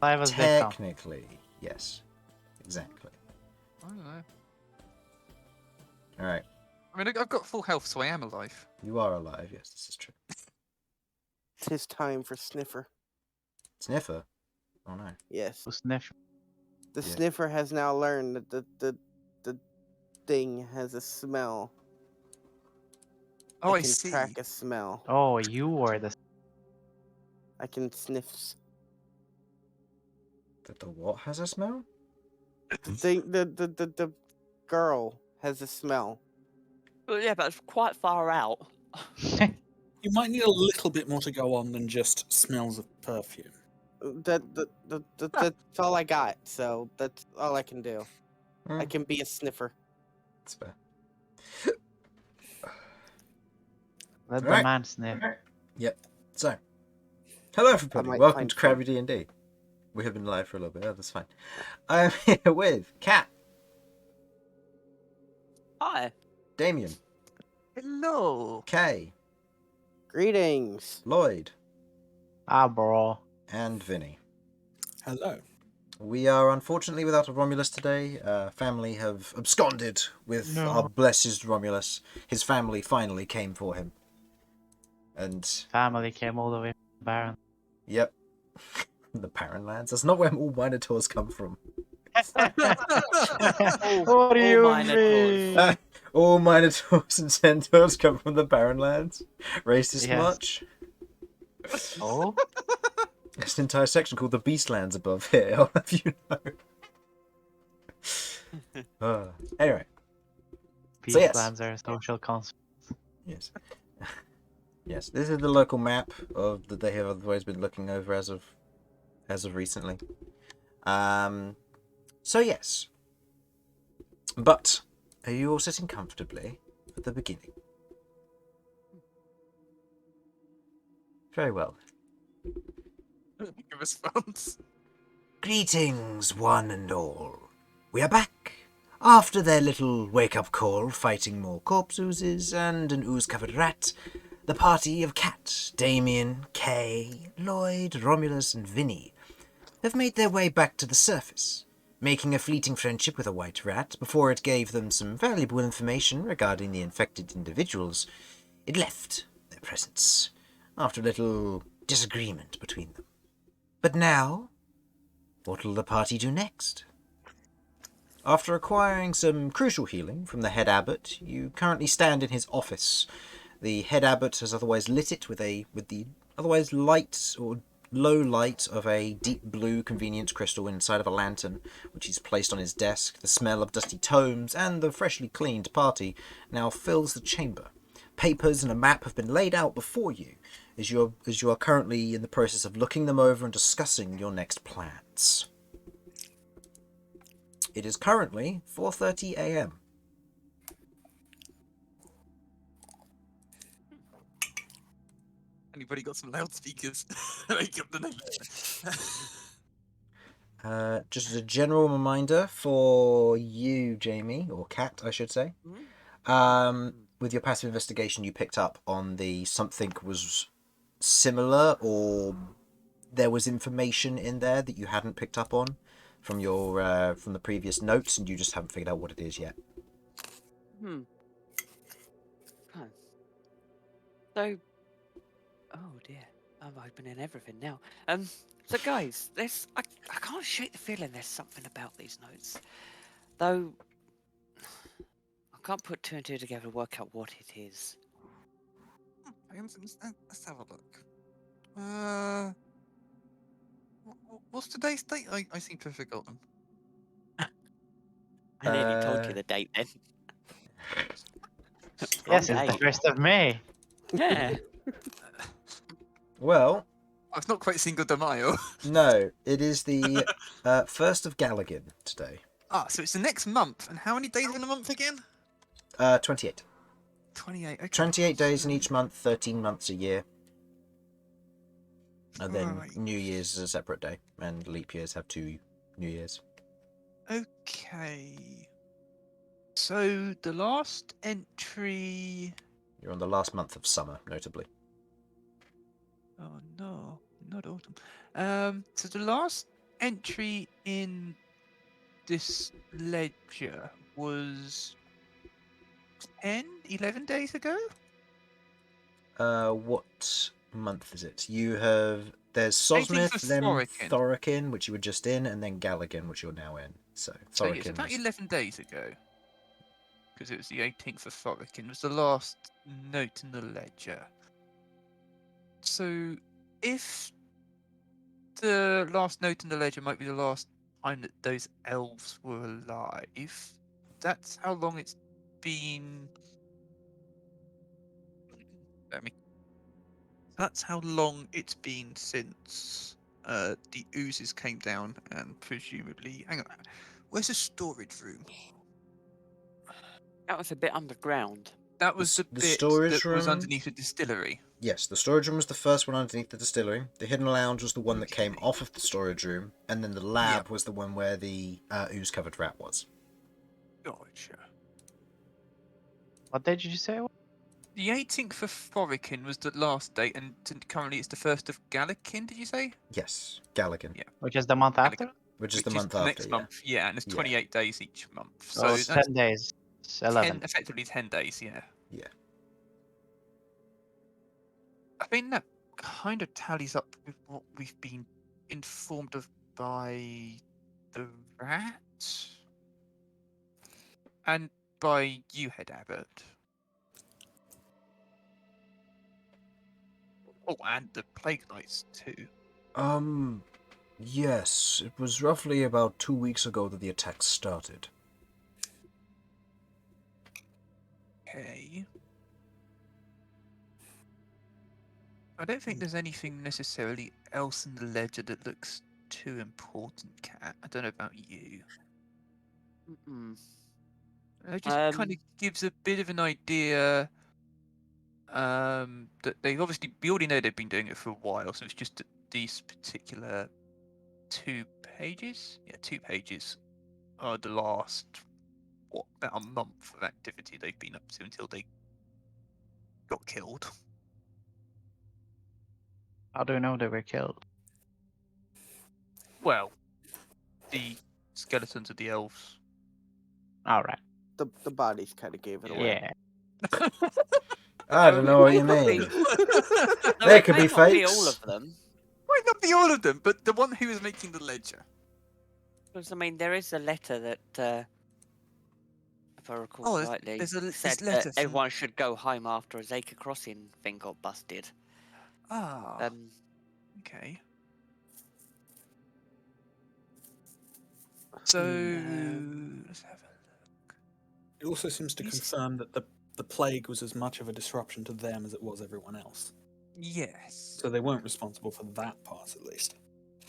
Alive as they come. Technically, yes. Exactly. I don't know. Alright. I mean, I've got full health, so I am alive. You are alive, yes, this is true. Tis time for Sniffer. Sniffer? Oh no. Yes. Who sniff? The Yeah. Sniffer has now learned that the thing has a smell. Oh, I can see. track a smell. Oh, you were the. I can sniff. That the what has a smell? The girl has a smell. Well, yeah, but it's quite far out. You might need a little bit more to go on than just smells of perfume. That's all I got. So that's all I can do. I Mm, can be a sniffer. that's fair. Let the Alright. man sniff. Yep. So, hello everybody. might Welcome find to Crabby D&D. We have been live for a little bit. Oh, that's fine. I'm here with Kat, Hi. Damian, Hello. Kay, Greetings. Lloyd, Ah, bro. and Vinny. Hello. We are unfortunately without a Romulus today. Family have absconded with our blessed Romulus. His family finally came for him. And, Family came all the way from Baron. yep. The Barren Lands. That's not where all Minotaurs come from. What do all you Minotaurs. mean? All Minotaurs and Centaurs come from the Barren Lands. Racist Yes. much? Oh? There's an entire section called the Beastlands above here, I'll have you know. Anyway, Peace So yes. lands are a social construct. yes. Yes, this is the local map of that they have otherwise been looking over as of recently. So yes. But are you all sitting comfortably at the beginning? Very well. Give response. Greetings, one and all. We are back. After their little wake-up call, fighting more corpse oozes and an ooze-covered rat, the party of Kat, Damian, Kay, Lloyd, Romulus, and Vinny have made their way back to the surface, making a fleeting friendship with a white rat before it gave them some valuable information regarding the infected individuals. It left their presence after a little disagreement between them. But now, what will the party do next? After acquiring some crucial healing from the head abbot, you currently stand in his office. The head abbot has otherwise lit it with the otherwise light or low light of a deep blue convenience crystal inside of a lantern, which he's placed on his desk. The smell of dusty tomes and the freshly cleaned party now fills the chamber. Papers and a map have been laid out before you, as you are currently in the process of looking them over and discussing your next plans. It is currently 4:30 a.m. Anybody got some loudspeakers? Make up the name. Just as a general reminder for you, Jamie, or Kat, I should say. With your passive investigation, you picked up on the something was similar, or there was information in there that you hadn't picked up on from your from the previous notes, and you just haven't figured out what it is yet. Hmm. Huh. So, oh dear, I'm opening everything now. So guys, I can't shake the feeling there's something about these notes, though. I can't put two and two together to work out what it is. Let's have a look. What's today's date? I seem to have forgotten. I nearly told you the date then. Yes, Wrong it's the date. 1st of May. Yeah. Well, Oh, it's not quite Cinco de Mayo. no, it is the 1st of Galligan today. Ah, so it's the next month. And how many days in a month again? 28. 28. Okay. 28 days in each month, 13 months a year. And then Right. New Year's is a separate day, and leap years have 2 New Years. Okay. So the last entry. You're on the last month of summer, notably. Oh no, not autumn. So the last entry in this ledger was 11 days ago? What month is it? You have... There's 18th Sosmith, of then Thoricin. Thoricin, which you were just in, and then Galligan, which you're now in. So, So it's Thoricin about was... 11 days ago. Because it was the 18th of Thoricin. It was the last note in the ledger. So, if the last note in the ledger might be the last time that those elves were alive, that's how long it's been. Let me. That's how long it's been since the oozes came down and presumably. Hang on. Where's the storage room? That was a bit underground. That was the The bit storage that was room? underneath the distillery. Yes, the storage room was the first one underneath the distillery. The hidden lounge was the one that came Okay. off of the storage room, and then the lab was the one where the ooze-covered rat was. Gotcha. What day did you say? it was? The 18th of Thoricin was the last date, and currently it's the 1st of Gallican, did you say? Yes, Galligan, Yeah. Which is the month Gallican. after? which is Which the month the after. next Yeah. month, yeah, and it's Yeah. 28 days each month. So So it's that's 10 days. It's 11. effectively 10 days, yeah. Yeah. I think that kind of tallies up with what we've been informed of by the rat and by you, Head Abbott. Oh, and the Plague Knights too. Yes, it was roughly about 2 weeks ago that the attack started. Okay. I don't think there's anything necessarily else in the ledger that looks too important, Cat. I don't know about you. Mm-mm. It just kind of gives a bit of an idea that they obviously, we already know they've been doing it for a while, so it's just that these particular 2 pages, yeah, 2 pages are the last, what, about a month of activity they've been up to until they got killed. How do we know they were killed? Well, the skeletons of the elves. Alright. The bodies kind of gave it away. Yeah. I don't know what you Might mean. not be- No, They it could may be not be all fakes. of them. Might not be all of them, but the one who was making the ledger. Because, I mean, there is a letter that, if I recall Oh, rightly, there's a said letter that from... everyone should go home after a Zaka crossing thing got busted. Ah, okay. So, let's have a... It also seems to Is- confirm that the plague was as much of a disruption to them as it was everyone else. Yes. So they weren't responsible for that part, at least.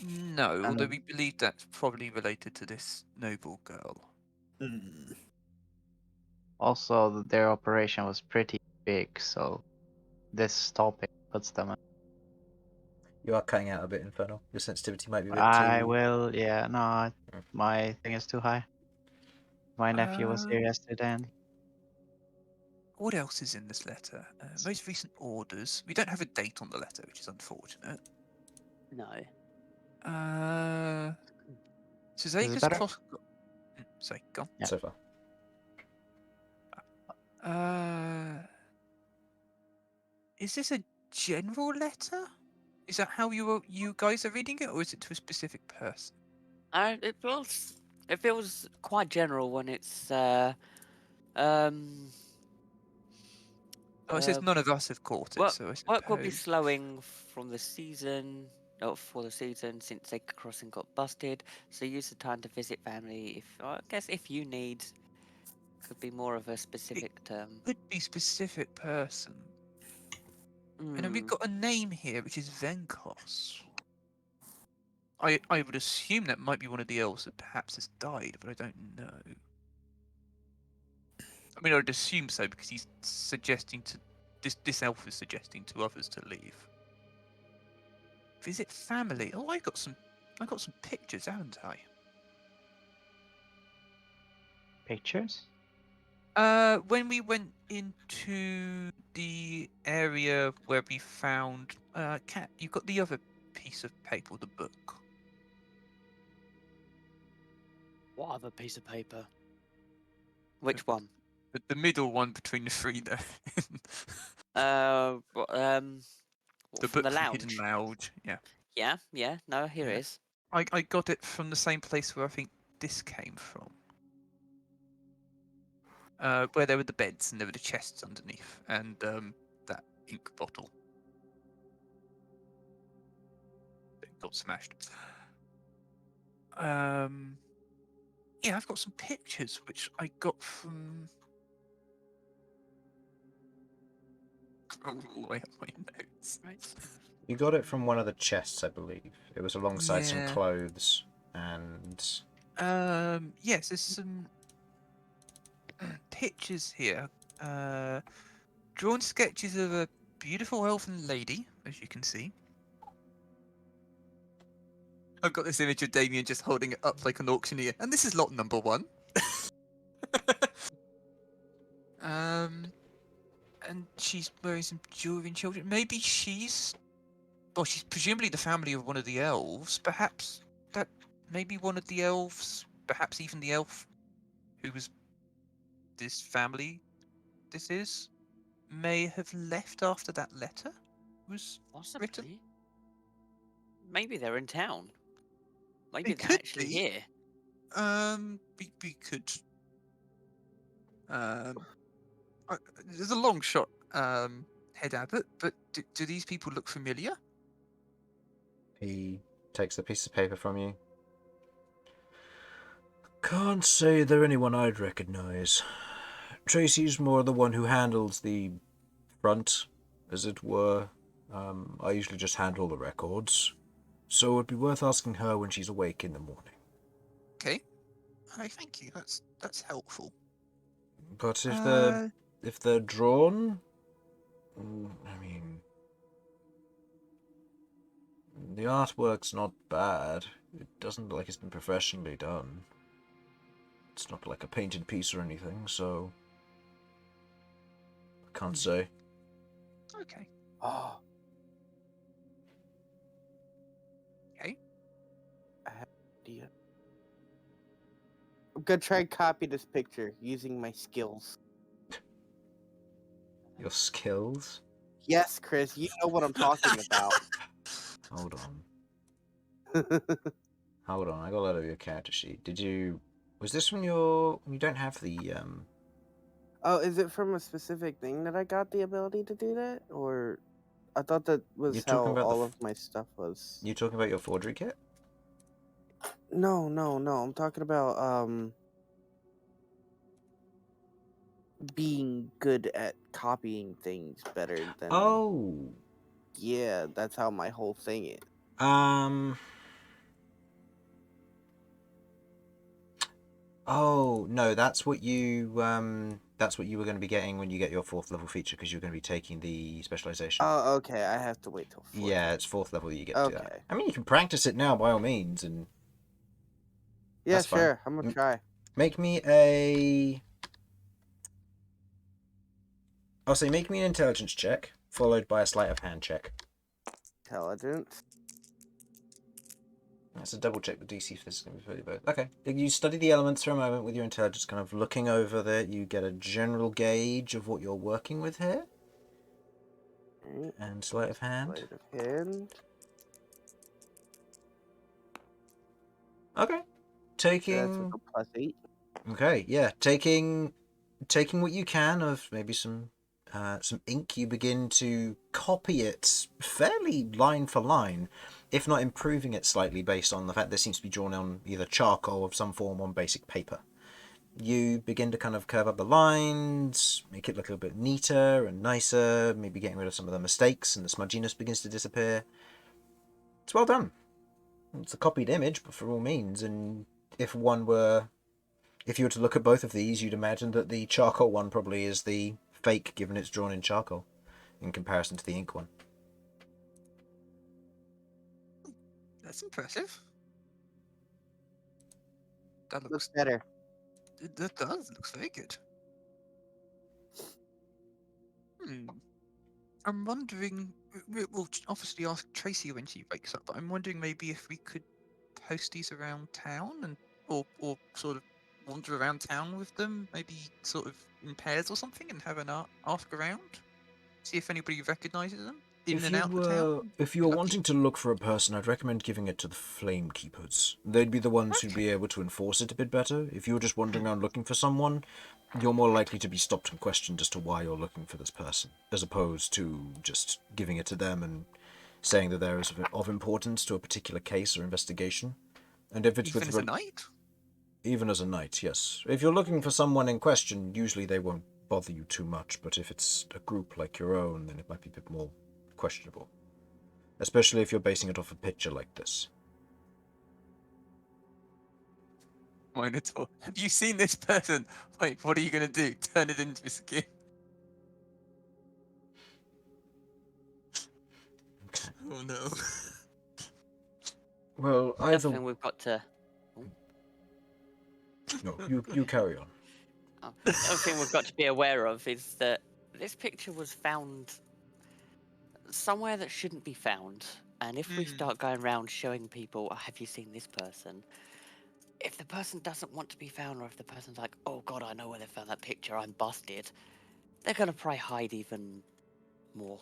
No, although we believe that's probably related to this noble girl. Hmm. Also, their operation was pretty big, so this topic puts them. You are cutting out a bit, Infernal. Your sensitivity might be a bit I too... will, yeah, no, my thing is too high. My nephew was here yesterday and What else is in this letter? Most recent orders. We don't have a date on the letter, which is unfortunate. No. Suzaika's better? cross... Sorry, go Yeah. so far. on. Is this a general letter? Is that how you guys are reading it, or is it to a specific person? It feels quite general when it's Oh, it says none of us have caught it, so I work will be suppose. slowing from the season, for the season since Zaka crossing got busted. So use the time to visit family. I guess if you need, could be more of a specific term. Could be specific person. And then we've Mm. got a name here, which is Venkos. I would assume that might be one of the elves that perhaps has died, but I don't know. I mean, I would assume so because he's suggesting to this elf is suggesting to others to leave. Visit family. Oh, I got some pictures, haven't I? pictures. When we went into the area where we found Cat, you've got the other piece of paper, the book. What other piece of paper? Which one? The middle one between the three there. What, The from book the from Hidden lounge. Lounge. Yeah. Yeah. No, here Yeah. it is. I got it from the same place where I think this came from. Where there were the beds and there were the chests underneath, and that ink bottle that got smashed. Yeah, I've got some pictures which I got from. All the way up my notes. Right. You got it from one of the chests, I believe. It was alongside some Yeah. clothes and. Yes, there's some pictures here. Drawn sketches of a beautiful elfin lady, as you can see. I've got this image of Damian just holding it up like an auctioneer, and this is lot number 1. And she's wearing some jewelry and children. Maybe she's presumably the family of one of the elves. Perhaps that maybe one of the elves, perhaps even the elf who was this family. This is may have left after that letter was Possibly. written. Maybe they're in town. Maybe It they're could actually be. here. We could. There's a long shot head at it, but do these people look familiar? He takes the piece of paper from you. Can't say they're anyone I'd recognise. Tracy's more the one who handles the front, as it were. I usually just handle the records, so it'd be worth asking her when she's awake in the morning. Okay. Thank you. That's helpful. But if they're drawn, I mean, the artwork's not bad. It doesn't look like it's been professionally done. It's not like a painted piece or anything, so I can't say. Okay. Oh, Okay. I have an idea. I'm gonna try and copy this picture using my skills. Your skills? Yes, Chris, you know what I'm talking about. Hold on. Hold on, I got a lot of your character sheet. Was this from your... You don't have the, Oh, is it from a specific thing that I got the ability to do that? Or I thought that was You're how talking about all of my stuff was. You talking about your forgery kit? No. I'm talking about being good at copying things better than. Oh! Yeah, that's how my whole thing is. Oh, no, that's what you were going to be getting when you get your 4th level feature, because you're going to be taking the specialization. Oh, okay. I have to wait till 4th. Yeah, it's 4th level that you get to do that. Okay. I mean, you can practice it now by all means, and Yeah, that's fine. sure. I'm gonna try. Make me an intelligence check, followed by a sleight of hand check. Intelligence. That's a double check the DC for this is going to be fairly bad. Okay. You study the elements for a moment with your intelligence, kind of looking over there. You get a general gauge of what you're working with here. Right. And sleight of hand. Sleight of hand. Okay. That's with a +8. Okay, yeah. Taking what you can of maybe some ink, you begin to copy it fairly line for line, if not improving it slightly based on the fact that it seems to be drawn on either charcoal of some form on basic paper. You begin to kind of curve up the lines, make it look a little bit neater and nicer, maybe getting rid of some of the mistakes, and the smudginess begins to disappear. It's well done. It's a copied image, but for all means, and if you were to look at both of these, you'd imagine that the charcoal one probably is the fake, given it's drawn in charcoal, in comparison to the ink one. That's impressive. That Looks better. That does. Looks very good. I'm wondering. We'll obviously ask Tracy when she wakes up, but I'm wondering maybe if we could post these around town, or sort of wander around town with them, maybe sort of in pairs or something, and have an ask around, see if anybody recognises them in and out the town. If you Be were lucky. wanting to look for a person, I'd recommend giving it to the Flame Keepers. They'd be the ones who'd be able to enforce it a bit better. If you were just wandering around looking for someone, you're more likely to be stopped and questioned as to why you're looking for this person, as opposed to just giving it to them and saying that there is of importance to a particular case or investigation. And if it's Even with as a knight. even as a knight, yes. If you're looking for someone in question, usually they won't bother you too much, but if it's a group like your own, then it might be a bit more questionable. Especially if you're basing it off a picture like this. Minotaur, have you seen this person? Wait, what are you going to do? Turn it into a skin? Oh no. Well, Another either... thing we've got to. No, you carry on. The other thing we've got to be aware of is that this picture was found somewhere that shouldn't be found. And if we start going around showing people, oh, have you seen this person? If the person doesn't want to be found, or if the person's like, oh god, I know where they found that picture, I'm busted, they're going to probably hide even more.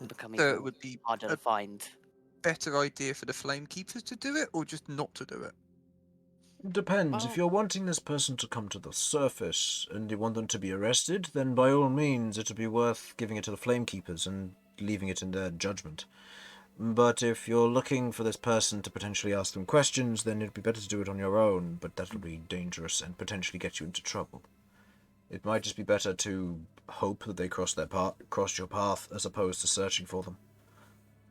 Become So even it would be harder to a find. better idea for the Flame Keepers to do it, or just not to do it? Depends. If Well- you're wanting this person to come to the surface and you want them to be arrested, then by all means it'd be worth giving it to the Flame Keepers and leaving it in their judgment. But if you're looking for this person to potentially ask them questions, then it'd be better to do it on your own, but that'll be dangerous and potentially get you into trouble. It might just be better to hope that they cross your path as opposed to searching for them.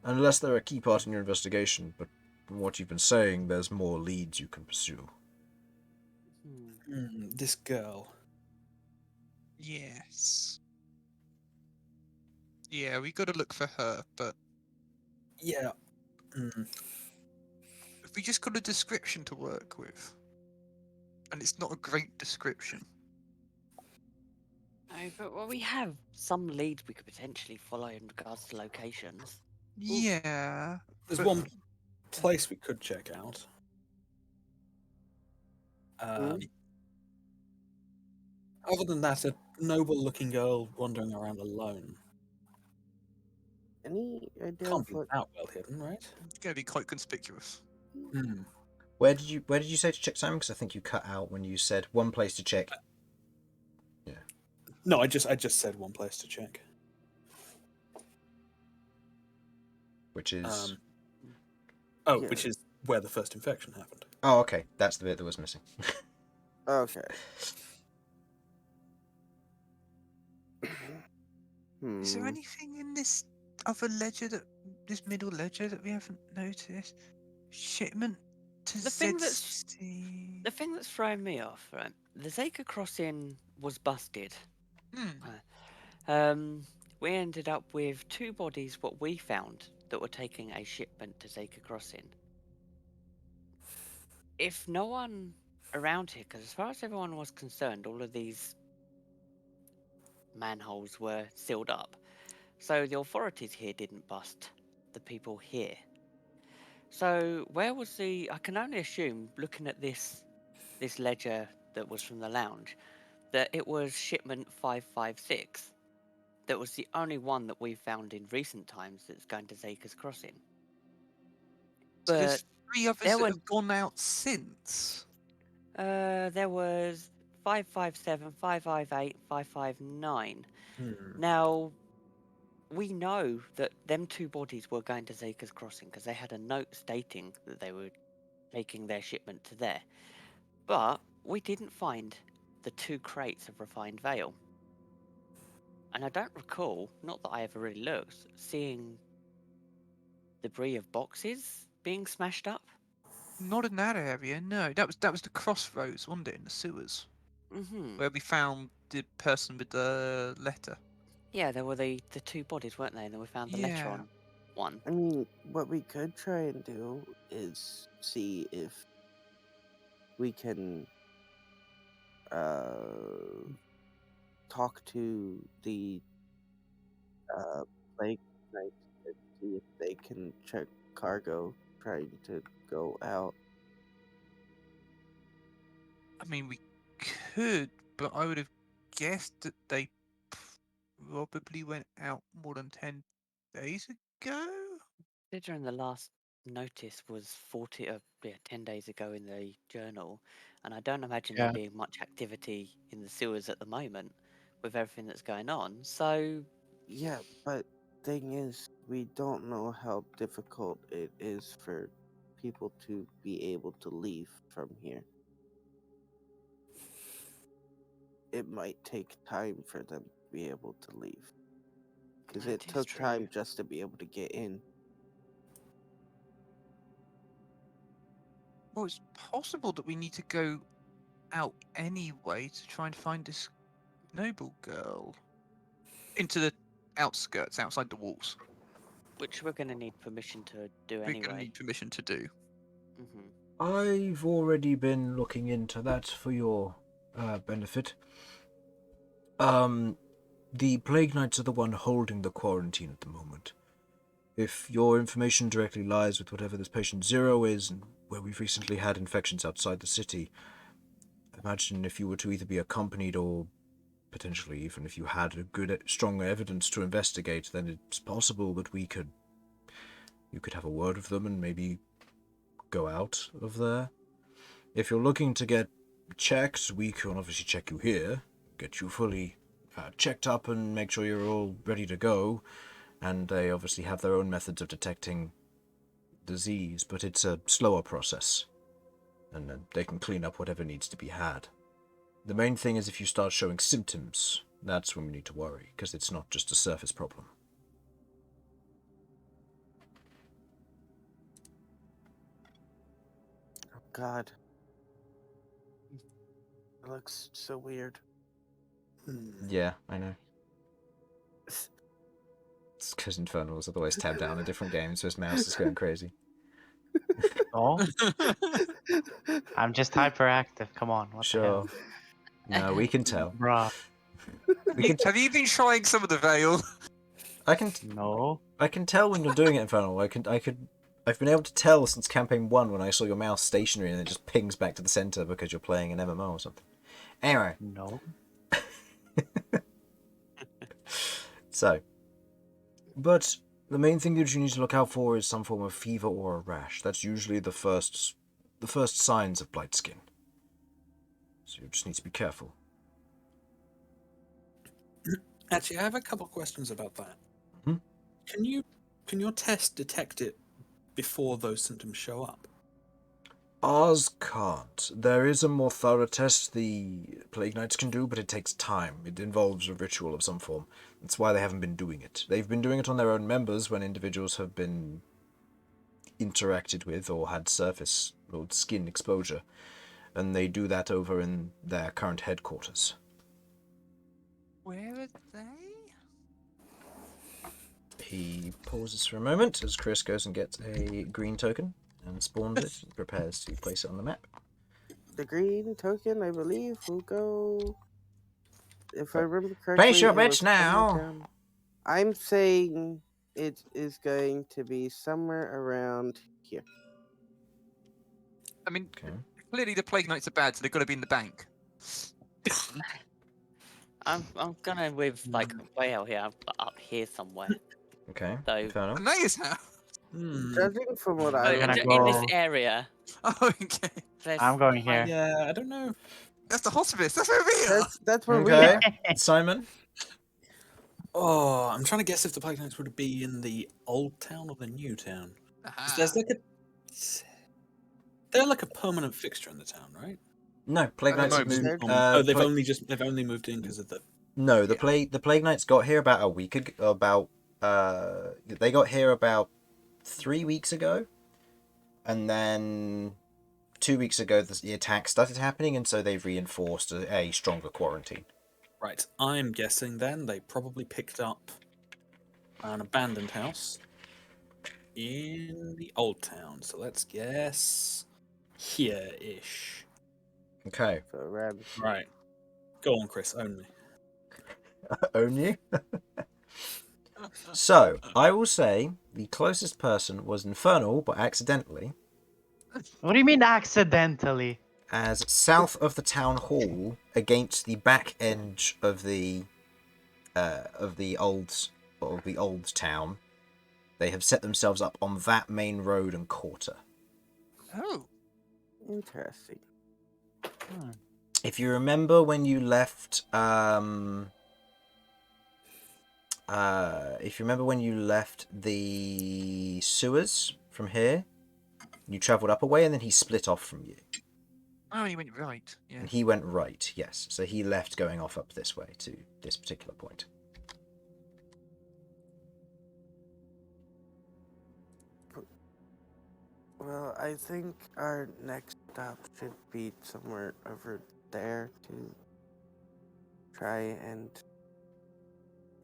Unless they're a key part in your investigation, but from what you've been saying, there's more leads you can pursue. This girl. Yes. Yeah, we got to look for her, but Yeah. if we just got a description to work with, and it's not a great description. No, but well, we have some leads we could potentially follow in regards to locations. Yeah. There's but- one place we could check out. Other than that, a noble-looking girl wandering around alone. Any idea Can't of be what? that well hidden, right? It's going to be quite conspicuous. Where did you say to check, Sam? Because I think you cut out when you said one place to check. Yeah. No, I just said one place to check. Which is... Yeah. Which is where the first infection happened. Oh, okay. That's the bit that was missing. Okay. Is there anything in this other ledger this middle ledger that we haven't noticed? Shipment to The thing that's- ZC. The thing that's throwing me off, right? The Zeka crossing was busted. We ended up with 2 bodies, what we found, that were taking a shipment to Zeka crossing. If no one around here, because as far as everyone was concerned, all of these manholes were sealed up. So the authorities here didn't bust the people here. So where was I can only assume, looking at this ledger that was from the lounge, that it was shipment 556. That was the only one that we've found in recent times that's going to Zeka's crossing. So But there's 3 others there that were- have gone out since. there was 557, 558, 559. Now, we know that them 2 bodies were going to Zeka's crossing because they had a note stating that they were taking their shipment to there. But we didn't find the 2 crates of refined veil. And I don't recall, not that I ever really looked, seeing debris of boxes being smashed up. Not in that area, no. That was the crossroads, wasn't it, in the sewers, Mm-hmm. where we found the person with the letter. Yeah, there were the 2 bodies, weren't they? And then we found the letter Yeah. on one. I mean, what we could try and do is see if we can talk to the Plague Knights and see if they can check cargo trying to go out. I mean, we could, but I would have guessed that they probably went out more than 10 days ago. Considering the last notice was 10 days ago in the journal, and I don't imagine Yeah. there being much activity in the sewers at the moment with everything that's going on. So Yeah, but thing is, we don't know how difficult it is for people to be able to leave from here. It might take time for them to be able to leave. Because it That is took true. time just to be able to get in. Well, it's possible that we need to go out anyway to try and find this noble girl. Into the outskirts, outside the walls. which we're going to need permission to do We're going to anyway. need permission to do. I've already been looking into that for your benefit. The Plague Knights are the one holding the quarantine at the moment. If your information directly lies with whatever this patient 0 is, and where we've recently had infections outside the city, I imagine if you were to either be accompanied or potentially even if you had a good, strong evidence to investigate, then it's possible that you could have a word with them and maybe go out of there. If you're looking to get checked, we can obviously check you here, get you fully checked up and make sure you're all ready to go. And they obviously have their own methods of detecting disease, but it's a slower process. And then they can clean up whatever needs to be had. The main thing is if you start showing symptoms, that's when we need to worry, because it's not just a surface problem. Oh god. It looks so weird. Yeah, I know. It's because Infernal is otherwise tabbed down a different game, so his mouse is going crazy. Oh, I'm just hyperactive. Come on, what Sure. No, we can the tell. hell? Bruh, Have you been trying some of the veil? no. I can tell when you're doing it, Infernal. I've been able to tell since campaign 1 when I saw your mouse stationary and it just pings back to the center because you're playing an MMO or something. Anyway. No. So. But the main thing that you need to look out for is some form of fever or a rash. That's usually the first signs of blight skin. So you just need to be careful. Actually, I have a couple of questions about that. Hmm? Can your test detect it before those symptoms show up? Ours can't. There is a more thorough test the Plague Knights can do, but it takes time. It involves a ritual of some form. That's why they haven't been doing it. They've been doing it on their own members when individuals have been interacted with or had surface or skin exposure. And they do that over in their current headquarters. Where are they? He pauses for a moment as Chris goes and gets a green token and spawns it and prepares to place it on the map. The green token, I believe, will go. If I remember correctly. Place your it was bets now. coming down- I'm saying it is going to be somewhere around here. I mean, Okay. clearly the Plague Knights are bad, so they've got to be in the bank. I'm gonna with like way out here, up here somewhere. Okay. So Infernal. Mayor's house. Judging from what I I'm gonna in this go- area, Oh, okay. I'm going here. Yeah, I don't know. That's the hospice. That's where we are. That's where we Okay. are. Simon. Oh, I'm trying to guess if the Plague Knights would be in the old town or the new town. 'Cause Aha. There's like they're like a permanent fixture in the town, right? No, Plague At the Knights have moment. moved. Oh, they've Pla- only moved in because of the. No, the Yeah. Plague Knights got here about a week ago. They got here about 3 weeks ago, and then 2 weeks ago the attack started happening, and so they've reinforced a stronger quarantine. Right, I'm guessing then they probably picked up an abandoned house in the old town. So let's guess here-ish. Okay. So Rab, Right, go on, Chris. Own me. Own you. So I will say the closest person was Infernal, but accidentally. What do you mean accidentally? as south of the town hall, against the back edge of the old town, they have set themselves up on that main road and quarter. Oh, Interesting. If you remember when you left, the sewers from here, you travelled up a way, and then he split off from you. oh, you went right. Yeah. And he went right, yes. So he left going off up this way to this particular point. Well, I think our next stop should be somewhere over there to try and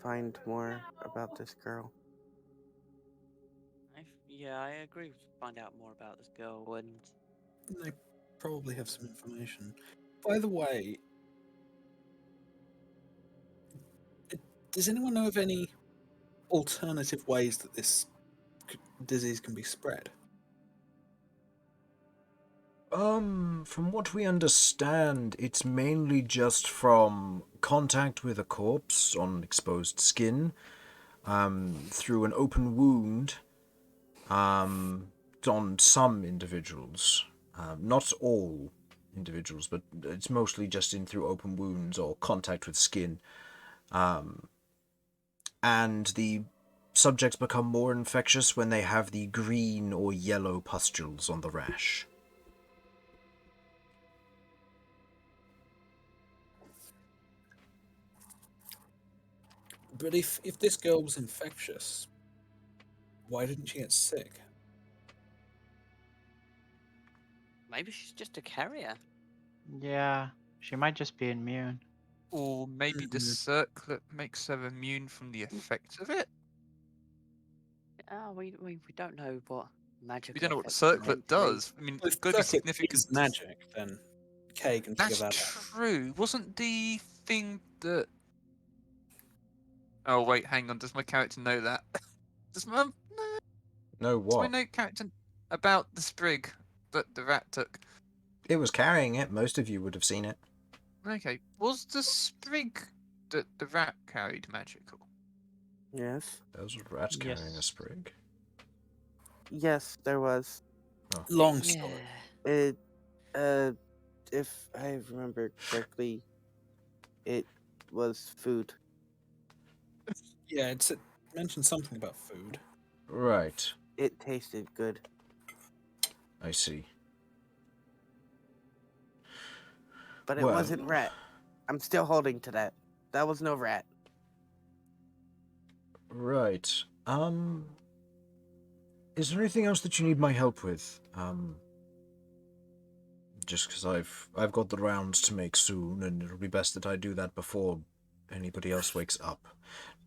find more about this girl. Yeah, I agree. Find out more about this girl and They probably have some information. By the way, does anyone know of any alternative ways that this disease can be spread? From what we understand, it's mainly just from contact with a corpse on exposed skin, through an open wound, on some individuals. Not all individuals, but it's mostly just in through open wounds or contact with skin. And the subjects become more infectious when they have the green or yellow pustules on the rash. But if this girl was infectious, why didn't she get sick? maybe she's just a carrier. Yeah, she might just be immune. Or maybe the circlet makes her immune from the effects of it. We don't know what magic. We don't know what the effects are circlet meant to be. does. I mean, Well, if could be circlet significant. is magic, then Kay can figure That's that out. true. Wasn't the thing that? Oh wait, hang on. Does my character know that? Does my No, does my what? note character about the sprig that the rat took? It was carrying it. Most of you would have seen it. Okay, was the sprig that the rat carried magical? Yes. There was a rat carrying a Yes. sprig. Yes, there was. Long Yeah. story. It, if I remember correctly, it was food. Yeah, it mentioned something about food. Right, It tasted good. I see. But it Well- wasn't rat. I'm still holding to that. That was no rat. Right. Is there anything else that you need my help with? Just because I've got the rounds to make soon, and it'll be best that I do that before anybody else wakes up.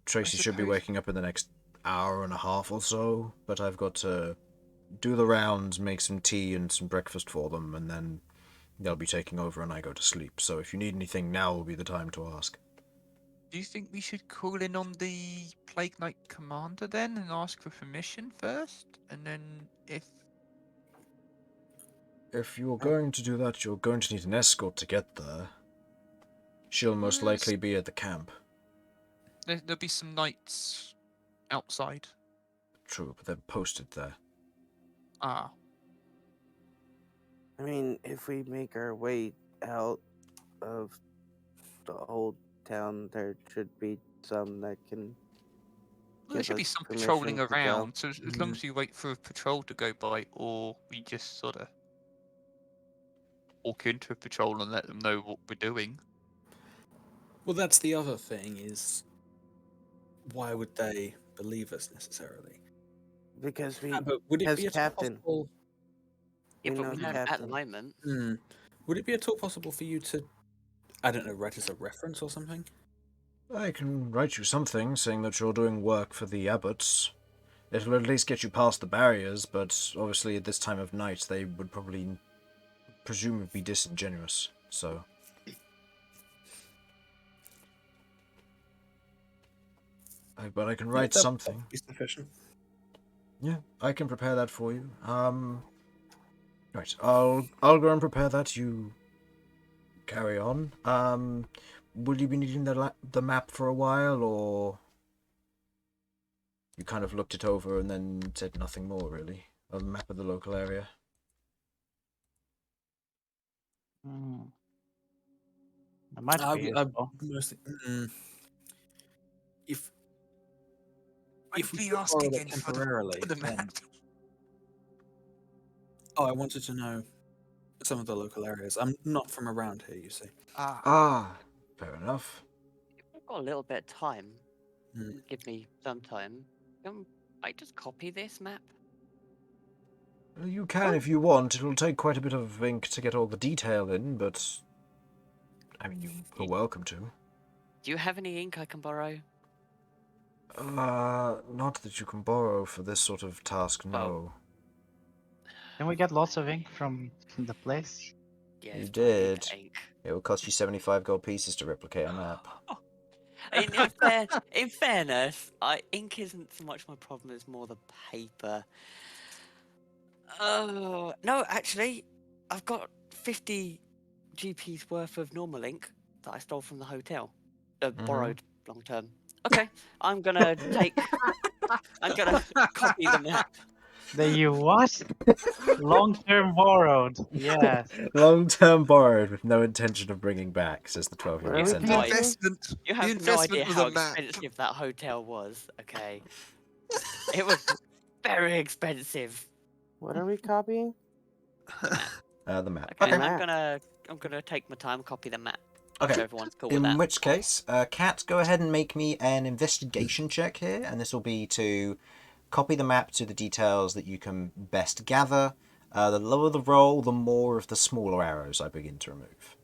Tracy should be suppose- waking up in the next hour and a half or so, but I've got to do the rounds, make some tea and some breakfast for them, and then they'll be taking over and I go to sleep. So if you need anything, now will be the time to ask. Do you think we should call in on the Plague Knight commander then and ask for permission first, and then If you're going to do that, you're going to need an escort to get there. She'll most Yes. likely be at the camp. there'll be some knights outside? True, but they're posted there. Ah, I mean, if we make our way out of the old town, there should be some that can. well, there give should be us some permission patrolling to go. around. So as long as you wait for a patrol to go by, or we just sort of walk into a patrol and let them know what we're doing. Well, that's the other thing is, why would they believe us necessarily? Because we, But would it as be at all captain, possible? Yeah, we but know we the don't at the captain. moment. Would it be at all possible for you to, I don't know, write us a reference or something? I can write you something saying that you're doing work for the abbots. It'll at least get you past the barriers, but obviously at this time of night they would probably presume it would be disingenuous, so... But I can write That something. would be sufficient. Yeah, I can prepare that for you. Right, I'll go and prepare that. You carry on. Will you be needing the map for a while, or you kind of looked it over and then said nothing more, really? A map of the local area. Hmm. That might be I useful. mostly, if I'd we be could borrow asking that in temporarily, for the then- map. Oh, I wanted to know some of the local areas. I'm not from around here, you see. Ah, fair enough. If we've got a little bit of time, Hmm. give me some time. Can I just copy this map? You can if you want. It'll take quite a bit of ink to get all the detail in, but I mean, you're welcome to. Do you have any ink I can borrow? Not that you can borrow for this sort of task, no. Can we get lots of ink from the place? Yeah, You it's probably did. the ink. It will cost you 75 gold pieces to replicate a map. In fairness, ink isn't so much my problem; it's more the paper. Oh no, actually, I've got 50 GP's worth of normal ink that I stole from the hotel, borrowed long term. Okay, I'm gonna copy the map. You what? Long-term borrowed. Yes. Long-term borrowed with no intention of bringing back, says the Where 12-year-old are we Centaur. No, going? You The have no investment idea was how a map. expensive that hotel was. Okay, it was very expensive. What are we copying? The map. Okay, Okay. I'm gonna take my time, copy the map. Okay. If everyone's cool with In that. which case, Kat, go ahead and make me an investigation check here, and this will be to copy the map to the details that you can best gather. The lower the roll, the more of the smaller arrows I begin to remove.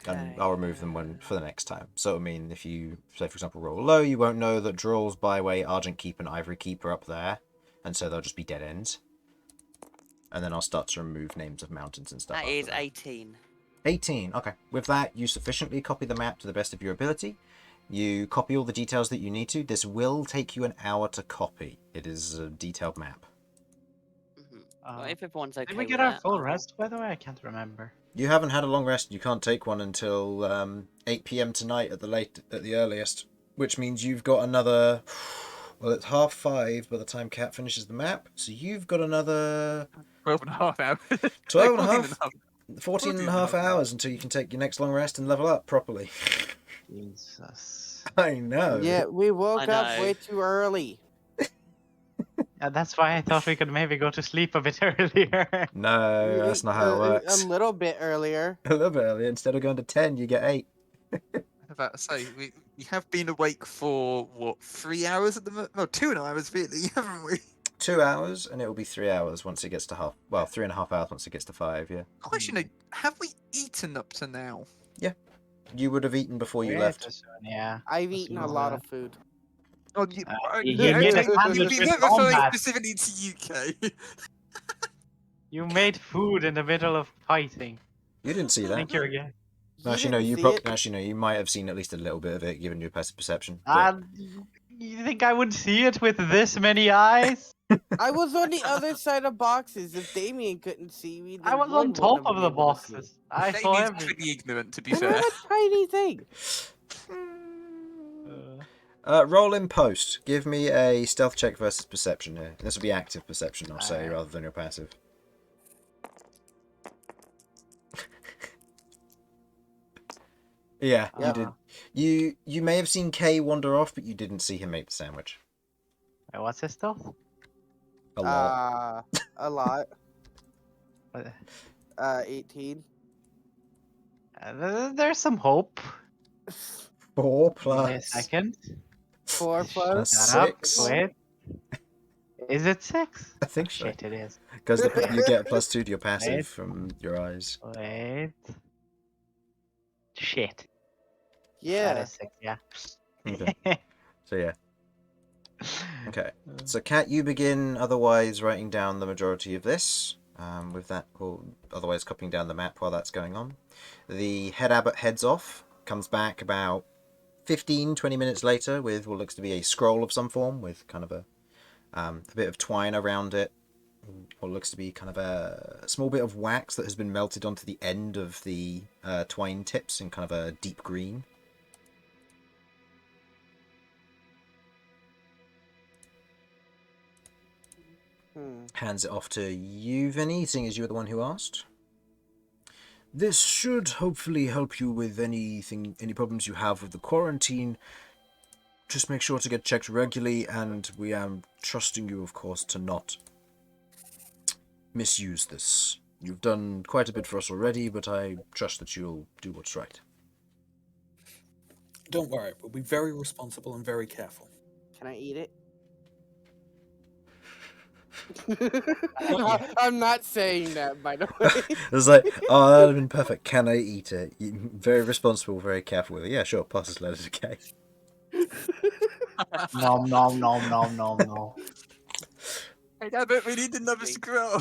And I'll remove them for the next time. So it'll mean if you, say for example, roll low, you won't know that Drawls, Byway, Argent Keep, and Ivory Keep are up there, and so they'll just be dead ends. And then I'll start to remove names of mountains and stuff. That is 18. 18. Okay. With that, you sufficiently copy the map to the best of your ability. You copy all the details that you need to. This will take you an hour to copy. It is a detailed map. Well, if everyone's okay Did we with get our that, full rest, by the way? I can't remember. You haven't had a long rest. You can't take one until 8 p.m. tonight at the earliest, which means you've got another. Well, it's 5:30 by the time Kat finishes the map, so you've got another 12 and a half hours. 12 and a 14 half, 14 and a half hours until you can take your next long rest and level up properly. Jesus. I know. Yeah, we woke I up know. way too early. That's why I thought we could maybe go to sleep a bit earlier. No, that's not how it works. A little bit earlier. A little bit earlier. Instead of going to 10, you get 8. I was about to say, we have been awake for, what, 3 hours at the moment? No, 2 hours, really, haven't we? 2 hours, and it will be 3 hours once it gets to half. Well, 3.5 hours once it gets to 5, yeah. Question, have we eaten up to now? You would have eaten before you Way left. too soon, yeah. I've eaten a lot of food. Oh, you no, made a okay, sandwich you've with been referring combat. specifically to UK. You made food in the middle of fighting. You didn't see I that. think you're again. Actually, no, didn't see it. Actually, no, you might have seen at least a little bit of it, given your passive perception. You think I would see it with this many eyes? I was on the other side of boxes. If Damian couldn't see me, then I was Lloyd on top wouldn't have of the been able to see. boxes. I saw Damien's everything. pretty ignorant, to be And fair. I'm a tiny thing. Roll in post. Give me a stealth check versus perception here. This will be active perception, I'll say, rather than your passive. Yeah, you did. You may have seen Kay wander off, but you didn't see him make the sandwich. Wait, what's his stealth? A lot. A lot. What- 18. There's some hope. 4 Wait a plus. second. 4 plus. Shut up. 6. Wait. Is it 6? I think so. Shit, it is. Because you get a +2 to your passive Wait. from your eyes. Wait. Shit. That Yeah. is 6, yeah. Okay. So yeah. Okay. So Kat, you begin otherwise writing down the majority of this. With that, or otherwise copying down the map while that's going on. The head abbot heads off, comes back about 15-20 minutes later with what looks to be a scroll of some form with kind of a bit of twine around it, what looks to be kind of a small bit of wax that has been melted onto the end of the twine tips in kind of a deep green. Hands it off to you, Vinny, seeing as you were the one who asked. This should hopefully help you with any problems you have with the quarantine. Just make sure to get checked regularly, and we am trusting you, of course, to not misuse this. You've done quite a bit for us already, but I trust that you'll do what's right. Don't worry, we'll be very responsible and very careful. Can I eat it? Not yet. I'm not saying that, by the way. It's like, oh, that would have been perfect. Can I eat it? Very responsible, very careful with it. Yeah, sure, pass this letter to Kay. Nom nom nom nom nom nom. Hey, I bet we need another scroll.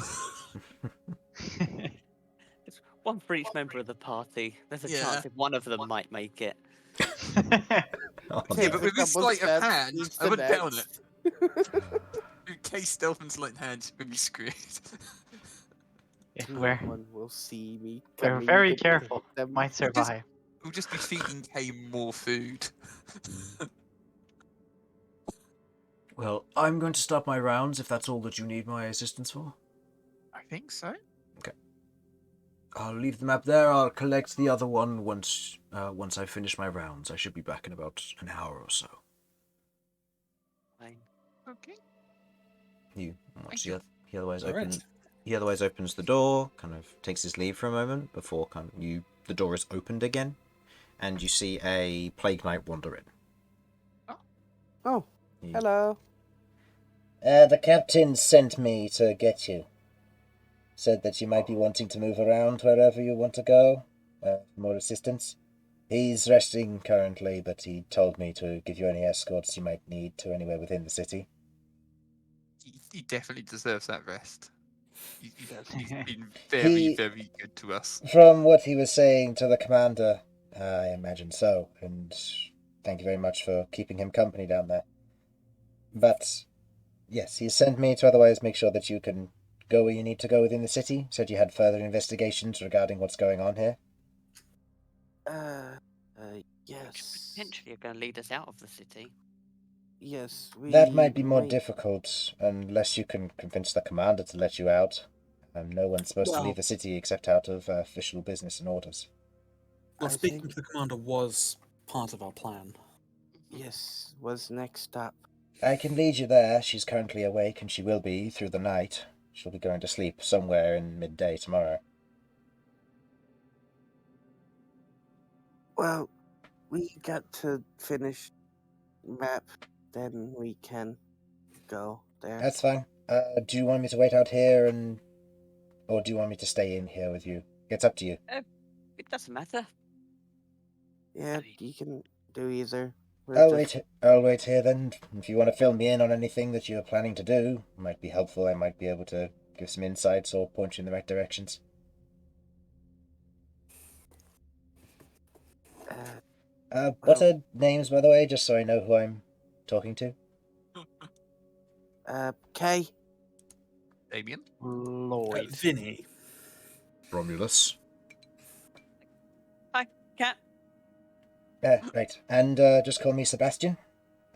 It's one for each member of the party. There's a Yeah. chance if one of them might make it. Oh, Yeah, no. but with this Couple sleight of steps, hand, each I went the down it. next. In case stealth and sleight of hand would be screwed. Yeah, No we're one will see me. we're coming very to get careful. them. Might survive. We'll just be feeding Kay more food. Well, I'm going to start my rounds if that's all that you need my assistance for. I think so. I'll leave the map there. I'll collect the other one once I finish my rounds. I should be back in about an hour or so. Fine. Okay. He you. otherwise All right. He otherwise opens the door, kind of takes his leave for a moment before the door is opened again, and you see a plague knight wander in. Oh, He- hello. The captain sent me to get you. Said that you might be wanting to move around wherever you want to go. For more assistance. He's resting currently, but he told me to give you any escorts you might need to anywhere within the city. He definitely deserves that rest. He does. He's been He- very good to us. From what he was saying to the commander, I imagine so, and thank you very much for keeping him company down there. But, yes, he sent me to otherwise make sure that you can go where you need to go within the city. Said you had further investigations regarding what's going on here. Which Yes. potentially are going to lead us out of the city. Yes, That might be more difficult unless you can convince the commander to let you out. No one's supposed to Well- leave the city except out of official business and orders. Well, I speaking think- to the commander was part of our plan. Yes, was next stop. I can lead you there. She's currently awake, and she will be through the night. She'll be going to sleep somewhere in midday tomorrow. Well, we got to finish map, then we can go there. That's fine. Do you want me to wait out here, or do you want me to stay in here with you? It's up to you. It doesn't matter. Yeah, you can do either. We're I'll just- wait here then. If you want to fill me in on anything that you're planning to do, it might be helpful. I might be able to give some insights or point you in the right directions. What Well- are names, by the way, just so I know who I'm talking to? Kay. Damian. Lloyd. Vinny. Romulus. Cat. Right. And just call me Sebastian.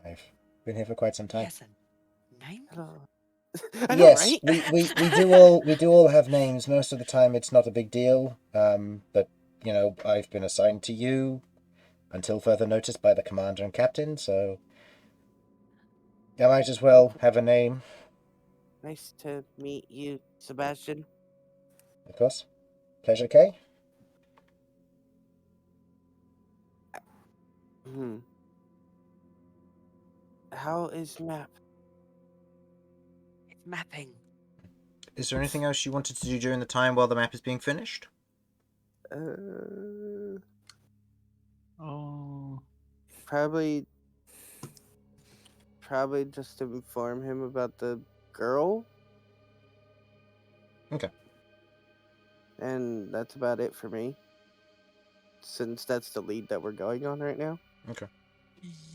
I've been here for quite some time. Yes, a name? Hello. I know, Yes, right? we do all have names. Most of the time, it's not a big deal. But you know, I've been assigned to you until further notice by the commander and captain. So I might as well have a name, Nice to meet you, Sebastian. of course. Pleasure, Kay. How is map? It's mapping. Is there anything else you wanted to do during the time while the map is being finished? Oh. Probably just to inform him about the girl. Okay. And that's about it for me. Since that's the lead that we're going on right now.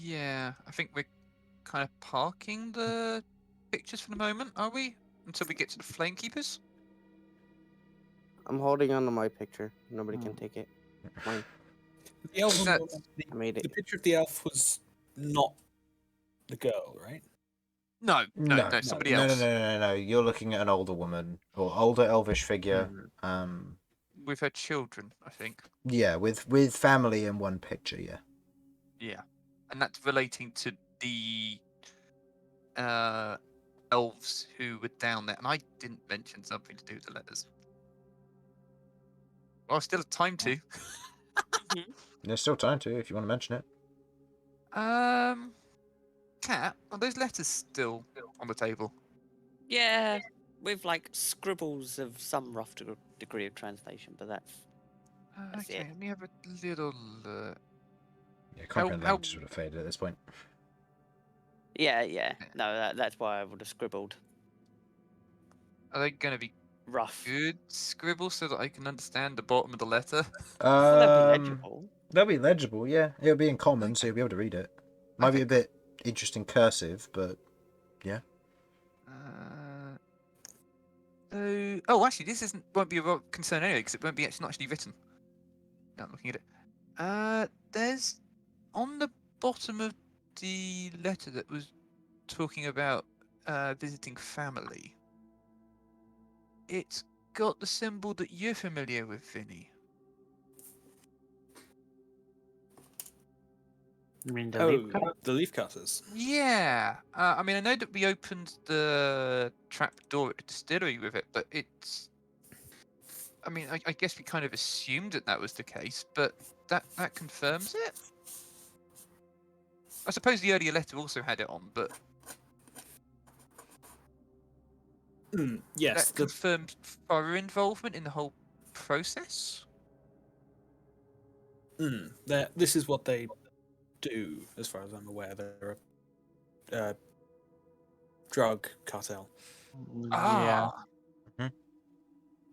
Yeah, I think we're kind of parking the pictures for the moment, are we? until we get to the Flamekeepers. I'm holding on to my picture. Nobody Hmm. can take it. Mine. The elf, That's- I made it. the picture of the elf was not the girl, right? No, somebody else. No. You're looking at an older woman or older elvish figure. With her children, I think. Yeah, with family in one picture. Yeah. Yeah, and that's relating to the elves who were down there. And I didn't mention something to do with the letters. Well, I still have time to. There's still time to if you want to mention it. Cat, are those letters still on the table? Yeah, with like scribbles of some rough degree of translation, but that's That's Okay, it. let me have a little look. Yeah, comprehend how- language would have faded at this point. yeah. No, that's why I would have scribbled Are they going to be rough. good scribbles so that I can understand the bottom of the letter? Well, they'll be legible. They'll be legible, yeah. It'll be in common, so you'll be able to read it. Might be Okay. a bit interesting cursive, but yeah. Actually, this won't be a concern anyway because it won't be not actually written. Now I'm looking at it. There's on the bottom of the letter that was talking about visiting family. It's got the symbol that you're familiar with, Vinny. You mean the leaf cut? The leaf cutters. Yeah. I mean, I know that we opened the trap door at the distillery with it, but it's. I mean, I guess we kind of assumed that was the case, but that confirms it. I suppose the earlier letter also had it on, but Yes, that confirmed our involvement in the whole process. this is what they do, as far as I'm aware. They're a drug cartel. Yeah,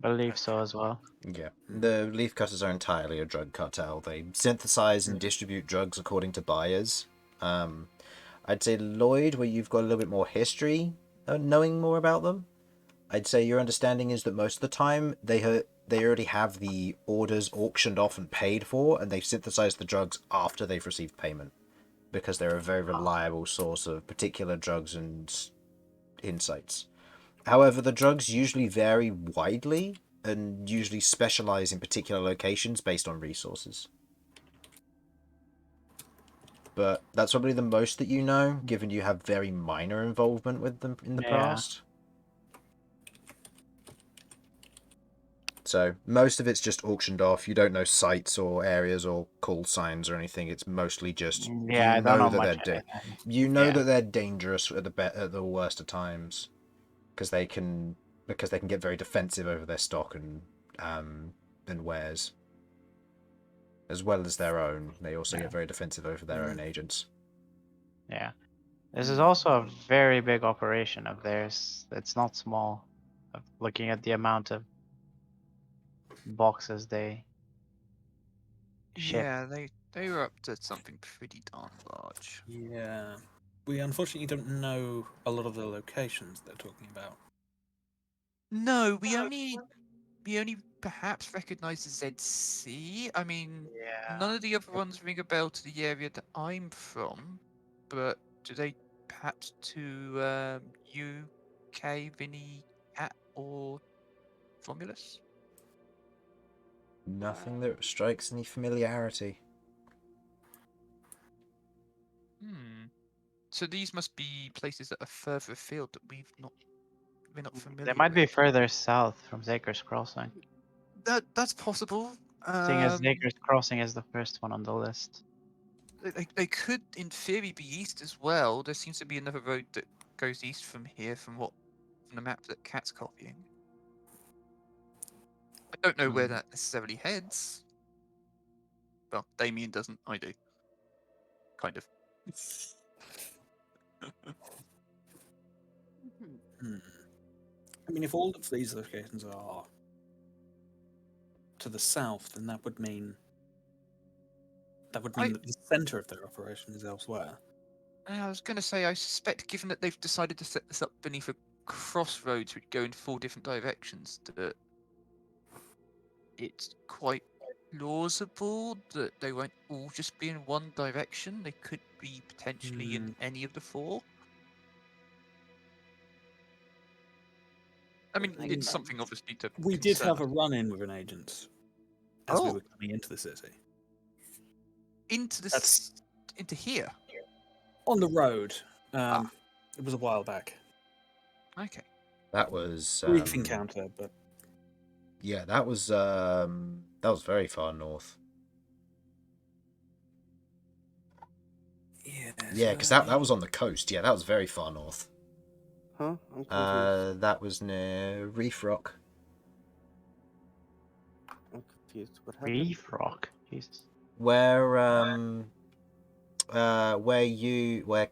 believe Okay. so as well. Yeah. The leaf cutters are entirely a drug cartel. They synthesize and Mm. distribute drugs according to buyers. I'd say Lloyd, where you've got a little bit more history, knowing more about them. I'd say your understanding is that most of the time they already have the orders auctioned off and paid for, and they've synthesized the drugs after they've received payment, because they're a very reliable source of particular drugs and insights. However, the drugs usually vary widely and usually specialize in particular locations based on resources. But that's probably the most that you know, given you have very minor involvement with them in the Yeah. past. So most of it's just auctioned off. You don't know sites or areas or call signs or anything. It's mostly just Yeah, I don't know much. they're anything. you know Yeah. that they're dangerous at the worst of times, because they can get very defensive over their stock and wares, as well as their own. They also Yeah. get very defensive over their own agents. Yeah. This is also a very big operation of theirs. It's not small. Looking at the amount of boxes they ship. Yeah, they were up to something pretty darn large. Yeah. We unfortunately don't know a lot of the locations they're talking about. No, we only perhaps recognise the ZC. I mean, none of the other ones ring a bell to the area that I'm from, but do they perhaps to UK, Vinny, Cat, or Romulus? Nothing that strikes any familiarity. So these must be places that are further afield that we're not familiar. They might with. be further south from Zaker's Crossing. That's possible. Seeing as Zaker's Crossing is the first one on the list. They could, in theory, be east as well. There seems to be another road that goes east from here, from the map that Cat's copying. I don't know where that necessarily heads. Well, Damian doesn't. I do. Kind of. I mean, if all of these locations are to the south, then that would mean that the center of their operation is elsewhere. I was going to say, I suspect, given that they've decided to set this up beneath a crossroads which go in 4 different directions, that it's quite plausible that they won't all just be in one direction. They could be potentially in any of the 4. I mean, Makes it's sense. something obviously to We did concern have a run-in with an agent as we Oh. were coming into the city. into the That's- into here. On the road. Ah. It was a while back. Okay. That was Brief encounter, but yeah, that was very far north. Yeah, because that was on the coast. Yeah, that was very far north. Huh? I'm confused. That was near Reef Rock. I'm confused. What happened? Reef Rock. Jesus. Where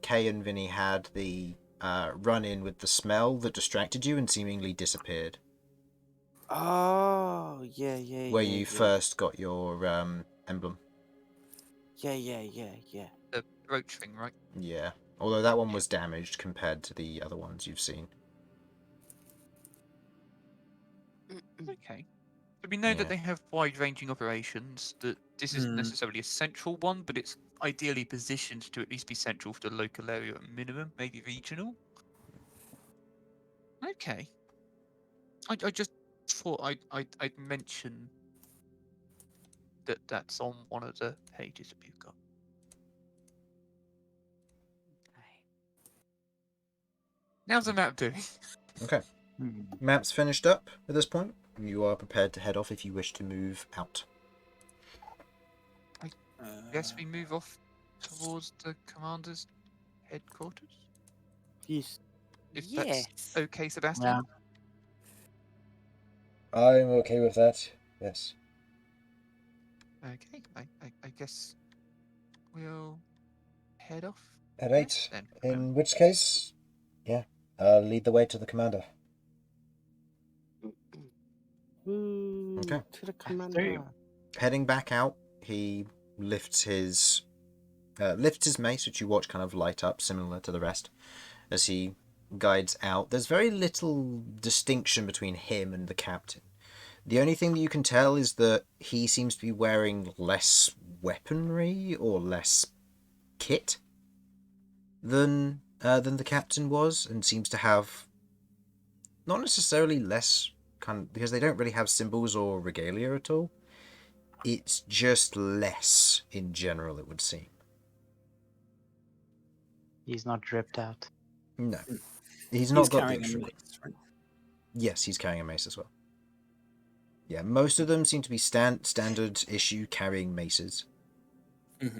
Kay and Vinny had the run-in with the smell that distracted you and seemingly disappeared. Oh, yeah. Where you first got your emblem. Yeah. The roach thing, right? Yeah. Although that one was damaged compared to the other ones you've seen. Okay. So we know Yeah. that they have wide-ranging operations. That this isn't necessarily a central one, but it's ideally positioned to at least be central for the local area at minimum, maybe regional. Okay. I just thought I'd mention that that's on one of the pages that we've got. How's the map doing? Okay. Map's finished up at this point. You are prepared to head off if you wish to move out. Guess we move off towards the commander's headquarters. Yes. If that's okay, Sebastian. Yeah. I'm okay with that. Yes. Okay, I guess we'll head off. At there 8. then. In which case, yeah, lead the way to the commander. Okay. To the commander. Heading back out, he lifts his mace, which you watch kind of light up, similar to the rest, as he guides out. There's very little distinction between him and the captain. The only thing that you can tell is that he seems to be wearing less weaponry or less kit than the captain was, and seems to have not necessarily less because they don't really have symbols or regalia at all. It's just less in general, it would seem. He's not dripped out. No, he's not got the carrying a extra. mace, right? Yes, he's carrying a mace as well. Yeah, most of them seem to be standard issue carrying maces. Mm-hmm.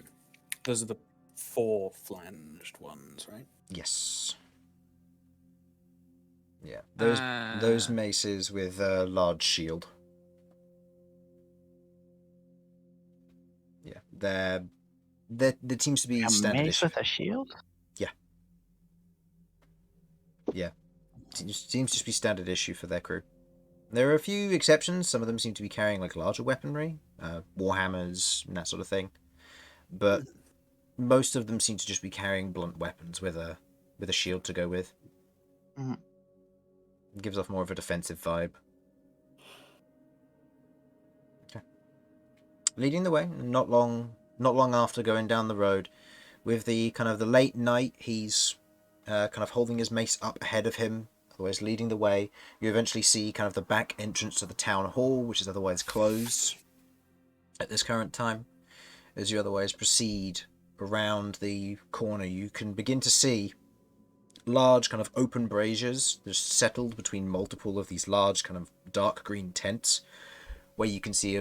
Those are the 4-flanged ones, right? Yes. Yeah, those maces with a large shield. Yeah, there seems to be A standard mace issue. with a shield? Yeah, seems to be standard issue for their crew. There are a few exceptions. Some of them seem to be carrying like larger weaponry, warhammers and that sort of thing. But most of them seem to just be carrying blunt weapons with a shield to go with. Mm-hmm. It gives off more of a defensive vibe. Okay. Leading the way, not long after going down the road, with the kind of the late night, he's kind of holding his mace up ahead of him, otherwise leading the way. You eventually see kind of the back entrance to the town hall, which is otherwise closed at this current time. As you otherwise proceed around the corner, you can begin to see large kind of open braziers just settled between multiple of these large kind of dark green tents, where you can see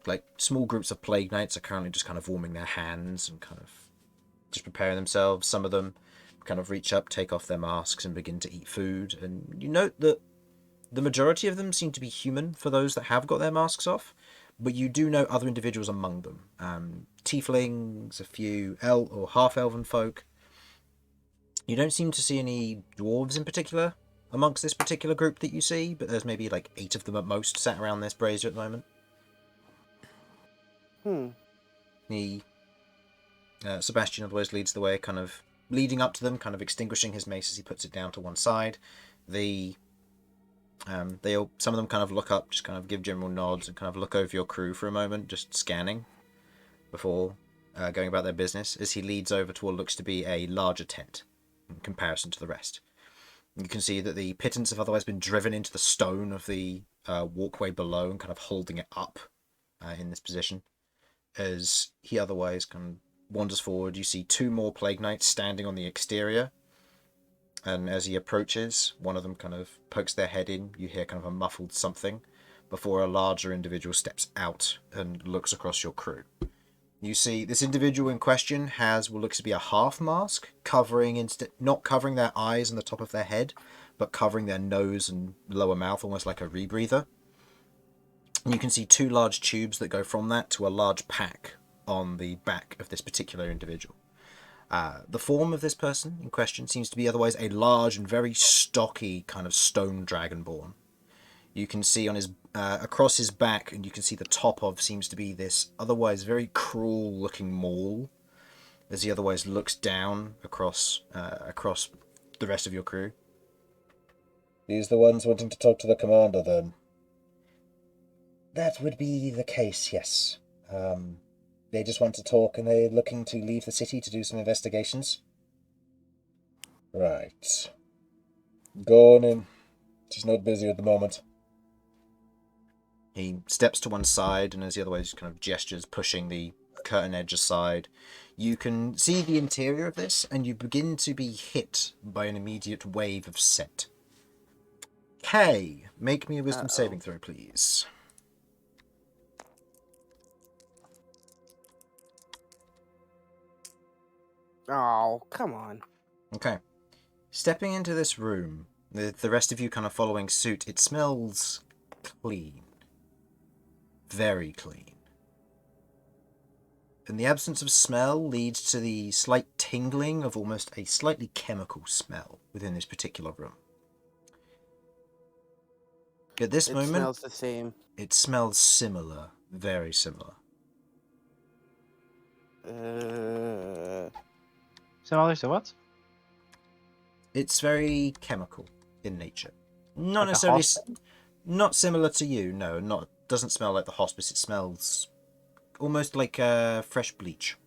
like small groups of plague knights are currently just kind of warming their hands and kind of just preparing themselves. Some of them kind of reach up, take off their masks and begin to eat food, and you note that the majority of them seem to be human for those that have got their masks off, but you do know other individuals among them. Tieflings, a few or half-elven folk. You don't seem to see any dwarves in particular amongst this particular group that you see, but there's maybe like 8 of them at most sat around this brazier at the moment. Sebastian otherwise leads the way, kind of leading up to them, kind of extinguishing his mace as he puts it down to one side, Some of them kind of look up, just kind of give general nods, and kind of look over your crew for a moment, just scanning before going about their business. As he leads over to what looks to be a larger tent in comparison to the rest. You can see that the pittance have otherwise been driven into the stone of the walkway below and kind of holding it up in this position. As he otherwise kind of wanders forward, you see 2 more Plague Knights standing on the exterior. And as he approaches, one of them kind of pokes their head in. You hear kind of a muffled something before a larger individual steps out and looks across your crew. You see this individual in question has what looks to be a half mask, not covering their eyes and the top of their head, but covering their nose and lower mouth, almost like a rebreather. And you can see 2 large tubes that go from that to a large pack on the back of this particular individual. The form of this person in question seems to be otherwise a large and very stocky kind of stone dragonborn. You can see on his across his back, and you can see the top of seems to be this otherwise very cruel-looking maul, as he otherwise looks down across the rest of your crew. These the ones wanting to talk to the commander, then? That would be the case, yes. They just want to talk, and they're looking to leave the city to do some investigations. Right. Go on in. She's not busy at the moment. He steps to one side, and as the other way, kind of gestures, pushing the curtain edge aside. You can see the interior of this, and you begin to be hit by an immediate wave of scent. Kay, make me a wisdom saving throw, please. Oh, come on. Okay. Stepping into this room, the rest of you kind of following suit, it smells clean. Very clean. And the absence of smell leads to the slight tingling of almost a slightly chemical smell within this particular room. At this moment, It smells the same. it smells similar, very similar. Similar to what? It's very chemical in nature. Not Like a necessarily, hospital? not similar to you. No, doesn't smell like the hospice. It smells almost like fresh bleach.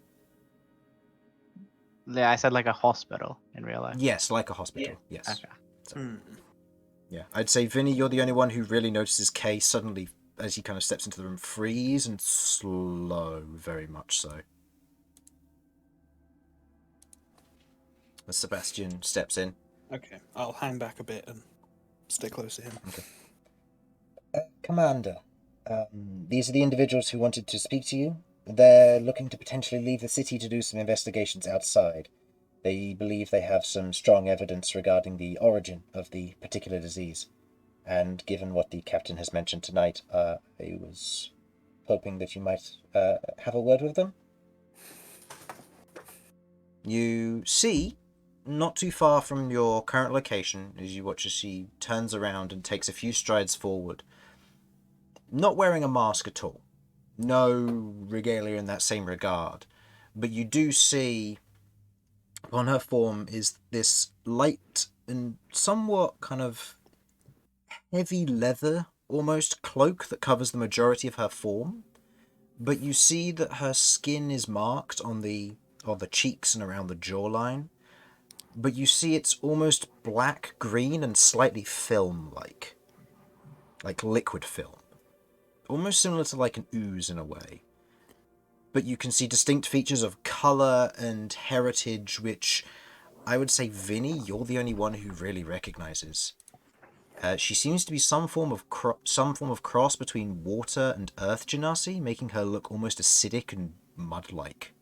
Yeah, I said like a hospital in real life. Yes, like a hospital. Yes. Okay. Hmm. Yeah, I'd say Vinny, you're the only one who really notices Kay suddenly, as he kind of steps into the room, freeze and slow, very much so. As Sebastian steps in. Okay, I'll hang back a bit and stay close to him. Commander, these are the individuals who wanted to speak to you. They're looking to potentially leave the city to do some investigations outside. They believe they have some strong evidence regarding the origin of the particular disease. And given what the captain has mentioned tonight, I was hoping that you might have a word with them. You see, not too far from your current location, as you watch as she turns around and takes a few strides forward, not wearing a mask at all. No regalia in that same regard. But you do see upon her form is this light and somewhat kind of heavy leather, almost cloak that covers the majority of her form. But you see that her skin is marked on the cheeks and around the jawline. But you see it's almost black, green, and slightly film-like. Like liquid film. Almost similar to like an ooze in a way. But you can see distinct features of colour and heritage, which I would say, Vinny, you're the only one who really recognises. She seems to be some form of cross between water and earth genasi, making her look almost acidic and mud-like.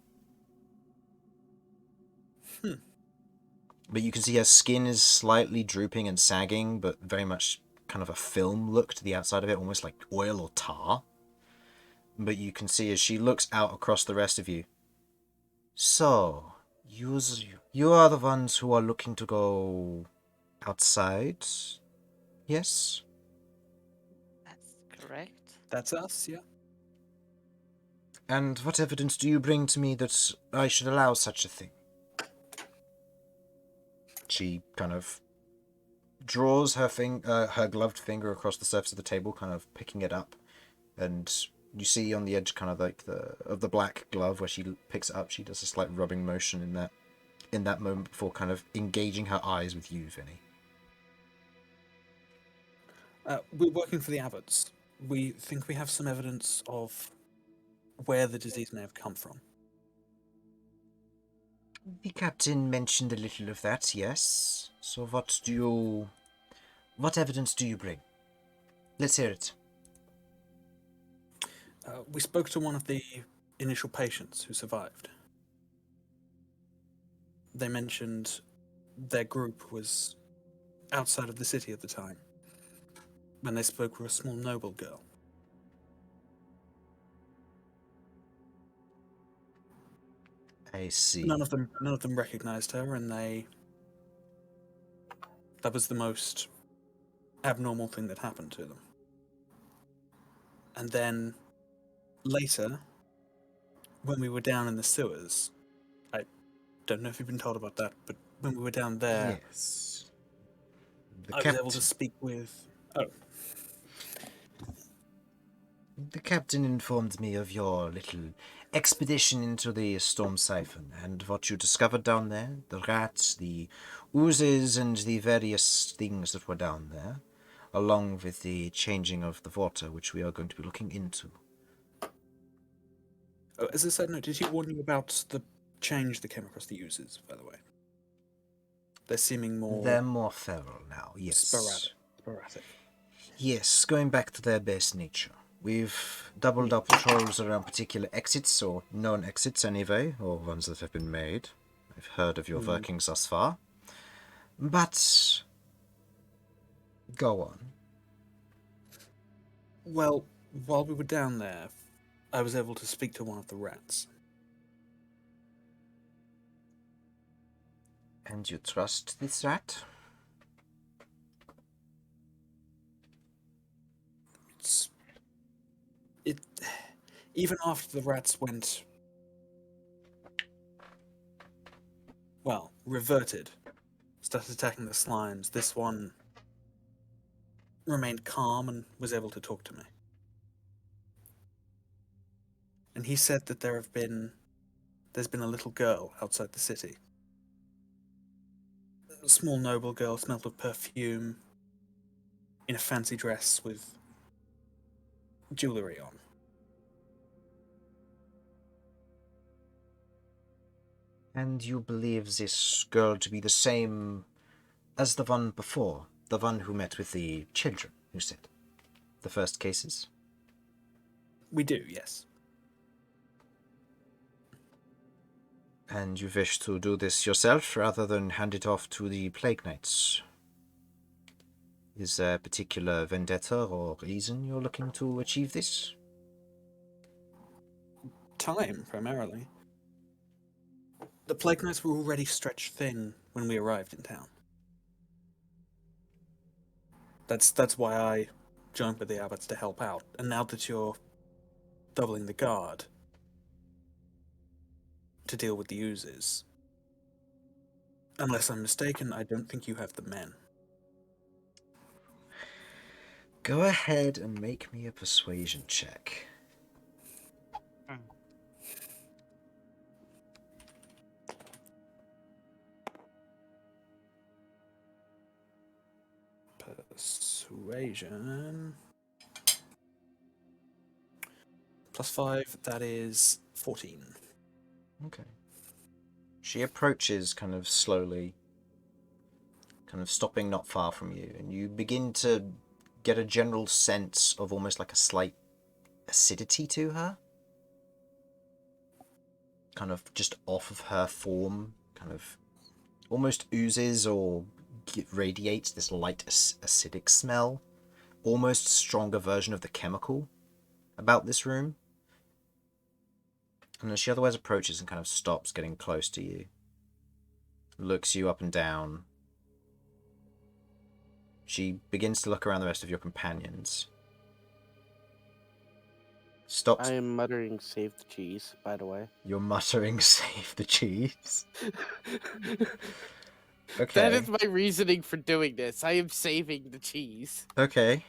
But you can see her skin is slightly drooping and sagging, but very much kind of a film look to the outside of it, almost like oil or tar. But you can see as she looks out across the rest of you. So, you are the ones who are looking to go outside? Yes? That's correct. That's us, yeah. And what evidence do you bring to me that I should allow such a thing? She kind of draws her gloved finger across the surface of the table, kind of picking it up, and you see on the edge, kind of like the black glove where she picks it up. She does a slight rubbing motion in that moment before kind of engaging her eyes with you, Vinny. We're working for the abbots. We think we have some evidence of where the disease may have come from. The captain mentioned a little of that, yes. So what evidence do you bring? Let's hear it. We spoke to one of the initial patients who survived. They mentioned their group was outside of the city at the time, when they spoke with a small noble girl. I see. None of them recognized her, and that was the most abnormal thing that happened to them. And then later, when we were down in the sewers, I don't know if you've been told about that, but when we were down there, Yes. I was able to speak with... Oh, The captain informed me of your little expedition into the Storm Siphon and what you discovered down there, the rats, the oozes, and the various things that were down there, along with the changing of the water, which we are going to be looking into. oh, as a side note, did he warn you about the change that came across the users, by the way? They're seeming more... They're more feral now, yes. Sporadic. Yes, going back to their base nature. We've doubled our patrols around particular exits, or known exits anyway, or ones that have been made. I've heard of your workings thus far. But... go on. Well, while we were down there, I was able to speak to one of the rats. And you trust this rat? Even after the rats went... well, reverted, started attacking the slimes, this one remained calm and was able to talk to me. And he said that there's been a little girl outside the city. A small noble girl, smelled of perfume, in a fancy dress with jewellery on. And you believe this girl to be the same as the one before? The one who met with the children, you said? The first cases? We do, yes. And you wish to do this yourself rather than hand it off to the Plague Knights? Is there a particular vendetta or reason you're looking to achieve this? Time, primarily. The Plague Knights were already stretched thin when we arrived in town. That's why I joined with the abbots to help out. And now that you're doubling the guard to deal with the oozes, unless I'm mistaken, I don't think you have the men. Go ahead and make me a persuasion check. Persuasion. +5, that is 14. Okay. She approaches kind of slowly, kind of stopping not far from you, and you begin to get a general sense of almost like a slight acidity to her. Kind of just off of her form, kind of almost oozes or radiates this light acidic smell. Almost stronger version of the chemical about this room. And as she otherwise approaches and kind of stops getting close to you, looks you up and down, she begins to look around the rest of your companions. Stops. I am muttering "save the cheese," by the way. You're muttering "save the cheese." Okay. That is my reasoning for doing this. I am saving the cheese. Okay.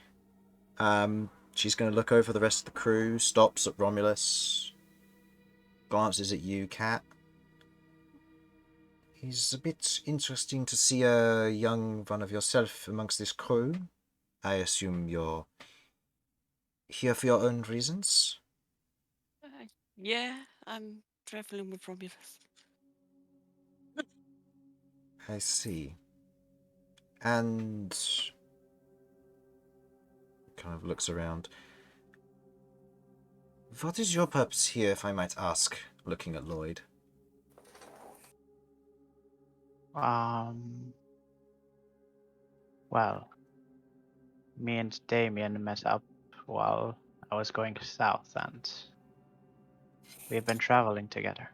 She's going to look over the rest of the crew, stops at Romulus, glances at you, Cat. It's a bit interesting to see a young one of yourself amongst this crew. I assume you're here for your own reasons? Yeah, I'm traveling with Romulus. I see. And kind of looks around. What is your purpose here, if I might ask, looking at Lloyd? Well, me and Damian met up while I was going south, and we've been traveling together.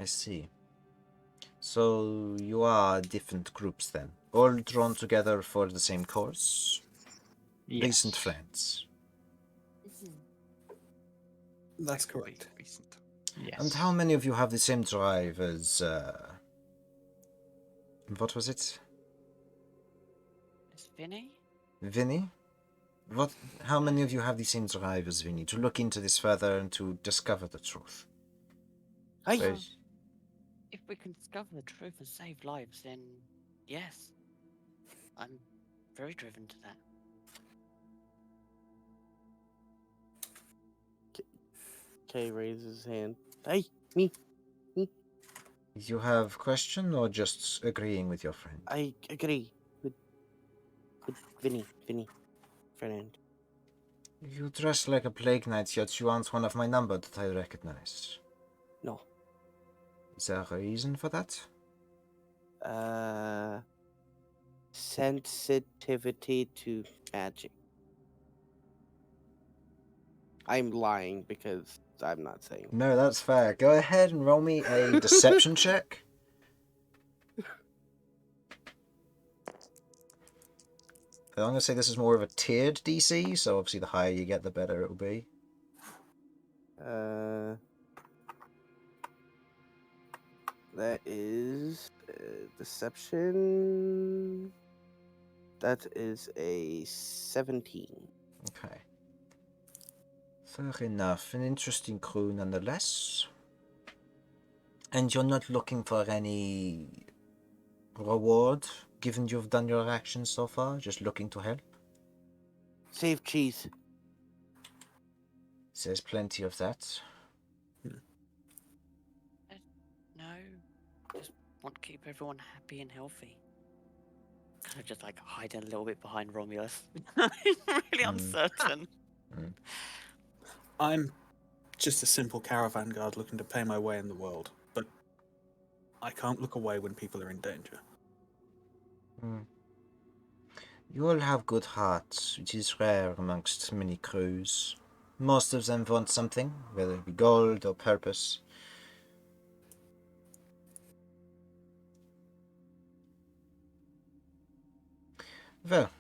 I see. So you are different groups then, all drawn together for the same cause? Yes. Recent friends. That's Very correct. Recent. Yes. And how many of you have the same drive as, what was it? It's Vinny? Vinny? How many of you have the same drive as Vinny, to look into this further and to discover the truth? Hey, Very- If we can discover the truth and save lives, then yes. I'm very driven to that. Kay raises his hand. Hey, me. You have question or just agreeing with your friend? I agree with Vinny. Friend. You dress like a plague knight, yet you aren't one of my number that I recognize. No. Is there a reason for that? Sensitivity to magic. I'm lying because I'm not saying. No, that's fair. Go ahead and roll me a deception check. I'm going to say this is more of a tiered DC, so obviously the higher you get, the better it will be. That is deception. That is a 17. Okay. Fair enough. An interesting crew nonetheless. And you're not looking for any reward, given you've done your actions so far? Just looking to help? Save cheese. There's plenty of that. No, just want to keep everyone happy and healthy. Kind of just like hiding a little bit behind Romulus. Really uncertain. I'm just a simple caravan guard looking to pay my way in the world, but I can't look away when people are in danger. You all have good hearts, which is rare amongst many crews. Most of them want something, whether it be gold or purpose. Well,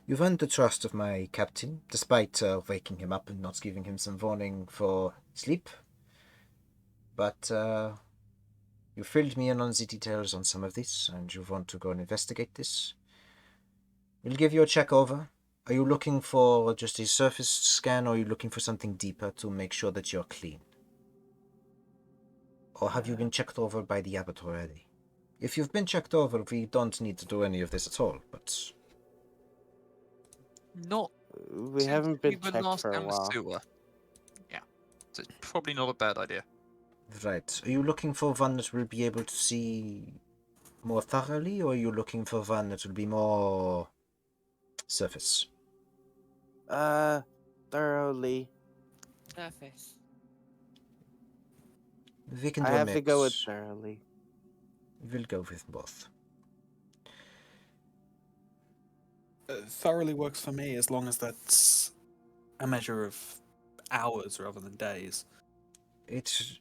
you've earned the trust of my captain, despite waking him up and not giving him some warning for sleep. But you filled me in on the details on some of this, and you want to go and investigate this. We'll give you a check over. Are you looking for just a surface scan, or are you looking for something deeper to make sure that you're clean? Or have you been checked over by the abbot already? If you've been checked over, we don't need to do any of this at all, but... Not We since haven't we been were checked last for a down the while. sewer. Yeah, so it's probably not a bad idea. Right. Are you looking for one that will be able to see more thoroughly, or are you looking for one that will be more surface? Thoroughly. Surface. We can I do a have mix. to go with thoroughly. We'll go with both. Thoroughly works for me as long as that's a measure of hours rather than days. It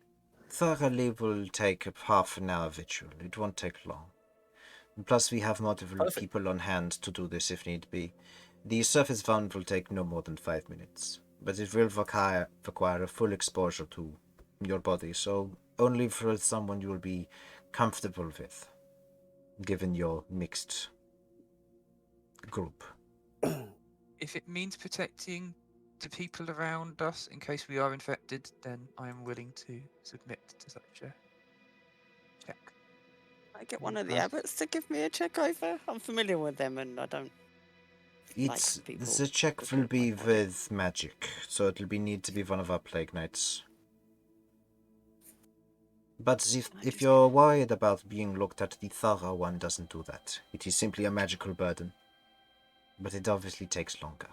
thoroughly will take half an hour ritual. It won't take long. And plus, we have multiple Perfect. people on hand to do this if need be. The surface round will take no more than 5 minutes, but it will require a full exposure to your body, so only for someone you will be comfortable with. given your mixed group. If it means protecting the people around us in case we are infected, then I am willing to submit to such a check. I get one of the That's- abbots to give me a check over. I'm familiar with them, and I don't. It's Like people the check to will talk be about it. with magic, so it'll be need to be one of our plague knights. But if Just- you're worried about being looked at, the thorough one doesn't do that. It is simply a magical burden. But it obviously takes longer.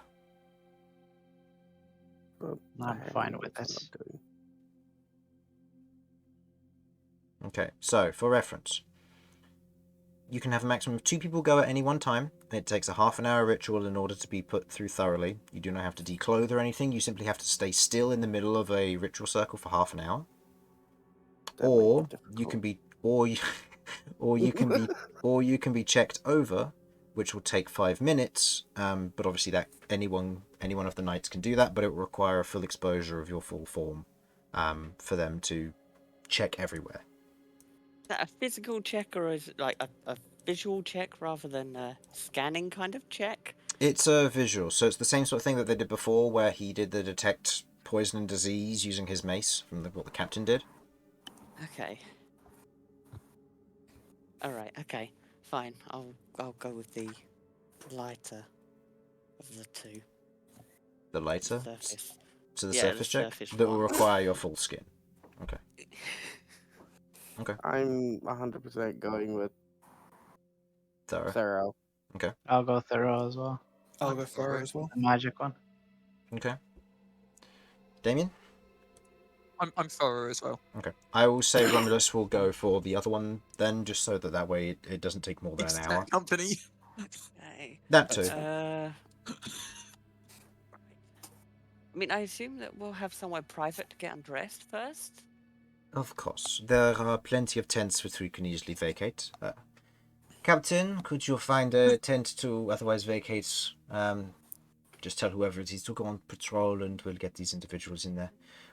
But I'm I have fine no with fun this. of doing. Okay, so for reference, you can have a maximum of 2 people go at any one time. It takes a half-an-hour ritual in order to be put through thoroughly. You do not have to declothe or anything. You simply have to stay still in the middle of a ritual circle for half an hour. That might Or be you can difficult. be, or you can be checked over, which will take 5 minutes. But obviously, that any one of the knights can do that, but it will require a full exposure of your full form, for them to check everywhere. Is that a physical check, or is it like a visual check rather than a scanning kind of check? It's a visual, so it's the same sort of thing that they did before, where he did the detect poison and disease using his mace from what the captain did. Okay. All right. Okay. Fine. I'll go with the lighter of the two. The lighter, Surface. so the Yeah, surface the check surface that will one. require your full skin. I'm 100% going with Thorough. Thorough. I'll go thorough as well. I'll go for it as well. The magic one. Okay. Damien? I'm thorough as well. Okay. I will say Romulus will go for the other one then, just so that way it doesn't take more than Keeps an that hour. company. Okay. That too. That's fine. I mean, I assume that we'll have somewhere private to get undressed first. Of course. There are plenty of tents which we can easily vacate. Captain, could you find a tent to otherwise vacate? Just tell whoever it is to go on patrol and we'll get these individuals in there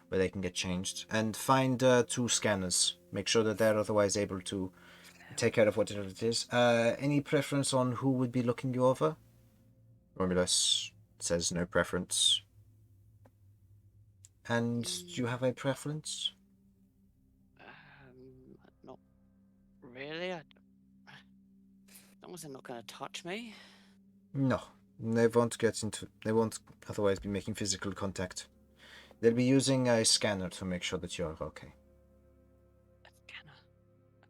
where they can get changed. And find 2 scanners. Make sure that they're otherwise able to take care of whatever it is. Any preference on who would be looking you over? Romulus says no preference. And do you have a preference? Not really. As long as they're not going to touch me. No. They won't they won't otherwise be making physical contact. They'll be using a scanner to make sure that you're okay. A scanner.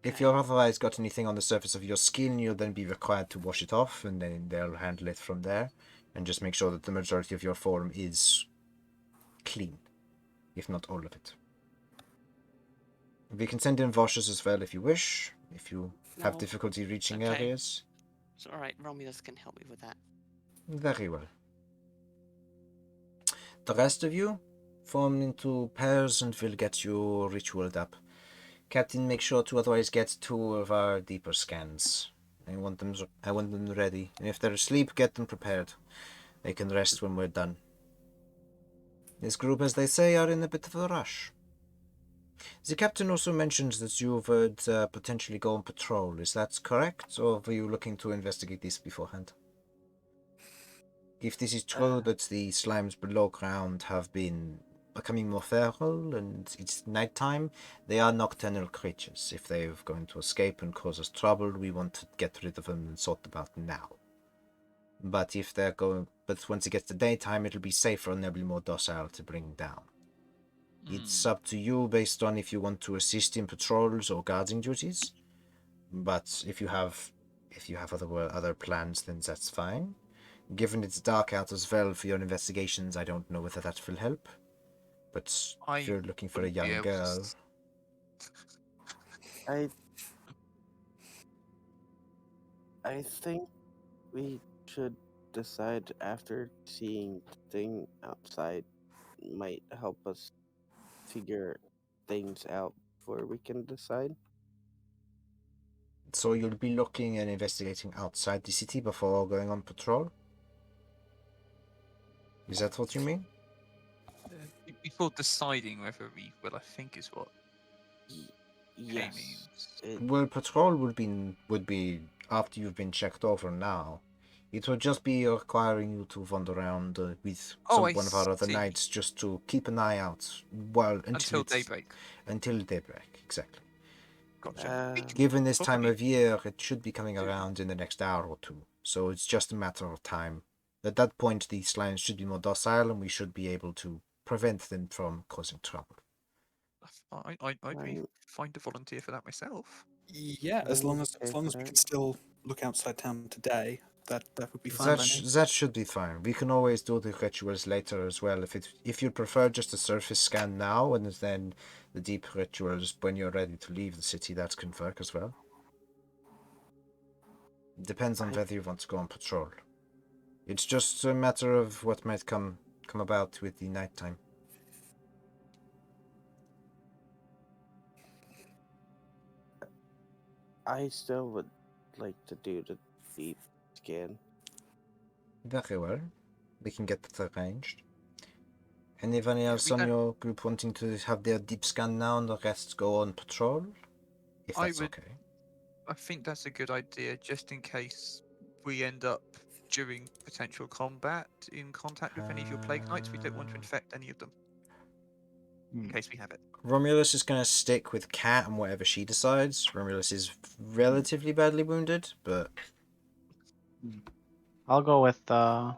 If Okay. you've otherwise got anything on the surface of your skin, you'll then be required to wash it off, and then they'll handle it from there, and just make sure that the majority of your form is clean, if not all of it. We can send in washers as well if you wish, if you have No, difficulty reaching okay. areas. It's all right. Romulus can help me with that. Very well. The rest of you form into pairs and we'll get you ritualed up. Captain, make sure to otherwise get 2 of our deeper scans. I want them ready. And if they're asleep, get them prepared. They can rest when we're done. This group, as they say, are in a bit of a rush. The captain also mentions that you would potentially go on patrol. Is that correct, or were you looking to investigate this beforehand? If this is true that the slimes below ground have been becoming more feral and it's nighttime, they are nocturnal creatures. If they're going to escape and cause us trouble, we want to get rid of them and sort them out now. But once it gets to daytime, it'll be safer and they'll be more docile to bring down. It's up to you based on if you want to assist in patrols or guarding duties. But if you have other plans, then that's fine. Given it's dark out as well for your investigations, I don't know whether that will help. But if you're looking for a wouldn't be young able to girl, I think we should decide after seeing the thing outside might help us figure things out before we can decide. so you'll be looking and investigating outside the city before going on patrol? Is that what you mean? Before deciding whether we will, I think is what Kay Yes. means. Well, patrol would be after you've been checked over now. It would just be requiring you to wander around with Oh, I one of our other see. knights just to keep an eye out Until daybreak. Until daybreak, exactly. Gotcha. Given this time Probably- of year, it should be coming around in the next hour or two. So it's just a matter of time. At that point, these lions should be more docile, and we should be able to prevent them from causing trouble. I'd be Right. fine to volunteer for that myself. Yeah, I as long would as pay for we that. can still look outside town today, that would be fine by me. That should be fine. We can always do the rituals later as well. If you prefer just a surface scan now and then the deep rituals when you're ready to leave the city, that can work as well. It depends on I- whether you want to go on patrol. It's just a matter of what might come about with the nighttime. I still would like to do the deep scan. Very well. We can get that arranged. Anyone else we on don't- your group wanting to have their deep scan now and the rest go on patrol? If I that's would- okay. I think that's a good idea, just in case we end up during potential combat in contact with any of your plague knights. We don't want to infect any of them. In case we have it. Romulus is going to stick with Cat and whatever she decides. Romulus is relatively badly wounded, but I'll go with Damian.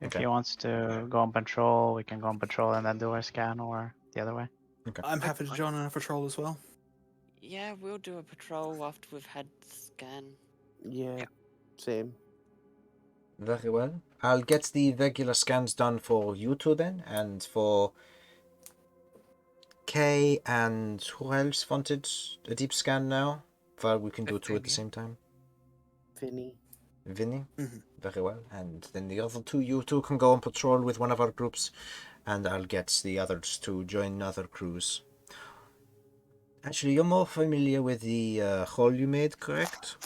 If Okay. he wants to go on patrol, we can go on patrol and then do our scan, or the other way. I'm happy to join on a patrol as well. Yeah, we'll do a patrol after we've had scan. Yeah, same. very well. I'll get the regular scans done for you two then, and for Kay and who else wanted a deep scan now? Well, we can do two at the Damian. same time. Vinny. Vinny? Mhm. Very well. And then the other two, you two can go on patrol with one of our groups, and I'll get the others to join other crews. Actually, you're more familiar with the hole you made, correct?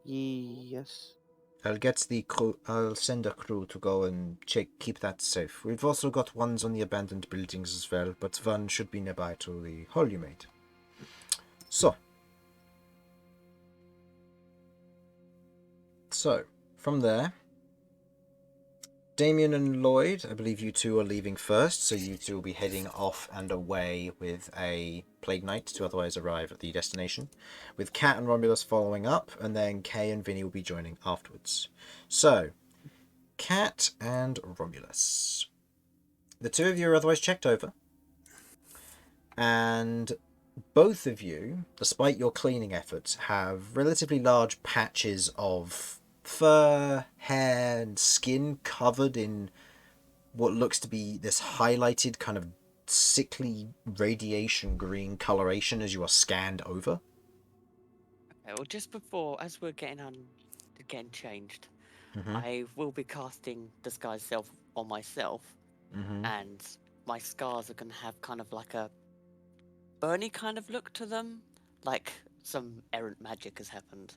Yes. I'll get the crew. I'll send a crew to go and keep that safe. We've also got ones on the abandoned buildings as well, but one should be nearby to the hole you made. So, from there, Damian and Lloyd, I believe you two are leaving first, so you two will be heading off and away with a Plague Knight to otherwise arrive at the destination, with Cat and Romulus following up, and then Kay and Vinny will be joining afterwards. So, Cat and Romulus. The two of you are otherwise checked over, and both of you, despite your cleaning efforts, have relatively large patches of fur, hair, and skin covered in what looks to be this highlighted kind of sickly radiation green coloration as you are scanned over. Okay, well, just before, as we're getting changed, Mm-hmm. I will be casting Disguise Self on myself, Mm-hmm. and my scars are going to have kind of like a burny kind of look to them, like some errant magic has happened.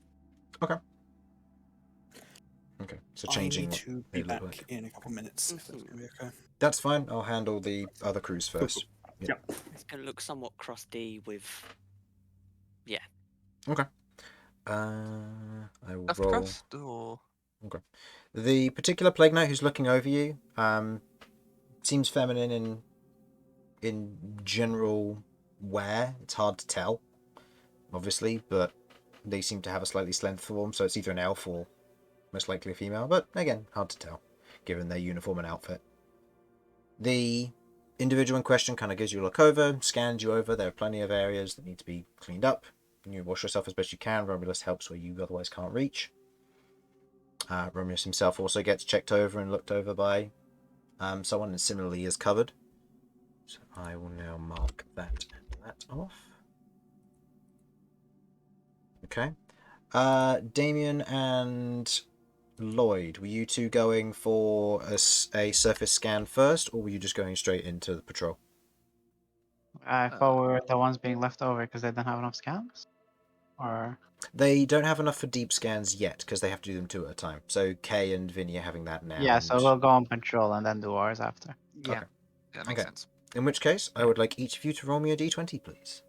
Okay, so I changing need what to they be look back like. in a couple of minutes, if that's Mhm. going to be okay. That's fine. I'll handle the other crews first. Yeah. It's going to look somewhat crusty with. I will Stuffed roll. crust or The particular Plague Knight who's looking over you seems feminine in general wear. It's hard to tell, obviously, but they seem to have a slightly slender form, so it's either an elf or most likely a female, but again, hard to tell, given their uniform and outfit. The individual in question kind of gives you a look over, scans you over. There are plenty of areas that need to be cleaned up. You wash yourself as best you can. Romulus helps where you otherwise can't reach. Romulus himself also gets checked over and looked over by someone, and similarly is covered. So I will now mark that and that off. Okay. Damian and Lloyd, were you two going for a surface scan first, or were you just going straight into the patrol? I thought we were the ones being left over because they didn't have enough scans? Or. They don't have enough for deep scans yet, because they have to do them two at a time. So Kay and Vinny are having that now. Yeah, so and- we'll go on patrol and then do ours after. yeah, Okay. that makes Okay. sense. In which case, I would like each of you to roll me a d20, please.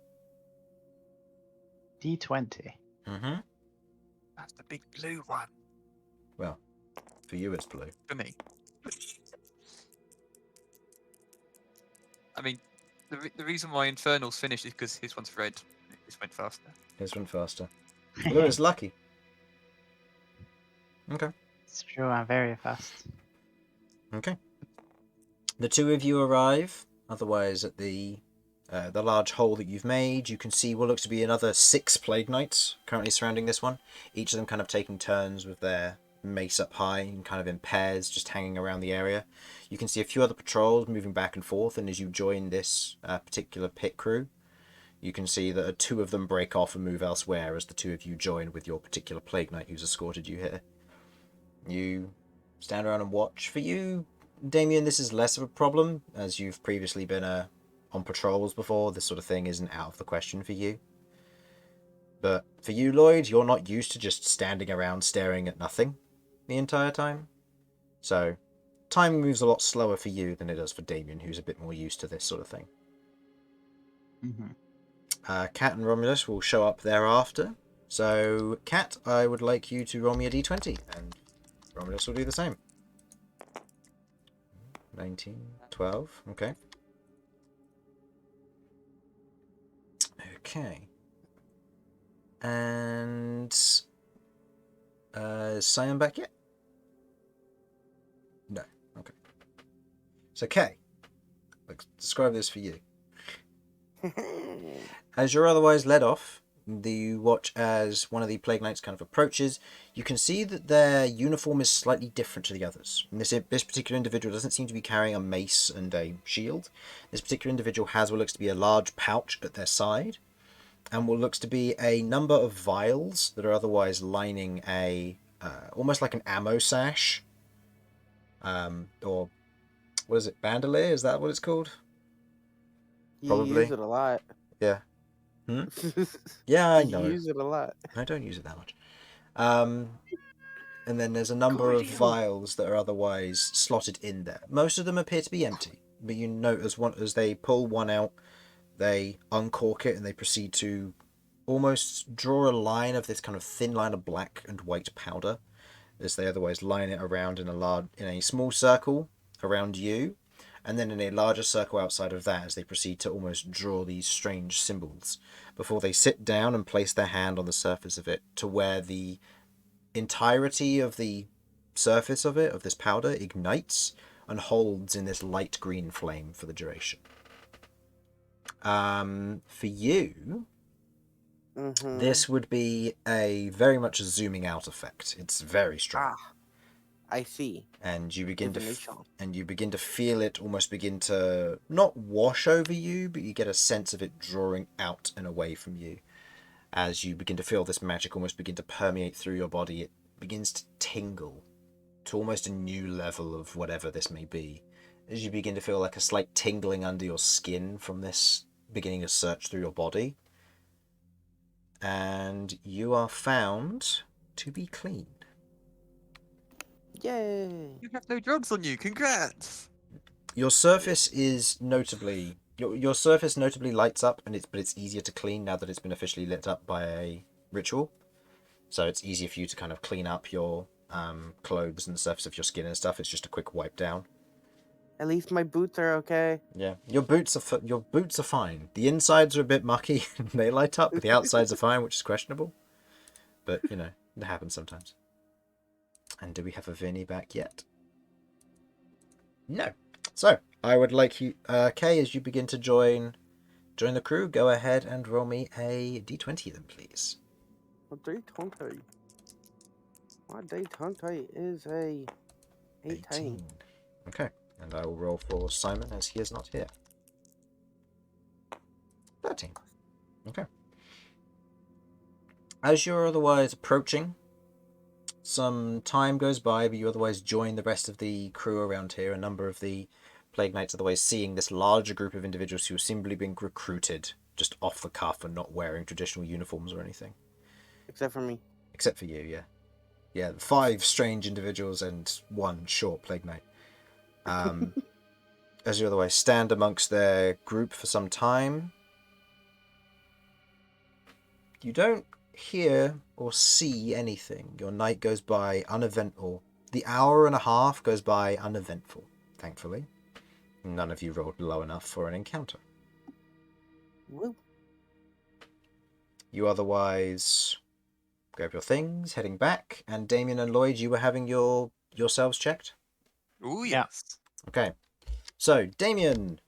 D20. Mm-hmm. That's the big blue one Well, for you it's blue. for me. I mean, the reason why Infernal's finished is because his one's red. It just went faster. His one faster. Blue is lucky. Okay. It's true, I'm very fast. Okay. The two of you arrive. Otherwise, at the large hole that you've made, you can see what looks to be another 6 Plague Knights currently surrounding this one. Each of them kind of taking turns with their mace up high and kind of in pairs, just hanging around the area. You can see a few other patrols moving back and forth, and as you join this particular pit crew, you can see that 2 of them break off and move elsewhere as the 2 of you join with your particular Plague Knight who's escorted you here. You stand around and watch. For you, Damian, this is less of a problem, as you've previously been on patrols before. This sort of thing isn't out of the question for you. But for you, Lloyd, you're not used to just standing around staring at nothing the entire time. So, time moves a lot slower for you than it does for Damian, who's a bit more used to this sort of thing. Cat and Romulus will show up thereafter. So, Cat, I would like you to roll me a d20, and Romulus will do the same. 19, 12, okay. Okay. And is Simon back yet? No. Okay. So Kay, let's describe this for you. As you're otherwise led off, you watch as one of the Plague Knights kind of approaches. You can see that their uniform is slightly different to the others. And this particular individual doesn't seem to be carrying a mace and a shield. This particular individual has what looks to be a large pouch at their side, and what looks to be a number of vials that are otherwise lining a almost like an ammo sash, or what is it, bandolier? Is that what it's called? You Probably. use it a lot. Yeah. Yeah, I know. You use it a lot. I don't use it that much. And then there's a number of vials that are otherwise slotted in there. Most of them appear to be empty, but you note as they pull one out, they uncork it and they proceed to almost draw a line of this kind of thin line of black and white powder, as they otherwise line it around in a small circle around you, and then in a larger circle outside of that as they proceed to almost draw these strange symbols before they sit down and place their hand on the surface of it to where the entirety of the surface of it, of this powder, ignites and holds in this light green flame for the duration. For you, this would be a very much a zooming out effect. It's very strong. I see. And you begin to feel it almost begin to not wash over you, but you get a sense of it drawing out and away from you. As you begin to feel this magic almost begin to permeate through your body, it begins to tingle to almost a new level of whatever this may be. As you begin to feel like a slight tingling under your skin from this beginning to search through your body. And you are found to be clean. Yay! You have no drugs on you. Congrats. Your surface is notably your surface notably lights up, but it's easier to clean now that it's been officially lit up by a ritual. So it's easier for you to kind of clean up your clothes and the surface of your skin and stuff. It's just a quick wipe down. At least my boots are okay. Yeah, your boots are fine. The insides are a bit mucky and they light up, but the outsides are fine, which is questionable. But you know, it happens sometimes. And do we have a Vinny back yet? No. So I would like you, Kay, as you begin to join the crew, go ahead and roll me a d20 then, please. A D20. My D20 is a 18. Okay. And I will roll for Simon as he is not here. 13. Okay. As you're otherwise approaching, some time goes by, but you otherwise join the rest of the crew around here. A number of the Plague Knights otherwise seeing this larger group of individuals who have simply been recruited just off the cuff and not wearing traditional uniforms or anything. Except for me. Except for you, yeah. Yeah, 5 strange individuals and 1 short Plague Knight. As you otherwise stand amongst their group for some time, You don't hear or see anything. Your night goes by uneventful. The hour and a half goes by uneventful, thankfully. None of you rolled low enough for an encounter. Woo. You otherwise grab your things, heading back, and Damian and Lloyd, you were having yourselves checked? Oh Yeah. yes. Okay. So, Damian,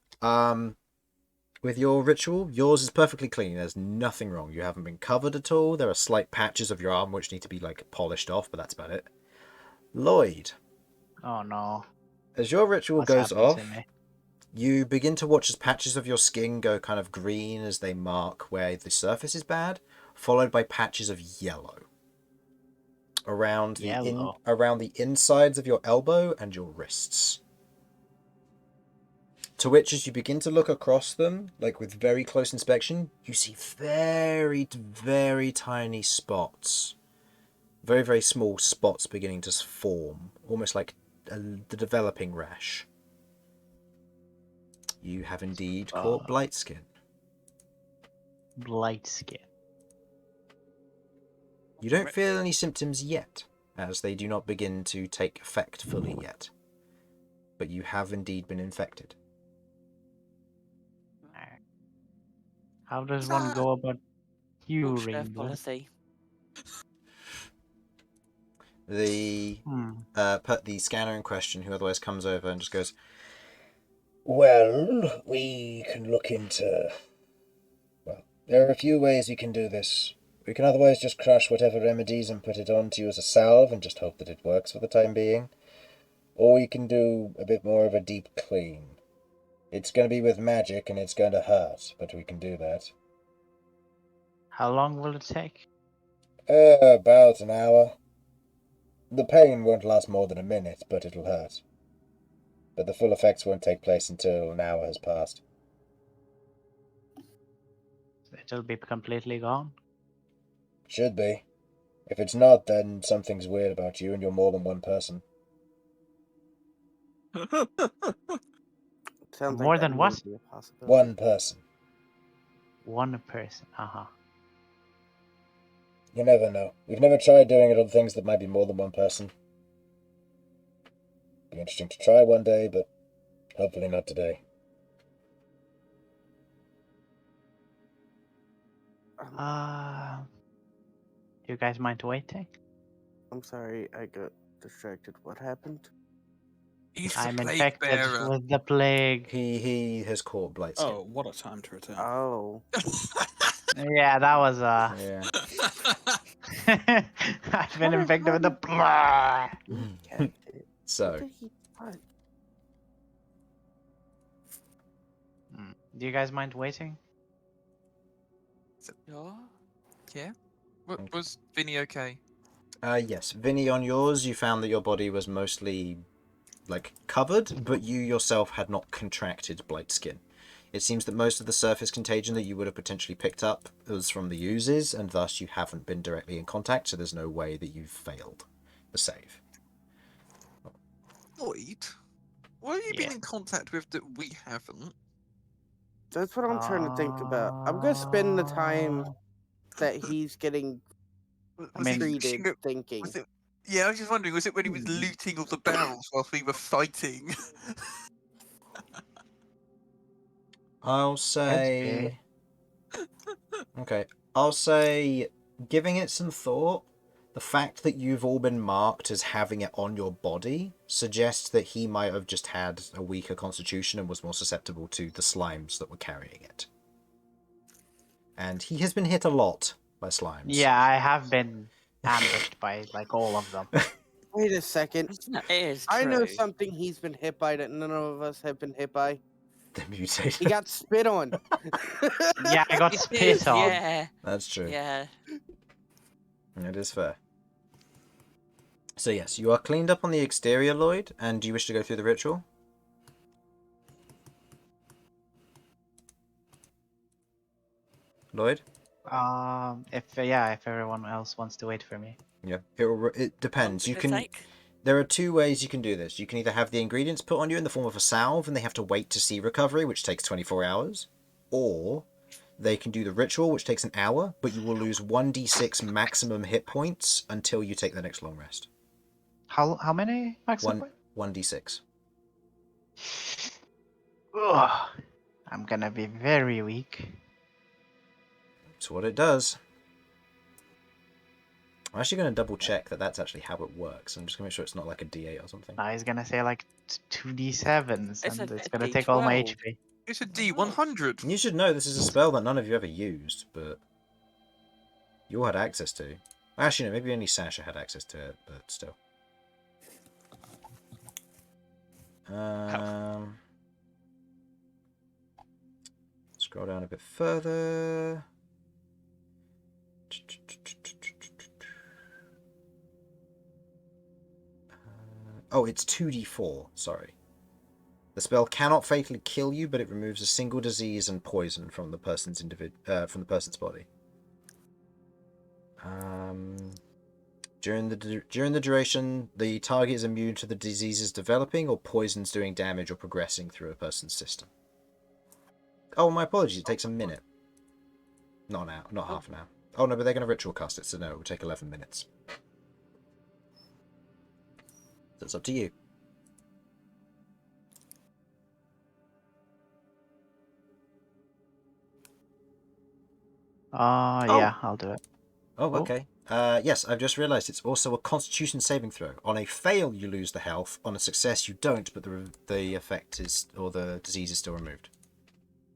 with your ritual, yours is perfectly clean. There's nothing wrong. You haven't been covered at all. There are slight patches of your arm which need to be, like, polished off, but that's about it. Lloyd, Oh no. as your ritual What's goes happened off, to me? you begin to watch as patches of your skin go kind of green as they mark where the surface is bad, followed by patches of yellow around Yellow. around the insides of your elbow and your wrists. To which, as you begin to look across them, like with very close inspection, you see very, very tiny spots. Very, very small spots beginning to form, almost like the developing rash. You have indeed caught blight skin. Blight skin. You don't feel any symptoms yet, as they do not begin to take effect fully yet. But you have indeed been infected. How does one go about Bullshit curing blood? policy. The the scanner in question, who otherwise comes over and just goes, "Well, we can look into... Well, there are a few ways we can do this. We can otherwise just crush whatever remedies and put it on to you as a salve and just hope that it works for the time being. Or we can do a bit more of a deep clean. It's going to be with magic and it's going to hurt, but we can do that. How long will it take? About an hour. The pain won't last more than a minute, but it'll hurt. But the full effects won't take place until an hour has passed. It'll be completely gone. Should be. If it's not, then something's weird about you and you're more than one person. Sounds More like than that what? would be a possibility. One person. One person. You never know. We've never tried doing it on things that might be more than one person. Be interesting to try one day, but hopefully not today. You guys mind waiting? I'm sorry, I got distracted. What happened? He's the I'm plague infected bearer. with the plague. He has caught blight skin. Oh, what a time to return. Oh. Yeah, that was Yeah. I've been infected with the blah. Infected. So, What did he find? Do you guys mind waiting? Yeah. Was Vinny okay? yes. Vinny, on yours, you found that your body was mostly, like, covered, but you yourself had not contracted blight skin. It seems that most of the surface contagion that you would have potentially picked up was from the oozes, and thus you haven't been directly in contact, so there's no way that you've failed the save. Lloyd, what have you been in contact with that we haven't? That's what I'm trying to think about. I'm gonna spend the time that he's getting treated thinking. Yeah, I was just wondering, was it when he was looting all the barrels whilst we were fighting? I'll say... Okay, I'll say, giving it some thought, the fact that you've all been marked as having it on your body suggests that he might have just had a weaker constitution and was more susceptible to the slimes that were carrying it. And he has been hit a lot by slimes. Yeah, I have been ambushed by like all of them. Wait a second. It is I know true. something he's been hit by that none of us have been hit by. The mutator. He got spit on. Yeah, I got spit on. Yeah. That's true. Yeah. It is fair. So yes, you are cleaned up on the exterior, Lloyd, and do you wish to go through the ritual? Lloyd? If everyone else wants to wait for me. Yeah. It depends. You Good can... take. There are two ways you can do this. You can either have the ingredients put on you in the form of a salve and they have to wait to see recovery, which takes 24 hours, or they can do the ritual, which takes an hour, but you will lose 1d6 maximum hit points until you take the next long rest. How many maximum? 1d6. Ugh, I'm gonna be very weak. That's what it does. I'm actually going to double check that that's actually how it works. I'm just going to make sure it's not like a d8 or something. Now he's gonna say like 2d7s, It's and a it's gonna take all my D12. HP. It's a D100. You should know this is a spell that none of you ever used, but you all had access to. Actually, no, maybe only Sasha had access to it, but still. Scroll down a bit further. Oh, it's 2d4. Sorry. The spell cannot fatally kill you, but it removes a single disease and poison from the person's body. During the duration, the target is immune to the diseases developing or poisons doing damage or progressing through a person's system. Oh, my apologies. It takes a minute. Not an hour. Not half an hour. Oh, no, but they're going to ritual cast it, so no, it will take 11 minutes. That's up to you. Yeah, I'll do it. Oh, okay. Yes, I've just realised it's also a Constitution saving throw. On a fail, you lose the health. On a success, you don't, but the effect is, or the disease is still removed.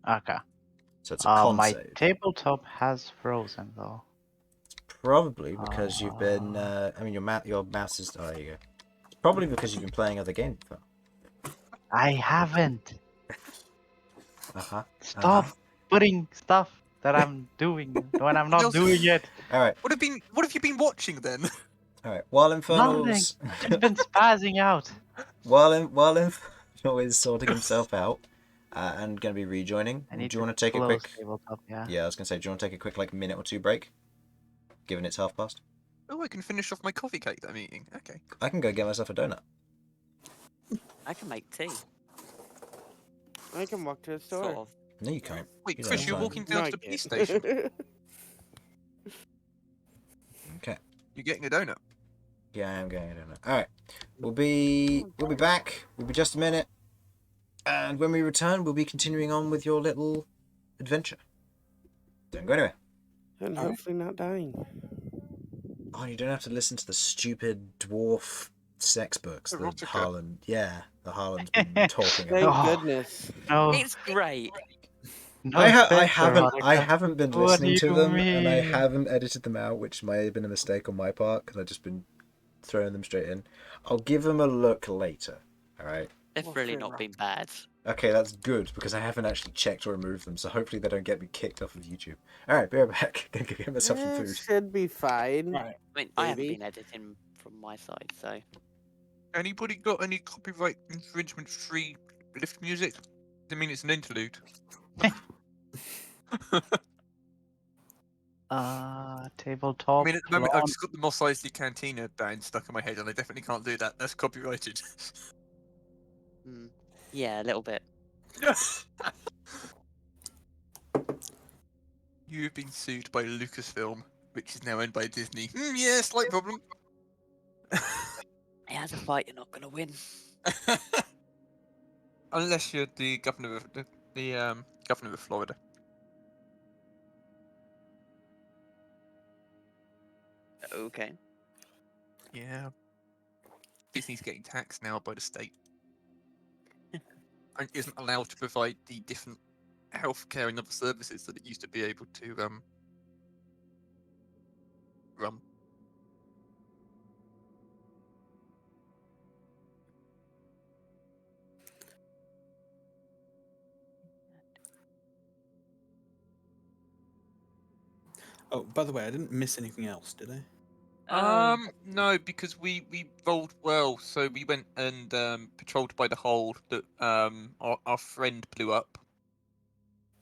Okay. So it's a con My save. tabletop has frozen though. Probably because you've been. I mean, your mouse is. Oh, there you go. It's probably because you've been playing other games. I haven't. Stop putting stuff that I'm doing when I'm not doing it. All right. What have you been watching then? All right. While Infernal's I've been spazzing out. while Infernal is sorting himself out and going to be rejoining, do you want to take a quick? Tabletop, yeah. Yeah, I was going to say, do you want to take a quick like minute or two break? Given it's past. Oh, I can finish off my coffee cake that I'm eating. Okay. I can go get myself a donut. I can make tea. I can walk to the store. Sort of. No, you can't. Wait, You Chris, don't you're mind. walking No, down I to the police can't. station. Okay. You're getting a donut. Yeah, I am getting a donut. All right. We'll be back. We'll be just a minute. And when we return, we'll be continuing on with your little adventure. Don't go anywhere. And hopefully not dying. Oh, you don't have to listen to the stupid dwarf sex books that Erotica. Harlan. Yeah, the Harlan's been talking Thank about. goodness. No, It's great. no I offense, haven't been What listening do to you them, and I mean? haven't edited them out, which may have been a mistake on my part because I've just been throwing them straight in. I'll give them a look later. All right. They've Well, really fair not enough. been bad. Okay, that's good because I haven't actually checked or removed them, so hopefully they don't get me kicked off of YouTube. All right, be right back. Gonna go get myself some It food. should be fine. Right. I mean, I haven't Maybe. been editing from my side, so. Anybody got any copyright infringement-free lift music? I mean, it's an interlude. Tabletop. I mean, at the moment, I've lawn- just got the Mos Eisley Cantina band stuck in my head, and I definitely can't do that. That's copyrighted. Yeah, a little bit. You've been sued by Lucasfilm, which is now owned by Disney. Yeah, slight problem. Yeah, it's a fight you're not going to win. Unless you're the governor of the governor of Florida. Okay. Yeah. Disney's getting taxed now by the state. And isn't allowed to provide the different healthcare and other services that it used to be able to run. Oh, by the way, I didn't miss anything else, did I? No, because we rolled well, so we went and patrolled by the hole that our friend blew up,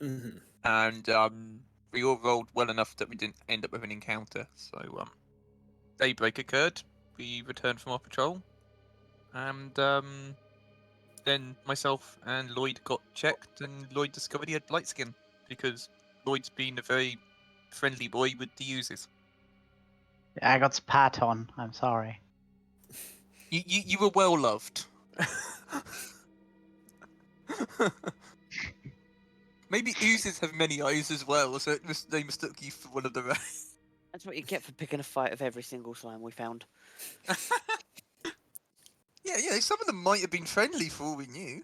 Mm-hmm. and we all rolled well enough that we didn't end up with an encounter. So daybreak occurred. We returned from our patrol, and then myself and Lloyd got checked, and Lloyd discovered he had light skin because Lloyd's been a very friendly boy with the users. I got spat on. I'm sorry. You were well loved. Maybe oozes have many eyes as well, so they mistook you for one of the rest. That's what you get for picking a fight of every single slime we found. Yeah, some of them might have been friendly for all we knew.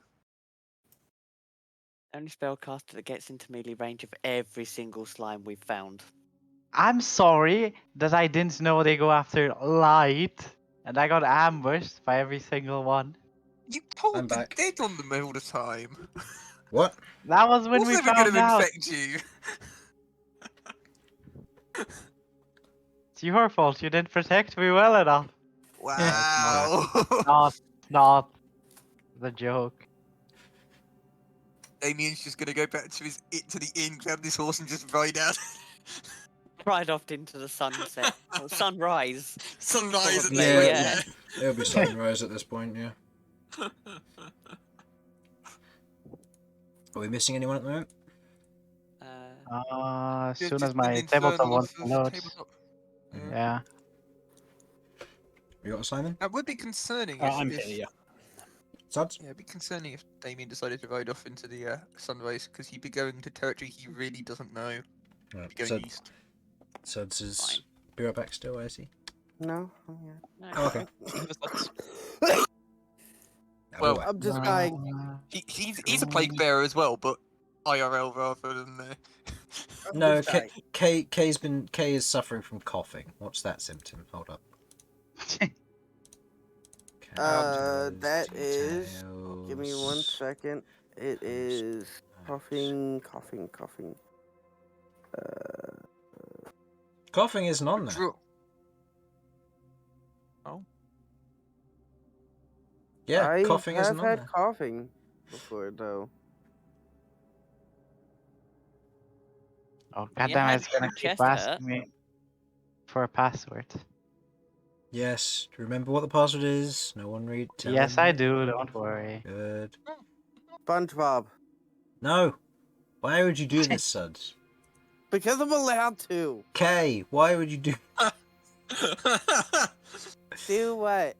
Only spellcaster that gets into melee range of every single slime we've found. I'm sorry that I didn't know they go after light, and I got ambushed by every single one. You told I'm the back. dead on them all the time. What? That was when What's we ever going found to out. infect you? It's your fault. You didn't protect me well enough. Wow. Not the joke. Damian's just going to go back to the inn, grab this horse, and just ride out. Right off into the sunset. Or sunrise. Sunrise at Probably, this Yeah, point, yeah. It'll be sunrise at this point, yeah. Are we missing anyone at the moment? As Yeah, soon just as my an tabletop Infernal wants off to of load. tabletop. Yeah. You got a Simon? That would be concerning I'm if here, yeah. Suds? yeah, it'd be concerning if Damian decided to ride off into the sunrise, because he'd be going to territory he really doesn't know. Right, He'd be going east. Suds is... Fine. Be right back still, I see. No, I'm here. No, Oh, okay. Well, Right. I'm just dying. He's a plague bearer as well, but IRL rather than No, just dying. K is suffering from coughing. What's that symptom? Hold up. That is. Give me 1 Details. second. It is coughing. Coughing isn't on there. Yeah, I coughing isn't have on had there. coughing before, though. Oh You goddamn! had It's gonna your keep chest hurt. asking me for a password. Yes. Do you remember what the password is? No one read. Tell Yes, me. I do. Don't worry. Good. SpongeBob. No. Why would you do this, Suds? Because I'm allowed to. K, why would you do? Do what?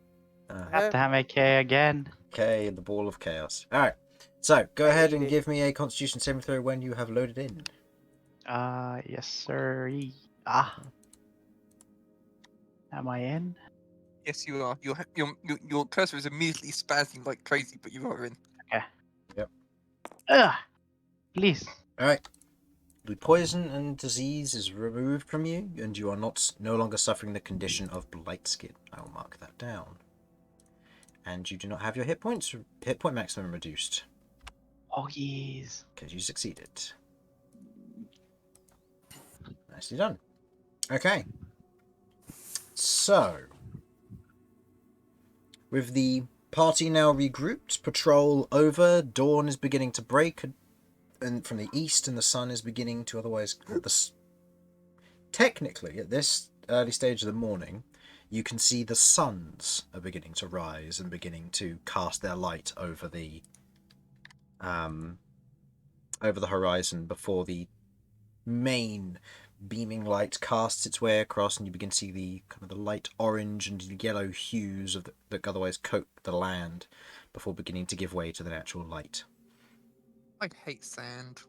Goddamn it, K again. K, the ball of chaos. All right. So go ahead and hate it. give me a Constitution saving throw when you have loaded in. Yes, sir. Ah. Am I in? Yes, you are. Your cursor is immediately spazzing like crazy, but you are in. Ugh. Please. All right. The poison and disease is removed from you, and you are no longer suffering the condition of blight skin. I will mark that down. And you do not have your hit point maximum reduced Oh yes. because you succeeded. Nicely done. Okay. So, with the party now regrouped, patrol over, dawn is beginning to break, and from the east, and the sun is beginning to otherwise. Technically, at this early stage of the morning, you can see the suns are beginning to rise and beginning to cast their light over the horizon before the main beaming light casts its way across, and you begin to see the kind of the light orange and yellow hues of that otherwise coat the land before beginning to give way to the natural light. I hate sand.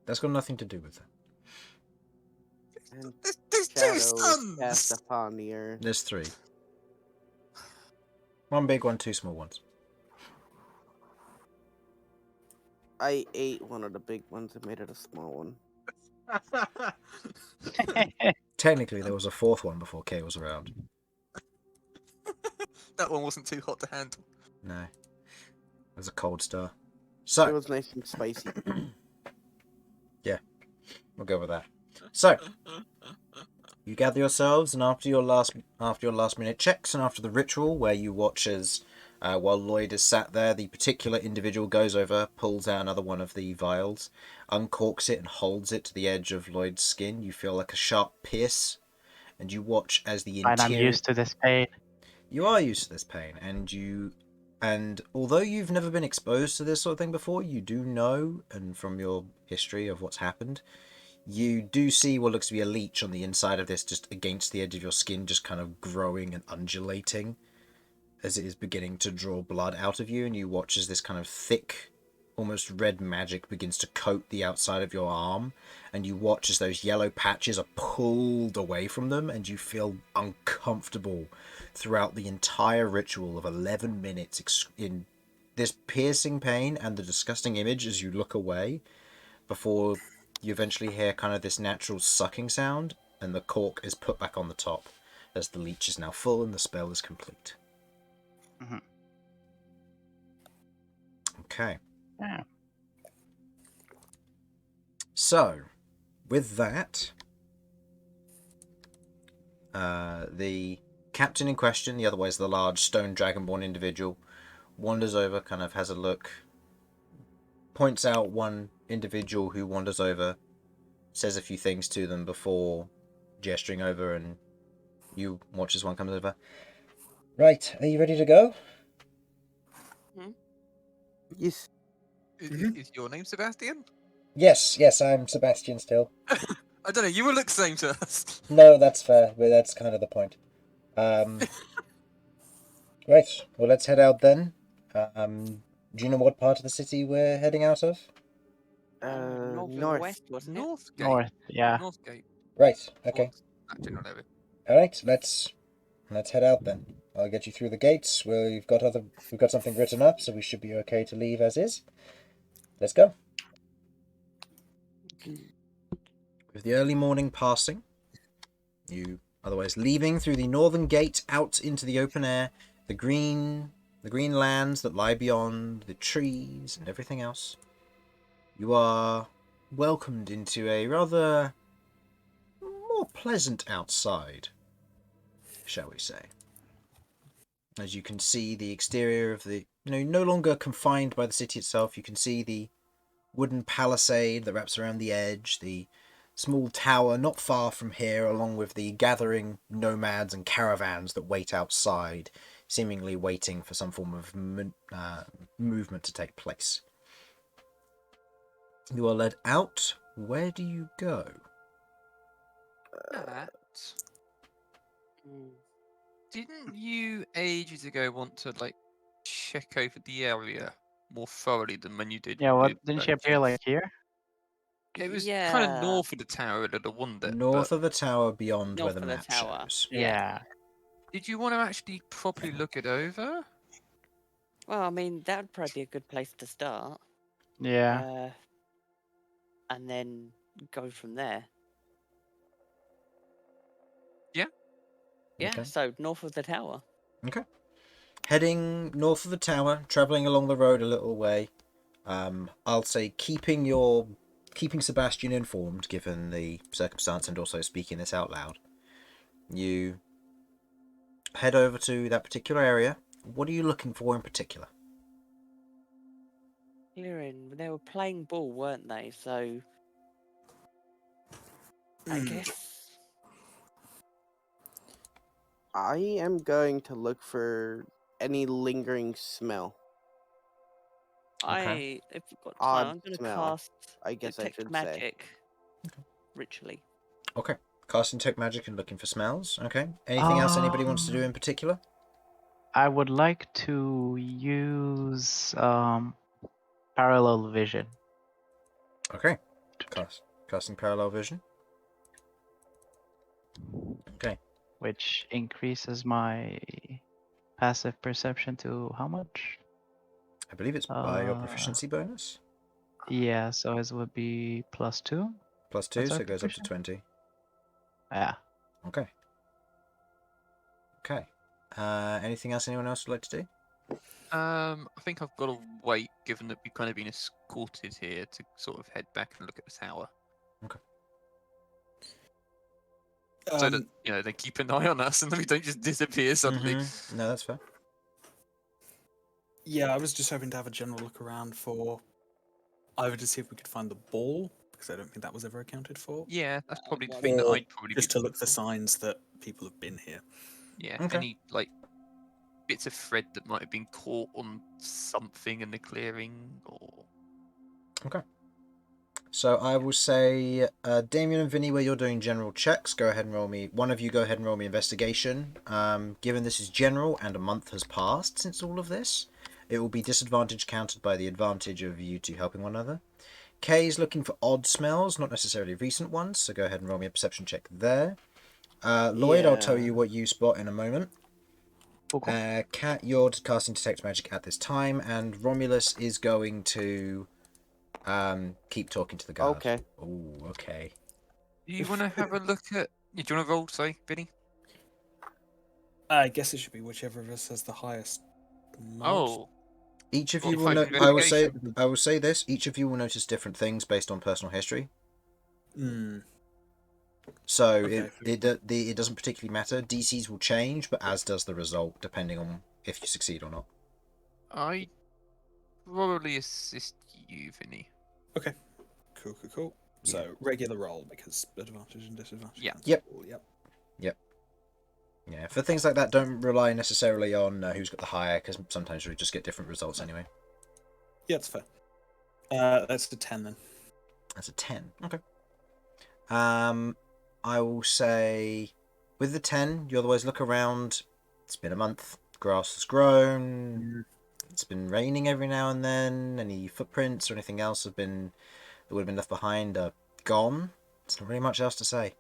That's got nothing to do with that. And There's two shadows cast suns. upon the earth. There's three. One big one, two small ones. I ate one of the big ones and made it a small one. Technically, there was a fourth one before Kay was around. That one wasn't too hot to handle. No. It was a cold star. It So, was nice and spicy. yeah, we'll go with that. So, you gather yourselves, and after your last minute checks, and after the ritual where you watch as, while Lloyd is sat there, the particular individual goes over, pulls out another one of the vials, uncorks it, and holds it to the edge of Lloyd's skin. You feel like a sharp pierce, and you watch as the Fine, I'm interior. used to this pain. You are used to this pain, and you And although you've never been exposed to this sort of thing before, you do know, and from your history of what's happened, you do see what looks to be a leech on the inside of this, just against the edge of your skin, just kind of growing and undulating as it is beginning to draw blood out of you, and you watch as this kind of thick, almost red magic begins to coat the outside of your arm, and you watch as those yellow patches are pulled away from them, and you feel uncomfortable throughout the entire ritual of 11 minutes in this piercing pain and the disgusting image as you look away, before you eventually hear kind of this natural sucking sound, and the cork is put back on the top as the leech is now full and the spell is complete. Mhm. Okay. Yeah. So, with that, the captain in question, the otherwise the large stone dragonborn individual, wanders over, kind of has a look, points out one individual who wanders over, says a few things to them before gesturing over, and you watch as one comes over. Right, are you ready to go? Yes. Is your name Sebastian? Yes, I'm Sebastian still. I don't know. You will look the same to us. No, that's fair, but that's kind of the point. Right, well, let's head out then. Do you know what part of the city we're heading out of? North and North. west, wasn't it? Northgate. North, yeah. Northgate. Right, okay. That general area. Alright, let's head out then. I'll get you through the gates. We've got something written up, so we should be okay to leave as is. Let's go. With the early morning passing, you otherwise leaving through the northern gate out into the open air, the green lands that lie beyond, the trees and everything else, you are welcomed into a rather more pleasant outside, shall we say. As you can see the exterior of the, no longer confined by the city itself, you can see the wooden palisade that wraps around the edge, the small tower not far from here, along with the gathering nomads and caravans that wait outside, seemingly waiting for some form of movement to take place. You are led out. Where do you go? Didn't you ages ago want to check over the area more thoroughly than when you did? Yeah, with what didn't she appear like here? It was kind Yeah. of north of the tower a little, wasn't it? North of the tower, beyond where North the of the map tower. shows. Yeah. Did you want to actually properly look it over? Well, I mean, that would probably be a good place to start. Yeah. And then go from there. Yeah. Yeah, Okay. so north of the tower. Okay. Heading north of the tower, travelling along the road a little way. I'll say keeping Sebastian informed, given the circumstance, and also speaking this out loud. You head over to that particular area. What are you looking for in particular? Clearing. They were playing ball, weren't they? So I guess. I am going to look for any lingering smell. Okay. If we've got Odd time, I'm going to smell, cast I guess I detect should say. magic ritually. Okay. Casting Detect Magic and looking for smells. Okay. Anything else anybody wants to do in particular? I would like to use parallel vision. Okay. Casting Parallel Vision. Okay. Which increases my passive perception to how much? I believe it's by your proficiency bonus. Yeah, so it would be +2. +2, That's so our it goes up to proficiency? 20. Yeah. Okay. Okay. Anything else anyone else would like to do? I think I've got to wait, given that we've kind of been escorted here, to sort of head back and look at the tower. Okay. So that they keep an eye on us and we don't just disappear suddenly. Mm-hmm. No, that's fair. Yeah, I was just hoping to have a general look around for either to see if we could find the ball, because I don't think that was ever accounted for. Yeah, that's probably the thing that Or I'd probably just be to look looking for for. signs that people have been here. Yeah, Okay. any bits of thread that might have been caught on something in the clearing, or So I will say, Damian and Vinny, where you're doing general checks, go ahead and roll me. One of you go ahead and roll me investigation. Given this is general and a month has passed since all of this, it will be disadvantage countered by the advantage of you two helping one another. Kay is looking for odd smells, not necessarily recent ones, so go ahead and roll me a perception check there. Lloyd, I'll tell you what you spot in a moment. Okay. Kat, you're casting Detect Magic at this time, and Romulus is going to keep talking to the guard. Okay. Oh, okay. do you want to have a look at? Do you want to roll? Sorry, Vinny. I guess it should be whichever of us has the highest mod. Oh, Each of Well, you will fighting know. investigation. I will say this. Each of you will notice different things based on personal history. Hmm. So Okay. it doesn't particularly matter. DCs will change, but as does the result, depending on if you succeed or not. I probably assist you, Vinny. Okay. Cool. So regular roll because advantage and disadvantage. Yeah. cancel. Yep. Yep. Yeah, for things like that, don't rely necessarily on who's got the higher, because sometimes we just get different results anyway. Yeah, it's fair. That's the 10 then. That's a 10. Okay. I will say, with the 10, you otherwise look around. It's been a month. Grass has grown. It's been raining every now and then. Any footprints or anything else that would have been left behind are gone. There's not really much else to say.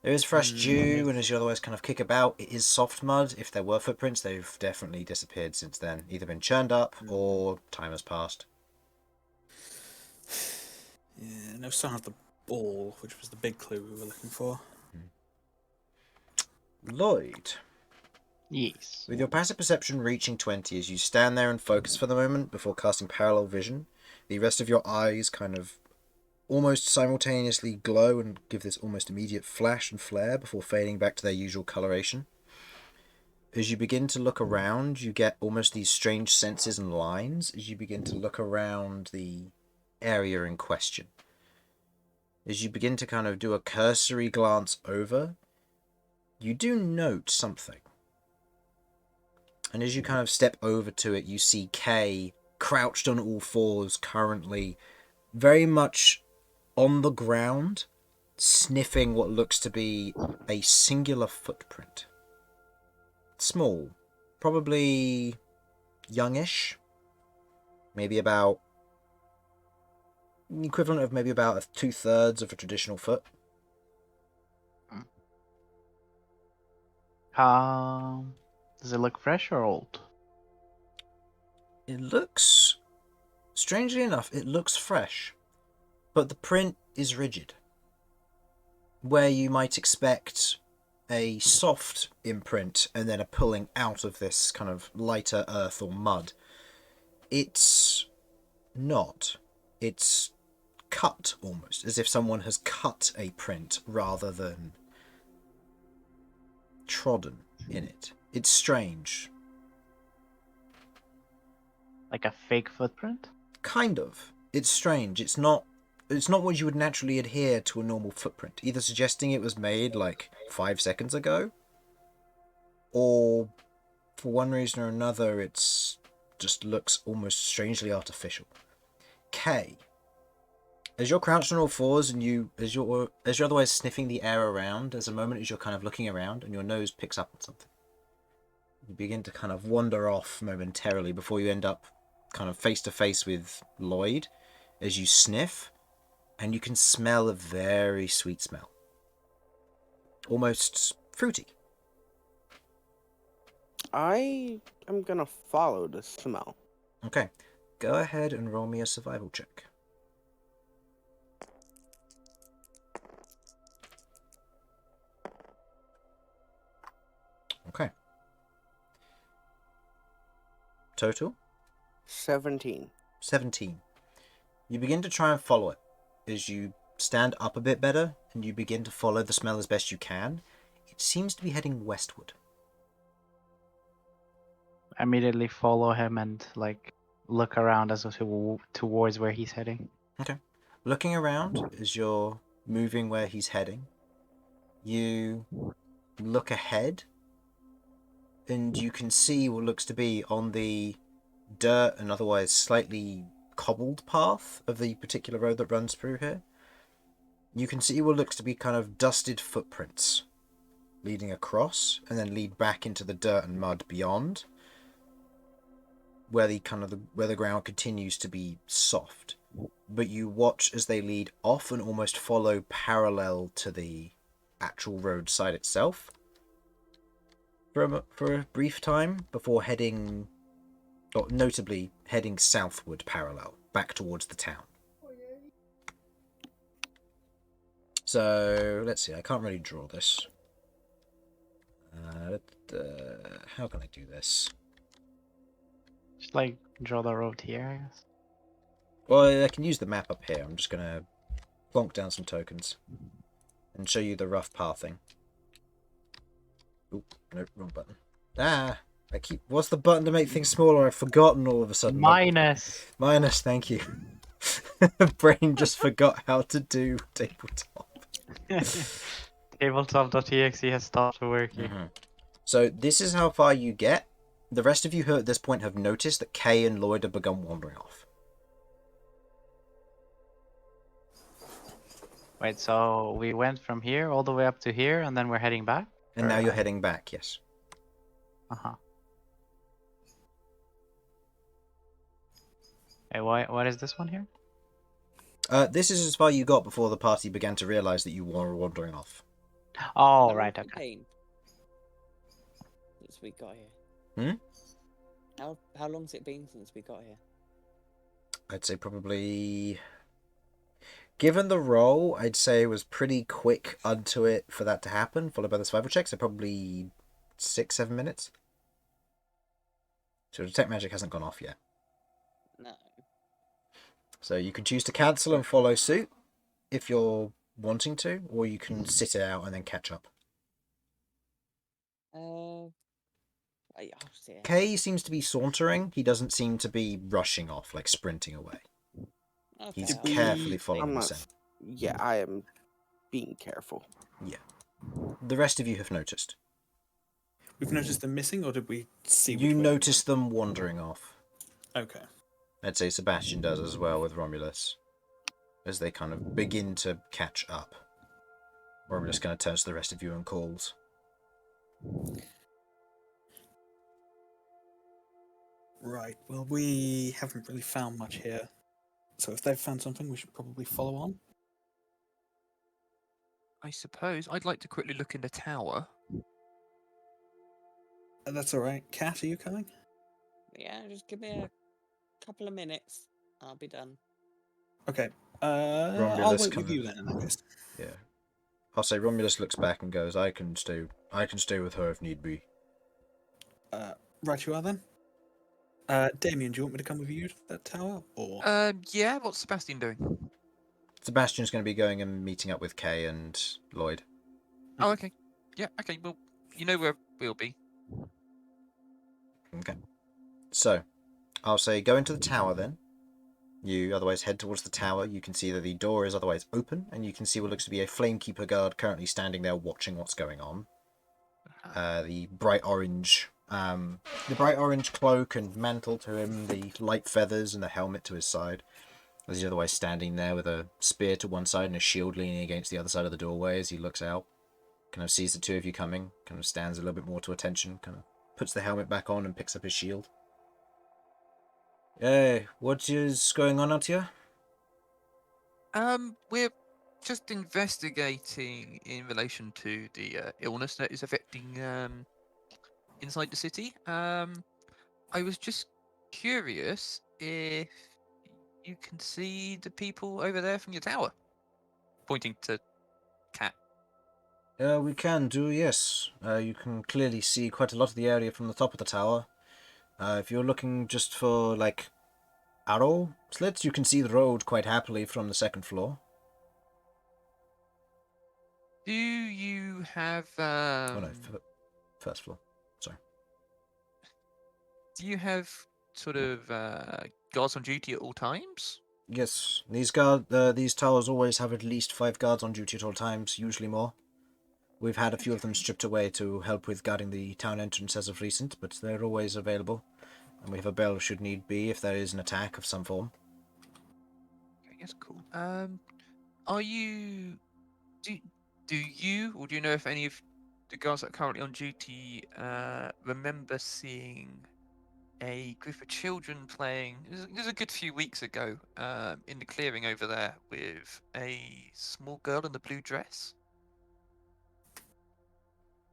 There is fresh dew, and as you otherwise kind of kick about, it is soft mud. If there were footprints, they've definitely disappeared since then. Either been churned up, or time has passed. Yeah, no sign of the ball, which was the big clue we were looking for. Lloyd, Yes. with your passive perception reaching 20 as you stand there and focus for the moment before casting parallel vision, the rest of your eyes kind of almost simultaneously glow and give this almost immediate flash and flare before fading back to their usual coloration. As you begin to look around, you get almost these strange senses and lines as you begin to look around the area in question. As you begin to kind of do a cursory glance over, you do note something. And as you kind of step over to it, you see Kay crouched on all fours, currently very much on the ground, sniffing what looks to be a singular footprint. Small, probably youngish, maybe about the equivalent of maybe about 2/3 of a traditional foot. Does it look fresh or old? It looks, strangely enough, it looks fresh, but the print is rigid. Where you might expect a soft imprint and then a pulling out of this kind of lighter earth or mud, it's not. It's cut almost, as if someone has cut a print rather than trodden in it. It's strange. Like a fake footprint? Kind of. It's strange. It's not what you would naturally adhere to a normal footprint, either suggesting it was made like 5 seconds ago, or for one reason or another it's just looks almost strangely artificial. Kay, as you're crouched on all fours and as you're otherwise sniffing the air around, there's a moment as you're kind of looking around and your nose picks up on something. You begin to kind of wander off momentarily before you end up kind of face to face with Lloyd as you sniff, and you can smell a very sweet smell. Almost fruity. I am gonna follow the smell. Okay, go ahead and roll me a survival check. Okay. Total? 17. 17. You begin to try and follow it as you stand up a bit better and you begin to follow the smell as best you can. It seems to be heading westward. I immediately follow him and look around as towards where he's heading. Okay. Looking around as you're moving where he's heading, you look ahead and you can see what looks to be on the dirt and otherwise slightly cobbled path of the particular road that runs through here. You can see what looks to be kind of dusted footprints leading across and then lead back into the dirt and mud beyond, where the ground continues to be soft. But you watch as they lead off and almost follow parallel to the actual roadside itself for a brief time before heading, or notably heading southward parallel back towards the town. So let's see, I can't really draw this. How can I do this? Just like draw the road here, I guess. Well, I can use the map up here. I'm just gonna plonk down some tokens and show you the rough pathing. Oop, nope, wrong button. What's the button to make things smaller? I've forgotten all of a sudden. Minus. Minus, thank you. Brain just forgot how to do tabletop. Tabletop.exe has stopped working. So this is how far you get. The rest of you who at this point have noticed that Kay and Lloyd have begun wandering off. Wait, so we went from here all the way up to here, and then we're heading back? And now you're heading back, yes. Uh-huh. Hey, what is this one here? This is as far you got before the party began to realise that you were wandering off. Oh, How right, long's it okay. been since we got here? How long's it been since we got here? I'd say probably... Given the roll, I'd say it was pretty quick unto it for that to happen, followed by the survival check, so probably 6-7 minutes. So detect magic hasn't gone off yet. No. So you can choose to cancel and follow suit if you're wanting to, or you can sit it out and then catch up. I'll see it. Kay seems to be sauntering. He doesn't seem to be rushing off, like sprinting away. Okay, He's I'll- carefully following I'm the not- scent. Yeah, I am being careful. Yeah. The rest of you have noticed. We've noticed them missing, or did we see? You notice them wandering off. Okay. I'd say Sebastian does as well with Romulus, as they kind of begin to catch up. Romulus kind of turns to the rest of you and calls. Right. Well, we haven't really found much here. So if they've found something, we should probably follow on. I suppose I'd like to quickly look in the tower. That's all right. Cat, are you coming? Yeah, just give me a couple of minutes. I'll be done. Okay. I'll Romulus wait kind with you of- then in that case. Yeah. I'll say Romulus looks back and goes, I can stay with her if need be. Right, you are then. Damian, do you want me to come with you to that tower, or? Yeah, what's Sebastian doing? Sebastian's going to be going and meeting up with Kay and Lloyd. Oh, okay. Yeah, okay, well, you know where we'll be. Okay. So, I'll say go into the tower then. You otherwise head towards the tower. You can see that the door is otherwise open, and you can see what looks to be a Flamekeeper guard currently standing there watching what's going on. The bright orange cloak and mantle to him, the light feathers and the helmet to his side. As he's otherwise standing there with a spear to one side and a shield leaning against the other side of the doorway as he looks out. Kind of sees the two of you coming, kind of stands a little bit more to attention, kind of puts the helmet back on and picks up his shield. Hey, what is going on out here? We're just investigating in relation to the illness that is affecting inside the city. I was just curious if you can see the people over there from your tower, pointing to Cat. We can do, yes. You can clearly see quite a lot of the area from the top of the tower. If you're looking just for, like, arrow slits, you can see the road quite happily from the second floor. Do you have Oh no, first floor. Sorry. do you have sort of guards on duty at all times? Yes, these towers always have at least 5 guards on duty at all times, usually more. We've had a few of them stripped away to help with guarding the town entrance as of recent, but they're always available. And we have a bell should need be if there is an attack of some form. Okay, that's cool. Are you do you or do you know if any of the guards that are currently on duty remember seeing a group of children playing? It was a good few weeks ago in the clearing over there with a small girl in a blue dress.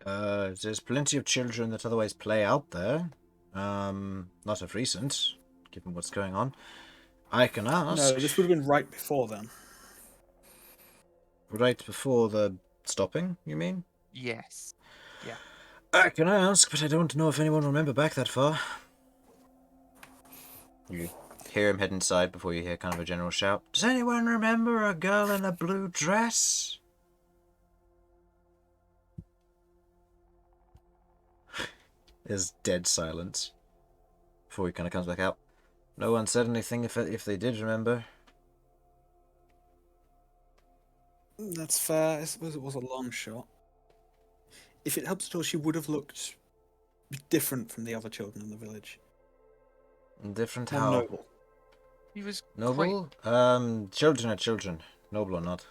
There's plenty of children that otherwise play out there. Not of recent, given what's going on. I can ask. No, this would have been right before then. Right before the stopping, you mean? Yes. Yeah. I can ask, but I don't know if anyone will remember back that far. You hear him head inside before you hear kind of a general shout. Does anyone remember a girl in a blue dress? There's dead silence before he kind of comes back out. No one said anything if they did remember. That's fair. I suppose it was a long shot. If it helps at all, she would have looked different from the other children in the village. Different More how? noble. She was Noble? Children are children. Noble or not.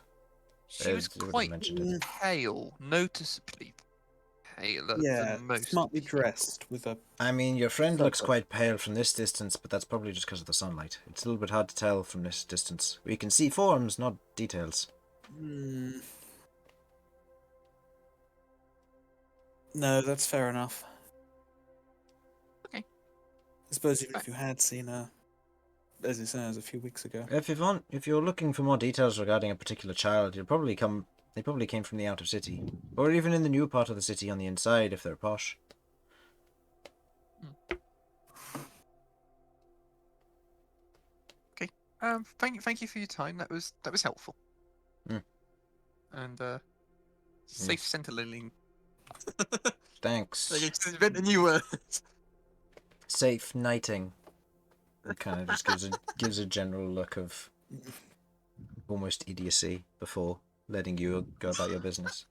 She was You would've quite mentioned it. pale, noticeably paler Yeah, than most. smartly dressed with a. I mean, your friend looks Supper. quite pale from this distance, but that's probably just because of the sunlight. It's a little bit hard to tell from this distance. We can see forms, not details. No, that's fair enough. Okay. I suppose even if you had seen her, as it says, a few weeks ago. If you're looking for more details regarding a particular child, they probably came from the outer city, or even in the new part of the city on the inside if they're posh. Okay. Thank you for your time. That was helpful. Mm. And safe sentinelling. Thanks. I just invent a new word. Safe nighting. It kind of just gives a general look of almost idiocy before letting you go about your business.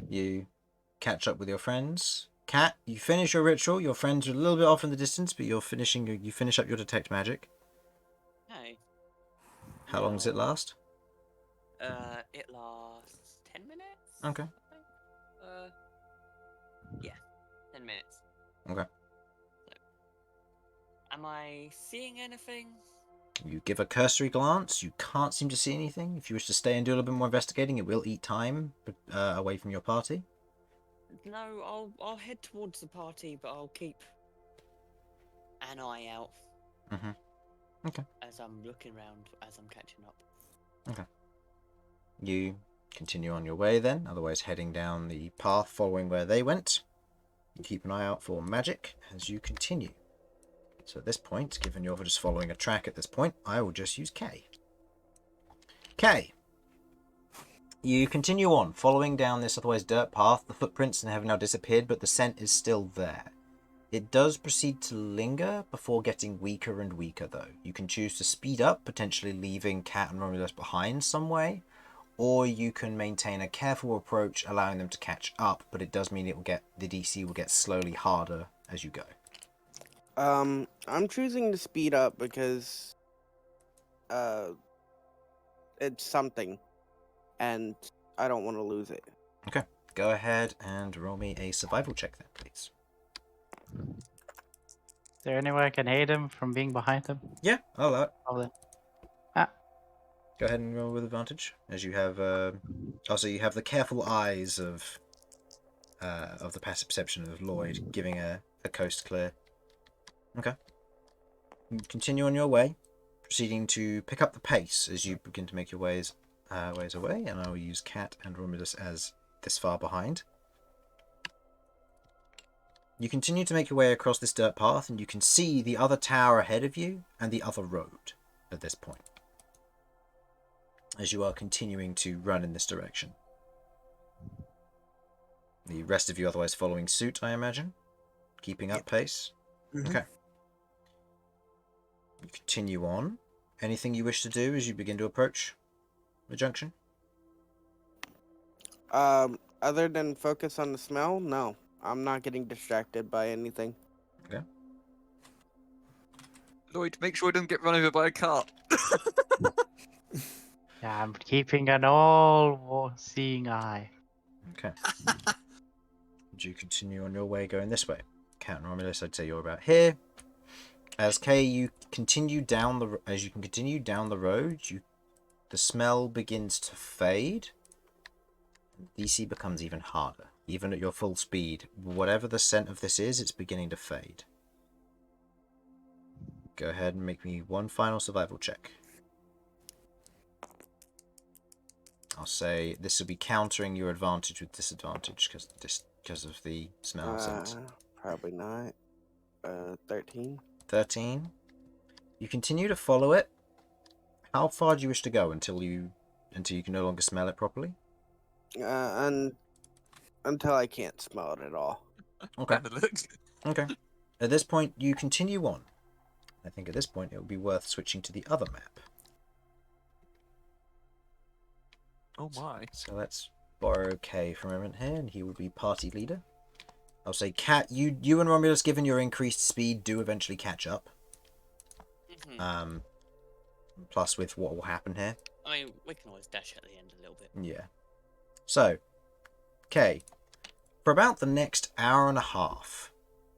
You catch up with your friends. Cat, you finish your ritual. Your friends are a little bit off in the distance, but you finish up your detect magic. Hey. How long does it last? It lasts 10 minutes. Okay. I think. Yeah, 10 minutes. Okay. So, am I seeing anything? You give a cursory glance. You can't seem to see anything. If you wish to stay and do a little bit more investigating, it will eat time away from your party. No, I'll head towards the party, but I'll keep an eye out. Mhm. Okay. As I'm looking around, as I'm catching up. Okay. You continue on your way then, otherwise heading down the path following where they went. You keep an eye out for magic as you continue. So at this point, given you're just following a track at this point, I will just use K. K. You continue on, following down this otherwise dirt path. The footprints have now disappeared, but the scent is still there. It does proceed to linger before getting weaker and weaker, though. You can choose to speed up, potentially leaving Cat and Romulus behind some way, or you can maintain a careful approach, allowing them to catch up, but it does mean the DC will get slowly harder as you go. I'm choosing to speed up because it's something, and I don't want to lose it. Okay, go ahead and roll me a survival check then, please. Is there any way I can aid him from being behind him? Yeah, I'll allow it. Probably. Go ahead and roll with advantage, as you have. Also, you have the careful eyes of the passive perception of Lloyd, giving a coast clear. Okay. You continue on your way, proceeding to pick up the pace as you begin to make your ways away, and I will use Cat and Romulus as this far behind. You continue to make your way across this dirt path, and you can see the other tower ahead of you and the other road at this point, as you are continuing to run in this direction. The rest of you otherwise following suit, I imagine? Keeping up pace? Mhm. Okay. You continue on. Anything you wish to do as you begin to approach the junction? Other than focus on the smell, no. I'm not getting distracted by anything. Lloyd, make sure I don't get run over by a car. Yeah, I'm keeping an all-seeing eye. Okay. Would you continue on your way going this way? Cat and Romulus, I'd say you're about here. As Kay, you continue down the road, the smell begins to fade. DC becomes even harder, even at your full speed. Whatever the scent of this is, it's beginning to fade. Go ahead and make me one final survival check. I'll say this will be countering your advantage with disadvantage because of the smell scent. Probably not. 13. 13. You continue to follow it. How far do you wish to go until you can no longer smell it properly? Until I can't smell it at all. Okay. Have a look. Okay. At this point, you continue on. I think at this point it would be worth switching to the other map. Oh my. So let's borrow Kay for a moment here, and he will be party leader. I'll say, Cat, you and Romulus, given your increased speed, do eventually catch up. Plus with what will happen here. I mean, we can always dash at the end a little bit. Yeah. So, Kay, for about the next hour and a half,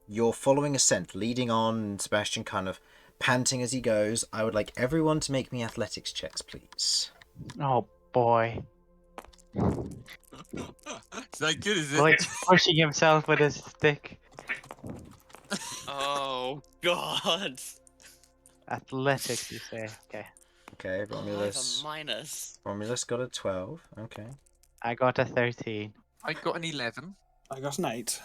you're following a scent, leading on, and Sebastian kind of panting as he goes. I would like everyone to make me athletics checks, please. Oh boy. It's not good, is it? Lloyd's pushing himself with his stick. Oh God! Athletics, you say? Okay. Okay, I have Romulus. a minus. Romulus got a 12. Okay. I got a 13. I got an 11. I got an 8.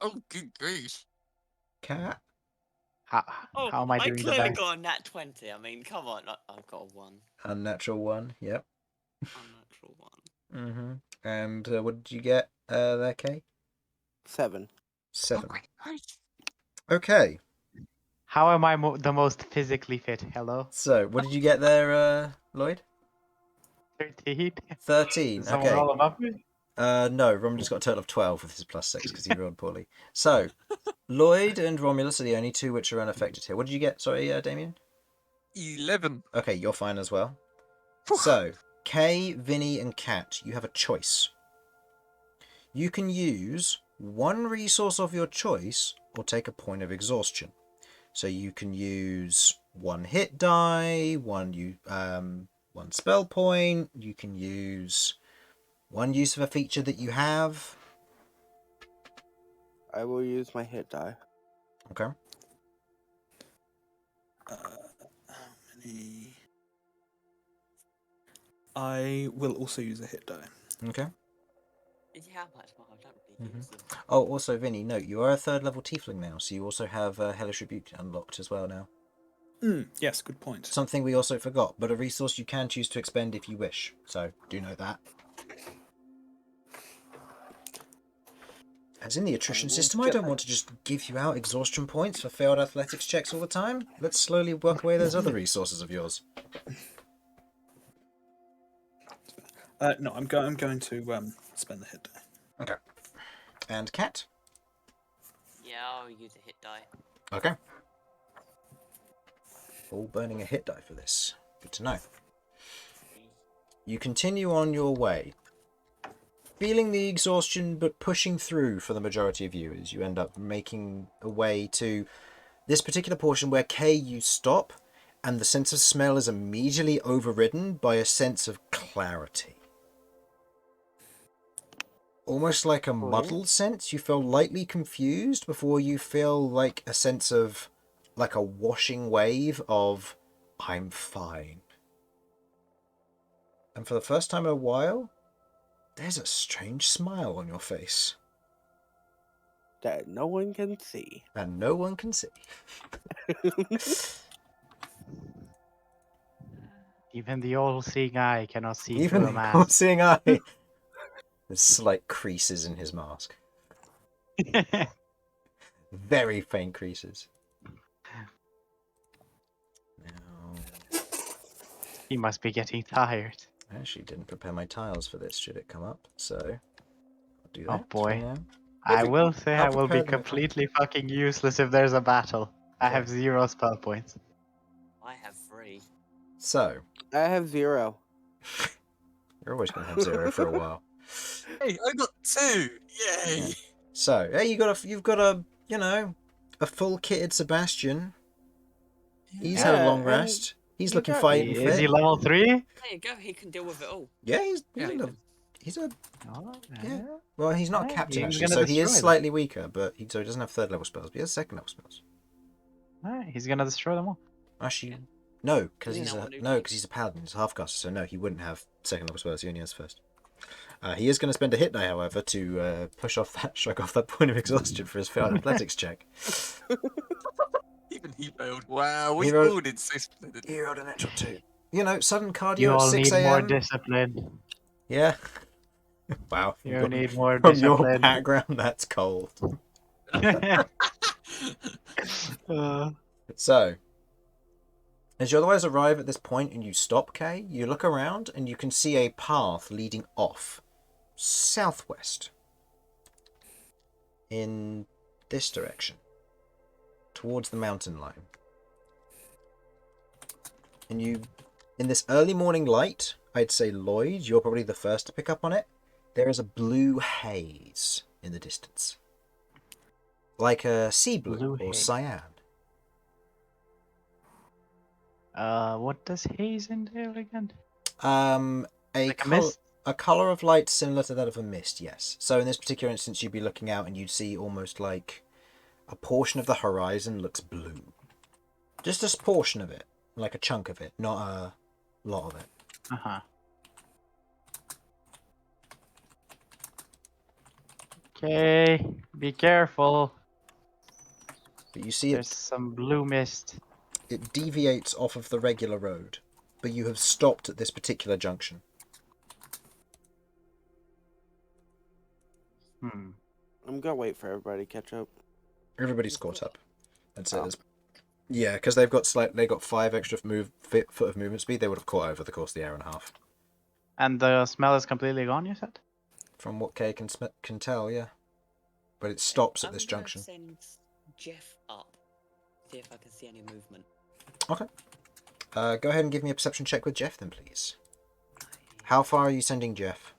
Oh, good grief. Cat. How Oh, am I doing the clearly best? got a nat 20. I mean, come on. I've got a 1. Unnatural 1. Yep. Unnatural 1. Mm-hmm. And what did you get there, Kay? 7. 7. Oh, nice. Okay. How am I the most physically fit? Hello? So, what did you get there, Lloyd? 13? 13. Did someone Okay. roll above me? No, Romulus got a total of 12 with his +6 because he rolled poorly. So, Lloyd and Romulus are the only two which are unaffected here. What did you get? Sorry, Damian? 11. Okay, you're fine as well. So, Kay, Vinny, and Cat, you have a choice. You can use one resource of your choice or take a point of exhaustion. So you can use one hit die, one spell point. You can use one use of a feature that you have. I will use my hit die. Okay. How many? I will also use a hit die. Okay. Yeah, much more. I don't really use them. Oh, also, Vinny, note, you are a 3rd level Tiefling now, so you also have Hellish Rebuke unlocked as well now. Yes, good point. Something we also forgot, but a resource you can choose to expend if you wish. So, do note that. As in the attrition system, I don't want to just give you out exhaustion points for failed athletics checks all the time. Let's slowly work away those other resources of yours. No, I'm going to spend the hit die. Okay. And Cat? Yeah, I'll use a hit die. Okay. All burning a hit die for this. Good to know. You continue on your way. Feeling the exhaustion, but pushing through for the majority of you as you end up making a way to this particular portion where Kay, you stop, and the sense of smell is immediately overridden by a sense of clarity. Almost like a muddled sense. You feel lightly confused before you feel like a sense of, like a washing wave of, I'm fine. And for the first time in a while, there's a strange smile on your face. That no one can see. And no one can see. Even the all-seeing eye cannot see Even through a the mask. all-seeing eye. There's slight creases in his mask. Very faint creases. Now, He must be getting tired. I actually didn't prepare my tiles for this. Should it come up? So I'll do Oh that for boy. now. I will say I'll I will be prepare them. completely fucking useless if there's a battle. I Okay. have 0 spell points. I have 3. So I have 0. you're always going to have 0 for a while. Hey, I got 2! Yay! So hey, you've got a a full kitted Sebastian. He's had a Yeah, long and rest. He's you looking got fight me. and Is he fit. level 3? There you go. He can deal with it all. Yeah, he's Yeah, he's a Oh, yeah. Well, he's not a Yeah, captain he's actually, gonna so he is destroy them. slightly weaker, but so he doesn't have 3rd level spells. But he has 2nd level spells. Alright, he's gonna destroy them all. Actually, Yeah. no, because Isn't he's that a what New because he's a paladin. He's a half-caster, so no, he wouldn't have 2nd level spells. He only has 1st. He is going to spend a hit die, however, to shrug off that point of exhaustion for his failed athletics check. Even he failed. Wow, He we rolled- all did so splendid. He rolled a natural 2. You know, sudden You cardio at all 6 need more a.m. discipline. Yeah. Wow. You need more From your discipline. background, that's cold. Uh, So, as you otherwise arrive at this point and you stop, Kay, you look around and you can see a path leading off southwest in this direction towards the mountain line. And you, in this early morning light, I'd say, Lloyd, you're probably the first to pick up on it. There is a blue haze in the distance, like a sea blue or haze. cyan. What does haze entail again? A Like a color, mist? a color of light similar to that of a mist, yes. So in this particular instance, you'd be looking out and you'd see almost like a portion of the horizon looks blue. Just a portion of it, like a chunk of it, not a lot of it. Uh-huh. Okay, be careful. But you see There's some blue mist. it deviates off of the regular road, but you have stopped at this particular junction. I'm gonna wait for everybody to catch up. Everybody's caught up. That's it. Oh. Yeah, because they've got 5 extra foot of movement speed. They would have caught over the course of the hour and a half. And the smell is completely gone, you said? From what Kay can tell, yeah. But it stops at I'm this gonna junction. Send Jeff up. See if I can see any movement. Okay. Go ahead and give me a perception check with Jeff then, please. How far are you sending Jeff?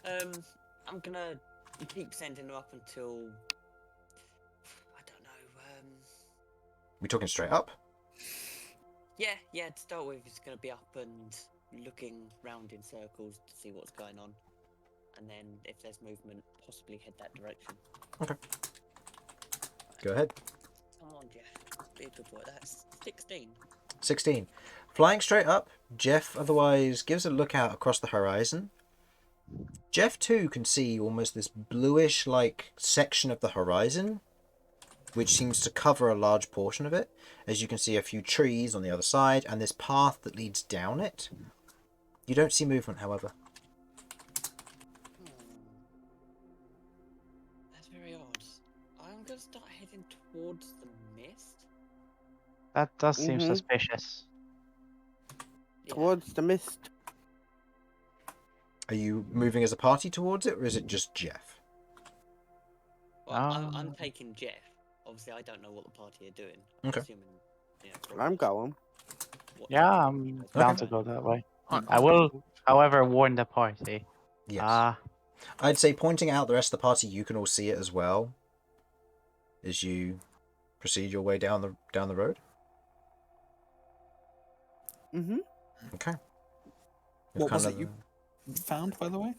I'm gonna keep sending him up until I don't know. We talking straight up? Yeah. To start with, it's gonna be up and looking round in circles to see what's going on, and then if there's movement, possibly head that direction. Okay. Go ahead. Come on, Jeff. Be a good boy. That's 16. 16. Flying straight up, Jeff otherwise gives a look out across the horizon. Jeff too can see almost this bluish like section of the horizon, which seems to cover a large portion of it. As you can see a few trees on the other side and this path that leads down it. You don't see movement, however. That's very odd. I'm gonna start heading towards the mist. That does seem Mhm. suspicious. Yeah. Towards the mist. Are you moving as a party towards it, or is it just Jeff? Well, I'm taking Jeff. Obviously, I don't know what the party are doing. I'm Okay. assuming, I'm going. what Yeah, direction I'm you guys down are to going. go that way. I'm I will, however, warn the party. Yes. I'd say pointing out the rest of the party, you can all see it as well as you proceed your way down the road. Mm-hmm. Okay. What was it you found, by the way?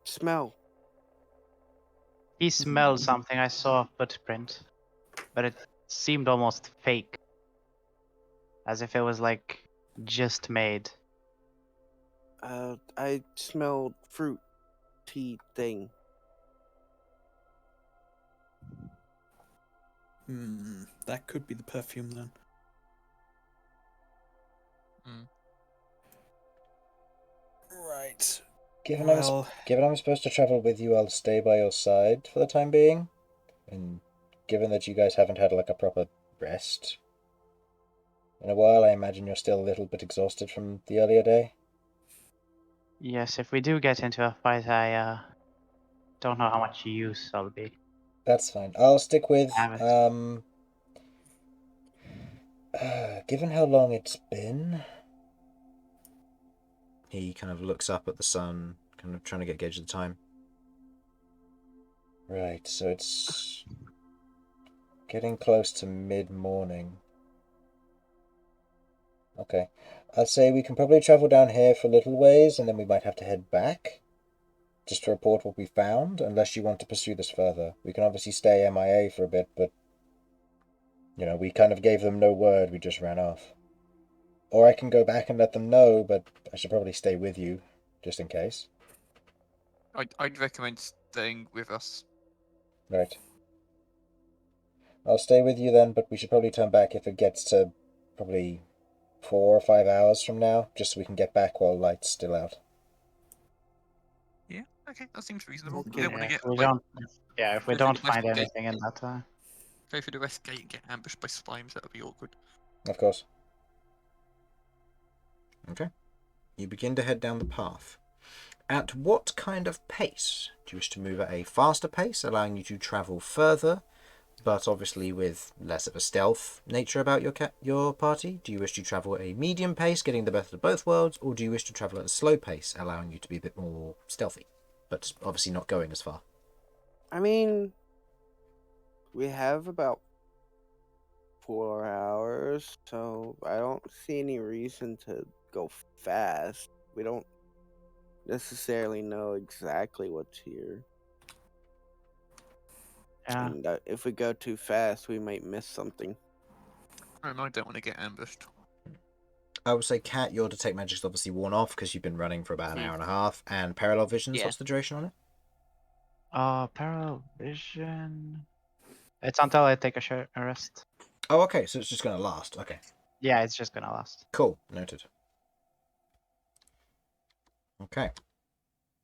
Smell. He smelled something. I saw a footprint, but it seemed almost fake, as if it was like just made. I smelled fruit tea thing. That could be the perfume then. Right. Given Well, I'm supposed to travel with you, I'll stay by your side for the time being. And given that you guys haven't had like a proper rest in a while, I imagine you're still a little bit exhausted from the earlier day. Yes, if we do get into a fight, I don't know how much use I'll be. That's fine. I'll stick with Have it. given how long it's been. He kind of looks up at the sun, kind of trying to get a gauge of the time. Right, so it's getting close to mid-morning. Okay. I'd say we can probably travel down here for a little ways, and then we might have to head back, just to report what we found, unless you want to pursue this further. We can obviously stay MIA for a bit, but, you know, we kind of gave them no word, we just ran off. Or I can go back and let them know, but I should probably stay with you, just in case. I'd recommend staying with us. Right. I'll stay with you then, but we should probably turn back if it gets to probably 4 or 5 hours from now, just so we can get back while light's still out. Yeah, okay, that seems reasonable. Okay. We don't want to Yeah, get if we like, don't, if we go through don't the west find gate. anything in that time. Go through the west gate and get ambushed by slimes. That would be awkward. Of course. Okay. You begin to head down the path. At what kind of pace? Do you wish to move at a faster pace, allowing you to travel further, but obviously with less of a stealth nature about your party? Do you wish to travel at a medium pace, getting the best of both worlds, or do you wish to travel at a slow pace, allowing you to be a bit more stealthy, but obviously not going as far? I mean, we have about 4 hours, so I don't see any reason to go fast. We don't necessarily know exactly what's here. Yeah. And if we go too fast, we might miss something. And I don't want to get ambushed. I would say, Cat, your detect magic's obviously worn off because you've been running for about an hour and a half, and parallel visions, Yeah. what's the duration on it? Parallel vision. It's until I take a rest. Oh, okay, so it's just going to last. Okay, Yeah, it's just gonna last. cool, noted. Okay.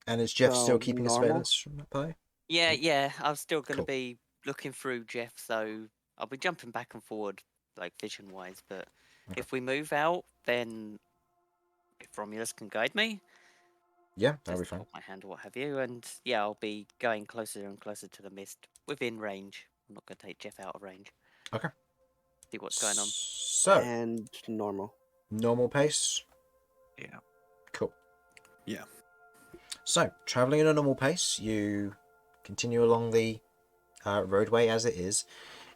And is Jeff still So, keeping a normal? surveillance from that pie? Yeah, Cool. yeah. I'm still going to Cool. be looking through Jeff, so I'll be jumping back and forward, like vision wise. But Okay. if we move out, then if Romulus can guide me, Yeah, that'll be just fine. hold my hand or what have you, and yeah, I'll be going closer and closer to the mist within range. I'm not going to take Jeff out of range. Okay. See what's going on. So, And normal. normal pace. Yeah. Cool. Yeah. So, traveling at a normal pace, you continue along the roadway as it is.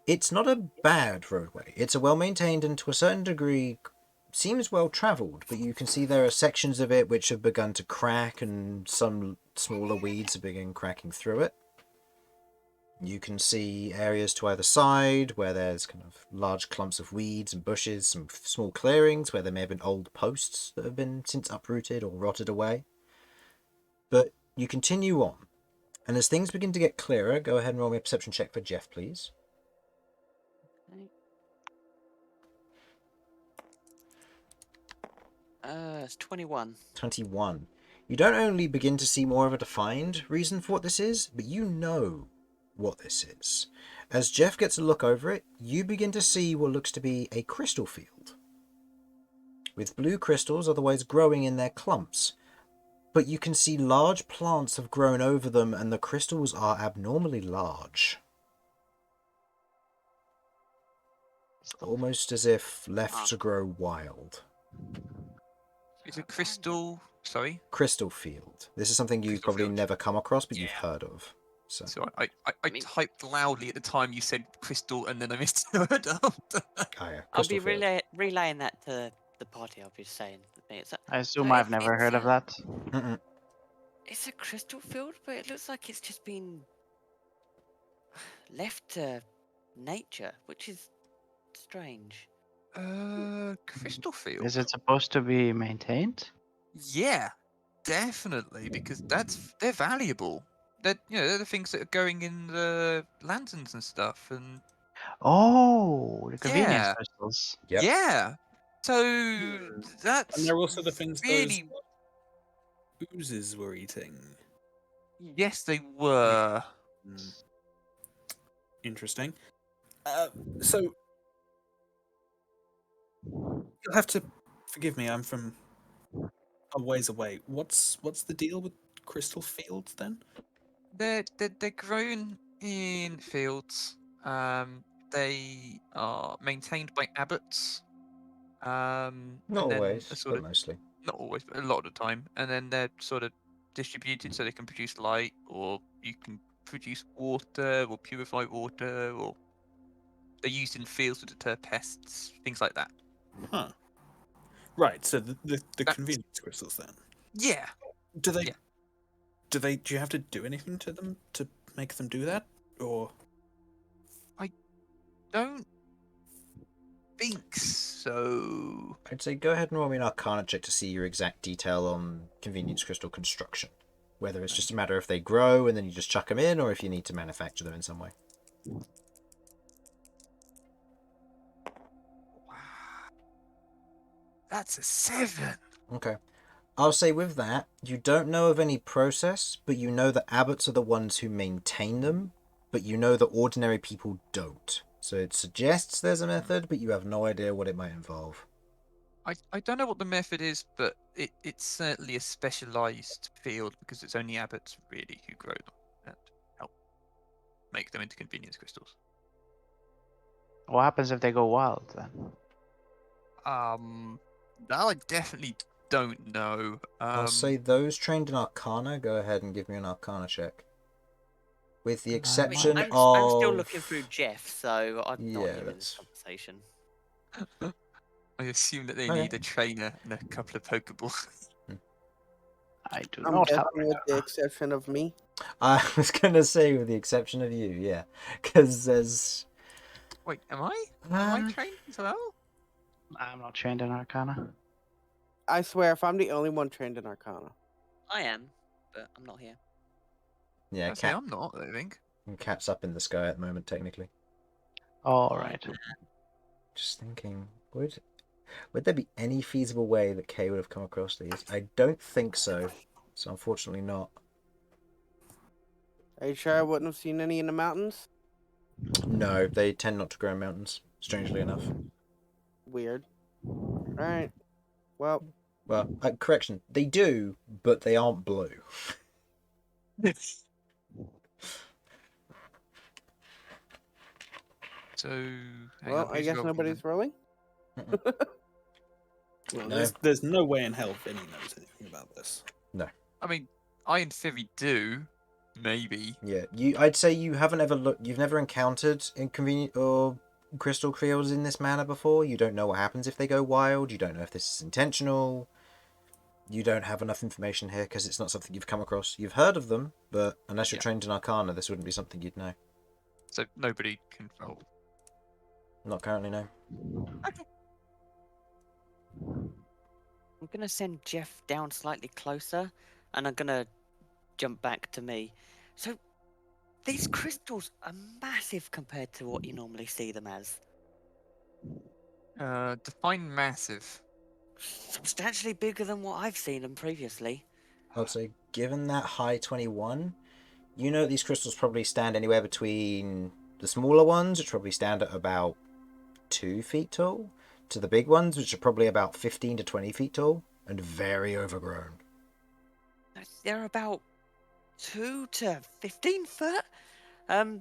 It's not a bad roadway. It's a well-maintained and to a certain degree seems well-travelled, but you can see there are sections of it which have begun to crack and some smaller weeds have begun cracking through it. You can see areas to either side where there's kind of large clumps of weeds and bushes, some small clearings where there may have been old posts that have been since uprooted or rotted away. But you continue on, and as things begin to get clearer, go ahead and roll me a perception check for Jeff, please. Okay. It's 21. 21. You don't only begin to see more of a defined reason for what this is, but you know what this is. As Jeff gets a look over it, you begin to see what looks to be a crystal field, with blue crystals otherwise growing in their clumps. But you can see large plants have grown over them, and the crystals are abnormally large. Almost as if left to grow wild. Is a crystal... Sorry? Crystal field. This is something you've Crystal probably field. never come across, but you've Yeah. heard of. So, So I mean- typed loudly at the time you said crystal, and then I missed the word after. yeah, I'll be crystal field. relaying that to the party. I'll be saying. I assume So I've never heard of that. Mm-mm. It's a crystal field, but it looks like it's just been left to nature, which is strange. Crystal field? Is it supposed to be maintained? Yeah, definitely, because they're valuable. They're the things that are going in the lanterns and stuff, and Oh, the convenience Yeah. crystals. Yep. yeah. So And that's they're also the things really those oozes were eating. yes, they were. Hmm. Interesting. So you'll have to forgive me. I'm from a ways away. What's the deal with crystal fields then? They're grown in fields. They are maintained by abbots. Not And then always, a sort but of mostly. not always, but a lot of the time. And then they're sort of distributed so they can produce light, or you can produce water, or purify water, or they're used in fields to deter pests, things like that. Huh. Right. So the That's- convenience crystals then. Yeah. Do they? Yeah. Do you have to do anything to them to make them do that, or? Don't think so. I'd say go ahead and roll me an Arcana check to see your exact detail on convenience crystal construction. Whether it's just a matter if they grow and then you just chuck them in, or if you need to manufacture them in some way. That's a 7. Okay. I'll say with that, you don't know of any process, but you know that abbots are the ones who maintain them, but you know that ordinary people don't. So it suggests there's a method, but you have no idea what it might involve. I don't know what the method is, but it's certainly a specialised field because it's only abbots really who grow them and help make them into convenience crystals. What happens if they go wild then? That I definitely don't know. I'll say those trained in Arcana, go ahead and give me an Arcana check. With the exception I'm of... still looking through Jeff, so I'm not Yeah, here in that's- this conversation. I assume that they Okay. need a trainer and a couple of Pokeballs. I do I'm not have. guessing with the exception of me. I was going to say with the exception of you, yeah. Because there's... Wait, am I? Am I Um, trained as well? I'm not trained in Arcana. I swear, if I'm the only one trained in Arcana. I am, but I'm not here. Yeah, I say I'm not, I think. Cat's up in the sky at the moment, technically. All right. Just thinking, would there be any feasible way that Kay would have come across these? I don't think so. So unfortunately not. Are you sure I wouldn't have seen any in the mountains? No, they tend not to grow in mountains, strangely enough. Weird. Alright. Well, Well, correction, they do, but they aren't blue. So, hang well, on, I who's guess rolling nobody's rolling. Well, No. there's no way in hell Vinny knows anything about this. then? I mean, I in theory do, maybe. Yeah, I'd say you haven't ever looked. You've never encountered inconvenient or crystal fields in this manner before. You don't know what happens if they go wild. You don't know if this is intentional. You don't have enough information here because it's not something you've come across. You've heard of them, but unless you're Yeah. trained in Arcana, this wouldn't be something you'd know. So nobody can roll. Not currently, no. I'm gonna send Jeff down slightly closer, and I'm gonna jump back to me. So, these crystals are massive compared to what you normally see them as. Define massive. Substantially bigger than what I've seen them previously. I'd say, given that high 21, you know these crystals probably stand anywhere between the smaller ones, which probably stand at about 2 feet tall, to the big ones, which are probably about 15 to 20 feet tall, and very overgrown. They're about 2 to 15 foot.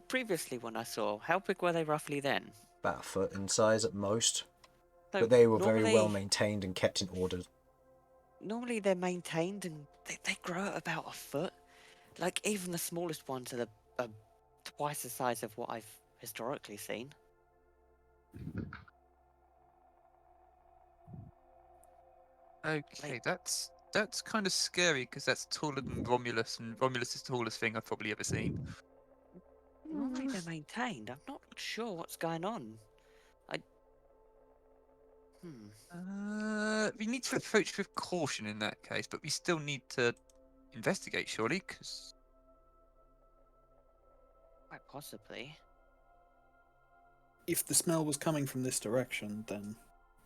Previously when I saw, how big were they roughly then? About a foot in size at most, So but they were very normally- well maintained and kept in order. Normally they're maintained and they grow at about a foot. Like even the smallest ones are twice the size of what I've historically seen. Okay, that's kind of scary because that's taller than Romulus, and Romulus is the tallest thing I've probably ever seen. Normally they're maintained. I'm not sure what's going on. We need to approach with caution in that case, but we still need to investigate, surely, because Quite possibly. If the smell was coming from this direction, then,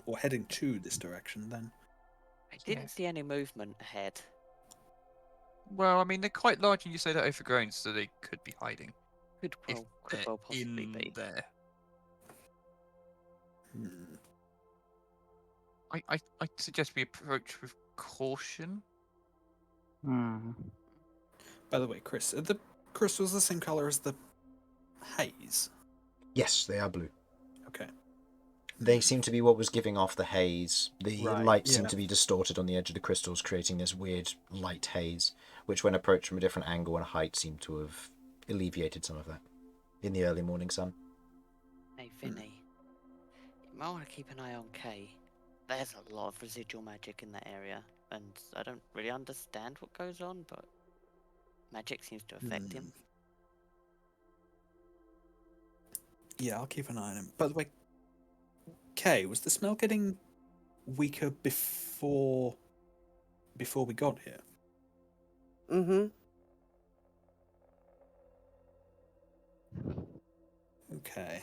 or heading to this direction, then I didn't see any movement ahead. well, I mean, they're quite large, and you say they're overgrown, so they could be hiding. Could If well they're possibly in be. there. hmm. I suggest we approach with caution. Hmm. By the way, Chris, are the crystals the same color as the haze? Yes, they are blue. Okay. They seem to be what was giving off the haze. The Right, light yeah. seemed to be distorted on the edge of the crystals, creating this weird light haze, which when approached from a different angle and height seemed to have alleviated some of that in the early morning sun. Hey, Vinny. You might want to keep an eye on Kay. There's a lot of residual magic in that area, and I don't really understand what goes on, but magic seems to affect him. Yeah, I'll keep an eye on him. By the way, Kay, was the smell getting weaker before we got here? Mm-hmm. Okay.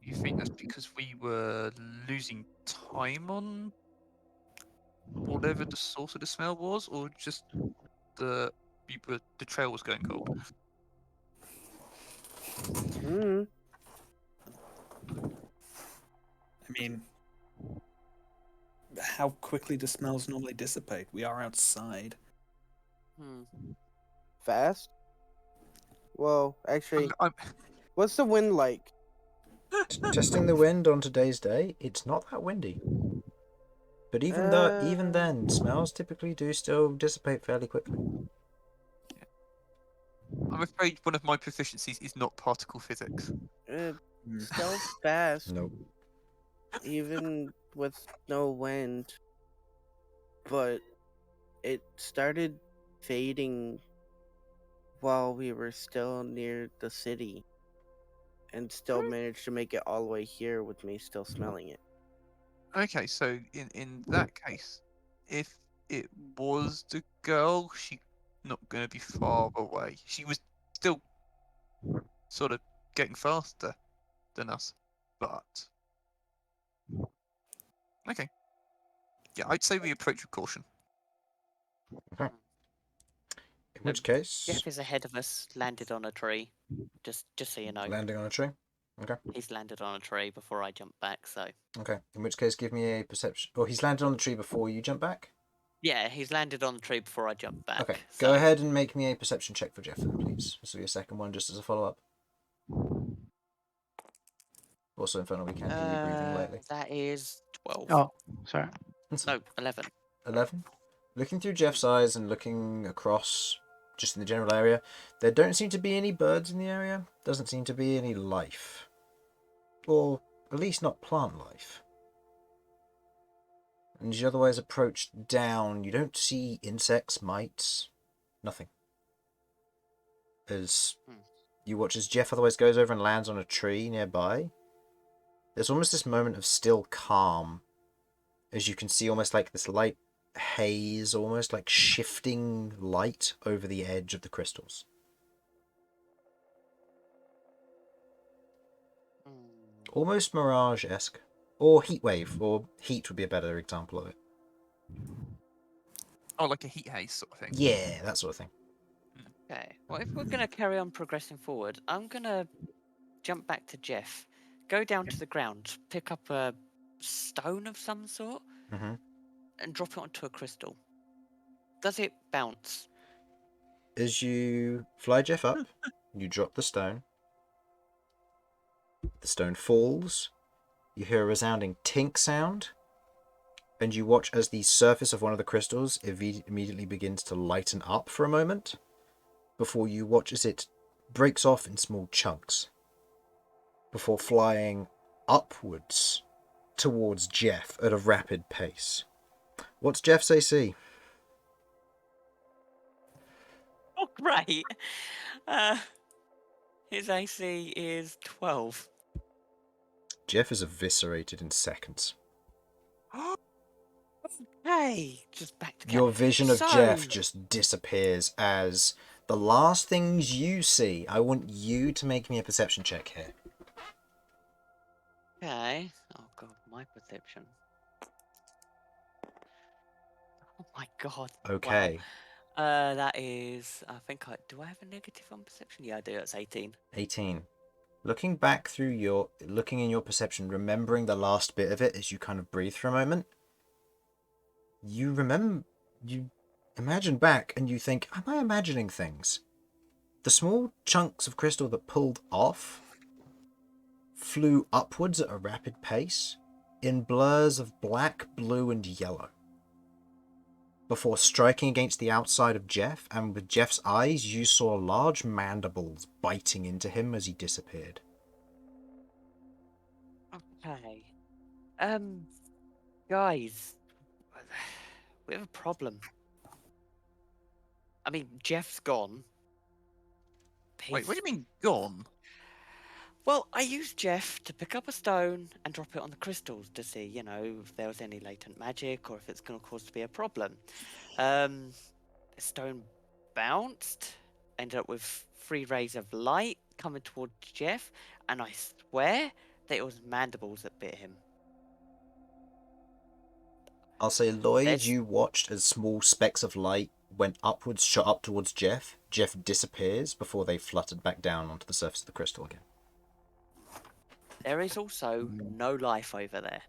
You think that's because we were losing time on whatever the source of the smell was, or just the trail was going cold? Mm-hmm. I mean, how quickly do smells normally dissipate? We are outside. Fast? Well, actually, I'm what's the wind like? Testing the wind on today's day, it's not that windy. But even then, smells typically do still dissipate fairly quickly. I'm afraid one of my proficiencies is not particle physics. Still fast, Nope. even with no wind. But it started fading while we were still near the city, and still managed to make it all the way here with me still smelling it. Okay, so in that case, if it was the girl, she's not going to be far away. She was still sort of getting faster than us, but okay. Yeah, I'd say we approach with caution. In which case, Jeff is ahead of us, landed on a tree. Just so you know. landing on a tree. Okay. He's landed on a tree before I jumped back, so... Okay. In which case, give me a perception. Or he's landed on the tree before you jump back. Yeah, he's landed on the tree before I jumped back. Okay. So... Go ahead and make me a perception check for Jeff, then, please. This will be a second one, just as a follow-up. Also, Infernal, we can hear you breathing lightly. That is 12. Oh, sorry. No, 11. 11. Looking through Jeff's eyes and looking across, just in the general area, there don't seem to be any birds in the area. Doesn't seem to be any life. Or at least not plant life. And as you otherwise approach down, you don't see insects, mites, nothing. As you watch as Jeff otherwise goes over and lands on a tree nearby, there's almost this moment of still calm, as you can see almost like this light haze, almost like shifting light over the edge of the crystals. Almost mirage-esque. Or heatwave, or heat would be a better example of it. Oh, like a heat haze sort of thing. Yeah, that sort of thing. Okay, well, if we're going to carry on progressing forward, I'm going to jump back to Jeff, go down to the ground, pick up a stone of some sort, and drop it onto a crystal. Does it bounce? As you fly Jeff up, you drop the stone. The stone falls. You hear a resounding tink sound. And you watch as the surface of one of the crystals immediately begins to lighten up for a moment, before you watch as it breaks off in small chunks, before flying upwards towards Jeff at a rapid pace. What's Jeff's AC? Oh, great! His AC is 12. Jeff is eviscerated in seconds. Hey, just back to Your vision of Jeff just disappears as the last things you see. I want you to make me a perception check here. Okay. Oh god, my perception. Oh my god. Okay. Wow. That is. Do I have a negative on perception? Yeah, I do. That's 18. 18. Looking in your perception, remembering the last bit of it as you kind of breathe for a moment, you imagine back and you think, am I imagining things? The small chunks of crystal that pulled off flew upwards at a rapid pace in blurs of black, blue, and yellow, before striking against the outside of Jeff, and with Jeff's eyes you saw large mandibles biting into him as he disappeared. Okay. Guys, we have a problem. I mean, Jeff's gone. Wait, what do you mean gone? Well, I used Jeff to pick up a stone and drop it on the crystals to see, if there was any latent magic or if it's going to cause to be a problem. The stone bounced, ended up with 3 rays of light coming towards Jeff, and I swear that it was mandibles that bit him. I'll say, Lloyd, There's- you watched as small specks of light went upwards, shot up towards Jeff. Jeff disappears before they fluttered back down onto the surface of the crystal again. There is also no life over there.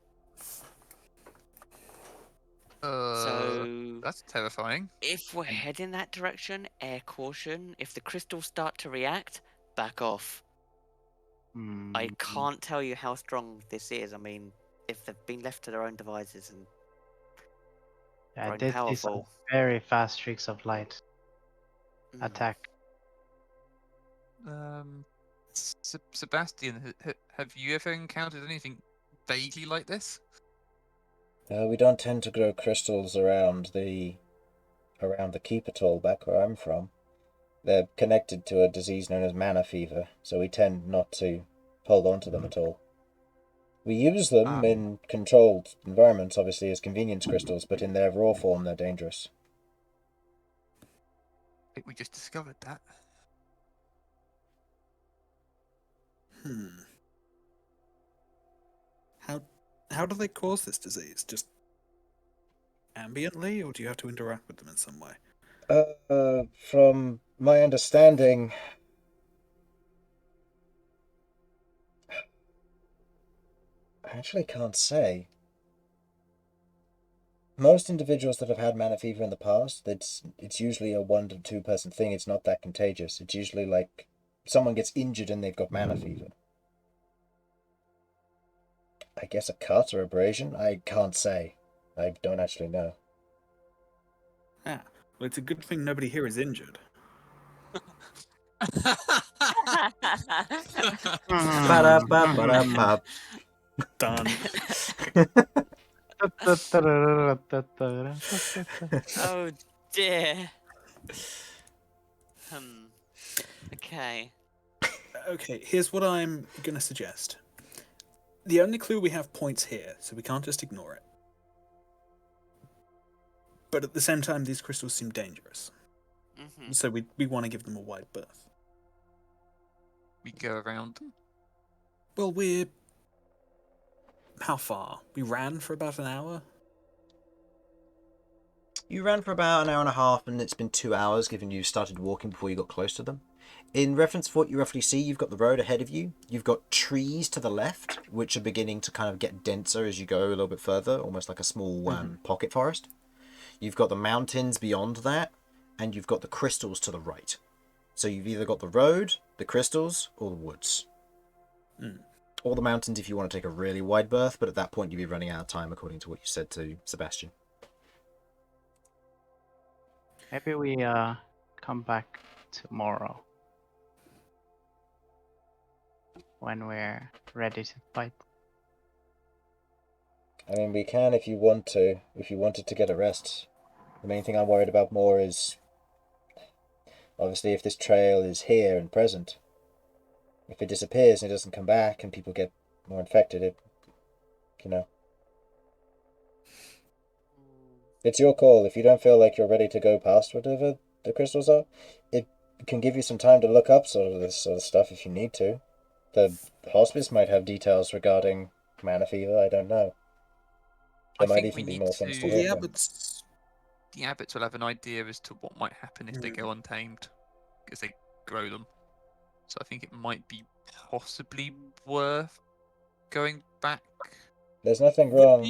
So That's terrifying. if we're heading that direction, air caution. If the crystals start to react, back off. I can't tell you how strong this is. I mean, if they've been left to their own devices and I grown did see some powerful. very fast streaks of light Mm. attack. Sebastian, have you ever encountered anything vaguely like this? We don't tend to grow crystals around the keep at all, back where I'm from. They're connected to a disease known as mana fever, so we tend not to hold on to them at all. We use them in controlled environments, obviously, as convenience crystals, but in their raw form, they're dangerous. I think we just discovered that. How do they cause this disease? Just ambiently, or do you have to interact with them in some way? From my understanding, I actually can't say. Most individuals that have had mana fever in the past, it's usually a 1 to 2 person thing. It's not that contagious. It's usually like someone gets injured and they've got mana fever. I guess a cut or abrasion? I can't say. I don't actually know. Well, it's a good thing nobody here is injured. Ba-da-ba-ba-da-ba. Done. Oh dear. Okay. Okay, here's what I'm gonna suggest. The only clue we have points here, so we can't just ignore it. But at the same time, these crystals seem dangerous. Mm-hmm. So we want to give them a wide berth. We go around them. Well, we're... How far? We ran for about an hour? You ran for about an hour and a half, and it's been 2 hours, given you started walking before you got close to them. In reference to what you roughly see, you've got the road ahead of you. You've got trees to the left, which are beginning to kind of get denser as you go a little bit further, almost like a small pocket forest. You've got the mountains beyond that, and you've got the crystals to the right. So you've either got the road, the crystals, or the woods. Or the mountains if you want to take a really wide berth, but at that point you'd be running out of time, according to what you said to Sebastian. Maybe we come back tomorrow when we're ready to fight. I mean, we can if you want to, if you wanted to get a rest. The main thing I'm worried about more is, obviously, if this trail is here and present. If it disappears and it doesn't come back and people get more infected, It's your call. If you don't feel like you're ready to go past whatever the crystals are, it can give you some time to look up this sort of stuff if you need to. The hospice might have details regarding mana fever, I don't know. There might even be more things to The work on. The abbots will have an idea as to what might happen if they go untamed, because they grow them. So I think it might be possibly worth going back. There's nothing wrong.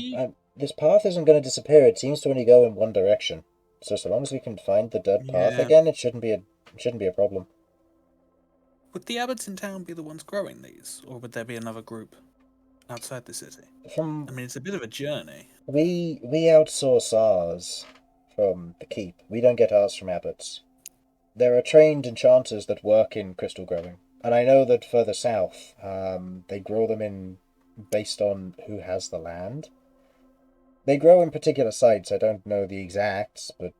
this path isn't going to disappear. It seems to only go in one direction. So long as we can find the dirt path Yeah. again, it shouldn't be a problem. Would the abbots in town be the ones growing these, or would there be another group outside the city? I mean, it's a bit of a journey. We outsource ours from the keep. We don't get ours from abbots. There are trained enchanters that work in crystal growing, and I know that further south, they grow them in based on who has the land. They grow in particular sites. I don't know the exacts, but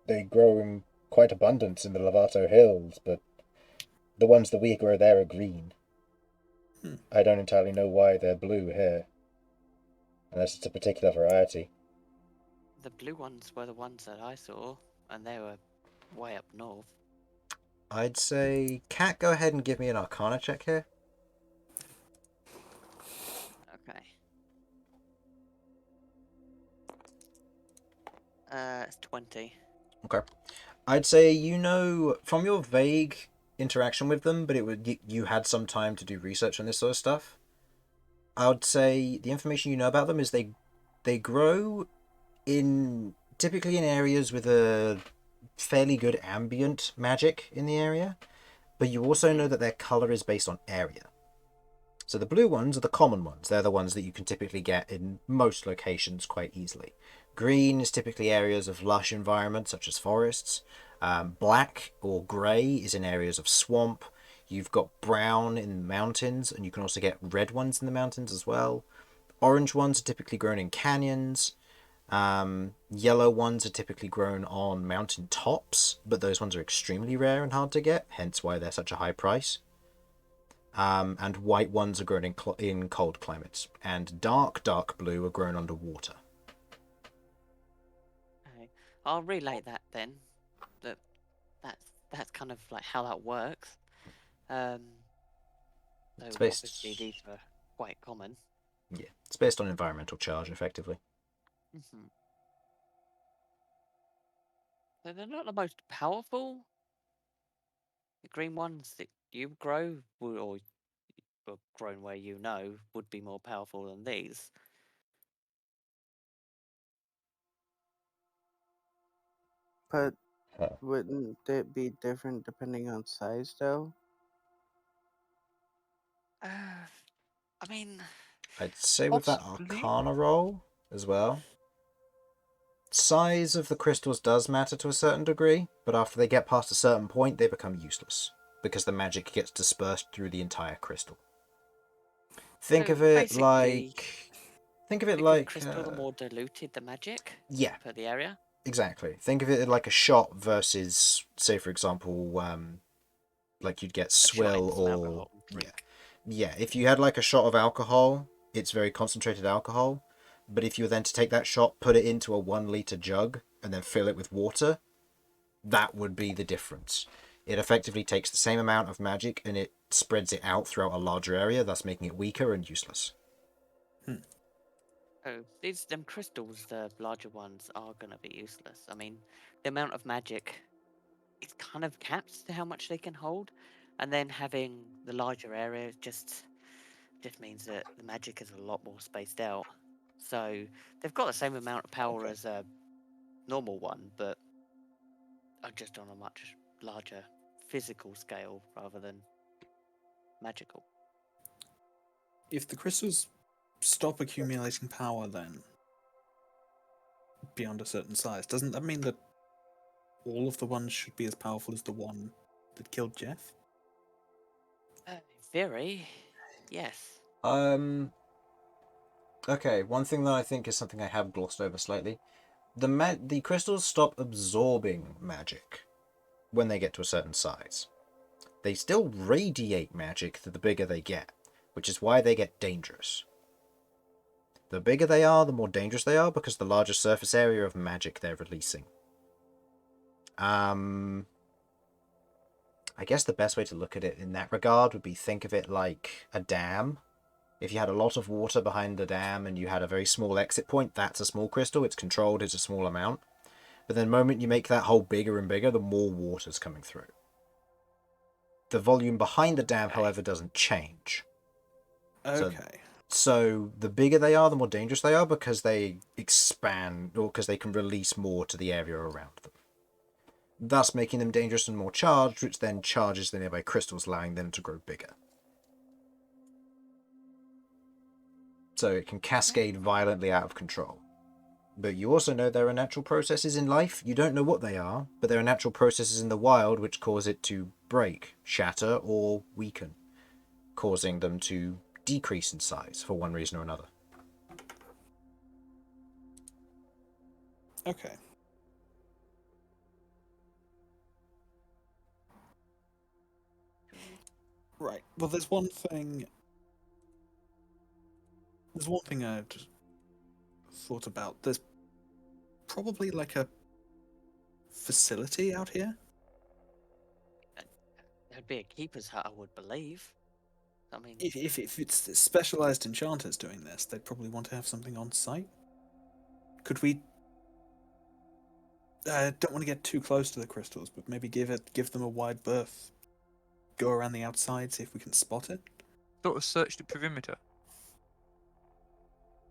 they grow in quite abundance in the Lavato Hills. But the ones that we grow there are green. I don't entirely know why they're blue here, unless it's a particular variety. The blue ones were the ones that I saw, and they were way up north. I'd say, Cat, go ahead and give me an Arcana check here. Okay. It's 20. Okay. I'd say from your vague interaction with them, but you had some time to do research on this sort of stuff. I would say the information you know about them is they grow typically in areas with a fairly good ambient magic in the area, but you also know that their color is based on area. So the blue ones are the common ones. They're the ones that you can typically get in most locations quite easily. Green is typically areas of lush environments such as forests. Black or grey is in areas of swamp. You've got brown in the mountains, and you can also get red ones in the mountains as well. Orange ones are typically grown in canyons. Yellow ones are typically grown on mountain tops, but those ones are extremely rare and hard to get, hence why they're such a high price. And white ones are grown in cold climates, and dark blue are grown underwater. Okay. I'll relay that then. That's kind of like how that works. Though It's based- obviously these are quite common. Yeah, it's based on environmental charge, effectively. Mm-hmm. So they're not the most powerful. The green ones that you grow, or grown where you know, would be more powerful than these. But Huh. wouldn't it be different depending on size, though? I mean, I'd say with that Possibly. Arcana roll as well. Size of the crystals does matter to a certain degree, but after they get past a certain point, they become useless because the magic gets dispersed through the entire crystal. Think so of it basically, like. Think of it bigger the like. crystal, the more diluted the magic Yeah, per the area. exactly. Think of it like a shot versus, say, for example, like you'd get A shot swill into some or alcohol drink. yeah. If you had like a shot of alcohol, it's very concentrated alcohol. But if you were then to take that shot, put it into a 1 liter jug, and then fill it with water, that would be the difference. It effectively takes the same amount of magic and it spreads it out throughout a larger area, thus making it weaker and useless. Oh, them crystals, the larger ones, are gonna be useless. I mean, the amount of magic, it's kind of capped to how much they can hold, and then having the larger area just means that the magic is a lot more spaced out. So they've got the same amount of power as a normal one, but are just on a much larger physical scale rather than magical. If the crystals stop accumulating power, then beyond a certain size, doesn't that mean that all of the ones should be as powerful as the one that killed Jeff? In theory, yes. Okay, one thing that I think is something I have glossed over slightly. The crystals stop absorbing magic when they get to a certain size. They still radiate magic the bigger they get, which is why they get dangerous. The bigger they are, the more dangerous they are, because the larger surface area of magic they're releasing. I guess the best way to look at it in that regard would be think of it like a dam. If you had a lot of water behind the dam and you had a very small exit point, that's a small crystal. It's controlled, it's a small amount. But then the moment you make that hole bigger and bigger, the more water's coming through. The volume behind the dam, however, doesn't change. Okay. So the bigger they are, the more dangerous they are because they expand or because they can release more to the area around them, thus making them dangerous and more charged, which then charges the nearby crystals, allowing them to grow bigger. So it can cascade violently out of control. But you also know there are natural processes in life. You don't know what they are, but there are natural processes in the wild which cause it to break, shatter, or weaken, causing them to decrease in size for one reason or another. Okay. Right. Well, there's one thing. There's one thing I'd thought about. There's probably like a facility out here. There'd be a keeper's hut, I would believe. I mean, If it's specialized enchanters doing this, they'd probably want to have something on site. Could we? Don't want to get too close to the crystals, but maybe give them a wide berth. Go around the outside, see if we can spot it. Sort of search the perimeter.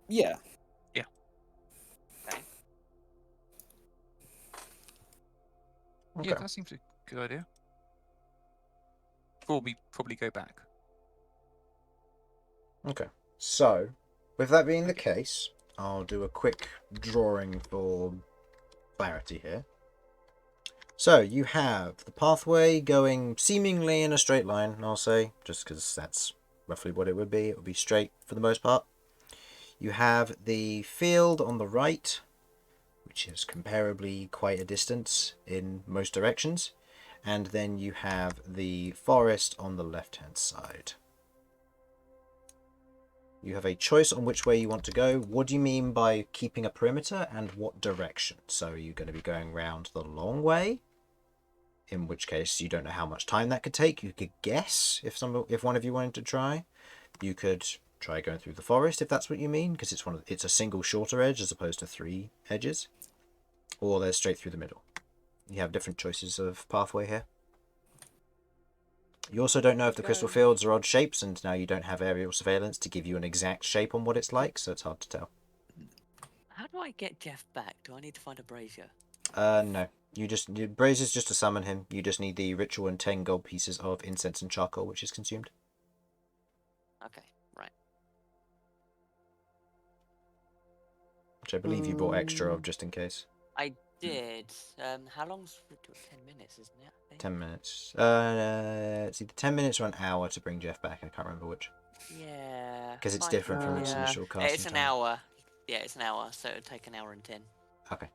Yeah. okay. Okay. Yeah, that seems a good idea. Before we probably go back. Okay. So, with that being the case, I'll do a quick drawing for clarity here. So, you have the pathway going seemingly in a straight line, I'll say, just because that's roughly what it would be. It would be straight for the most part. You have the field on the right, which is comparably quite a distance in most directions. And then you have the forest on the left-hand side. You have a choice on which way you want to go. What do you mean by keeping a perimeter and what direction? So are you going to be going round the long way? In which case you don't know how much time that could take. You could guess if one of you wanted to try. You could try going through the forest if that's what you mean, because it's a single shorter edge as opposed to 3 edges. Or they're straight through the middle. You have different choices of pathway here. You also don't know if the crystal fields are odd shapes, and now you don't have aerial surveillance to give you an exact shape on what it's like, so it's hard to tell. How do I get Jeff back? Do I need to find a brazier? No. Brazier's just to summon him. You just need the ritual and 10 gold pieces of incense and charcoal, which is consumed. Okay, right. Which I believe you brought extra of just in case. I did. How long's 10 minutes, isn't it? I think? 10 minutes. It's either 10 minutes or an hour to bring Jeff back. I can't remember which. Yeah. Because it's fine. different from its Yeah. initial casting It's an time. hour. Yeah, it's an hour, so it'd take an hour and 10. Okay.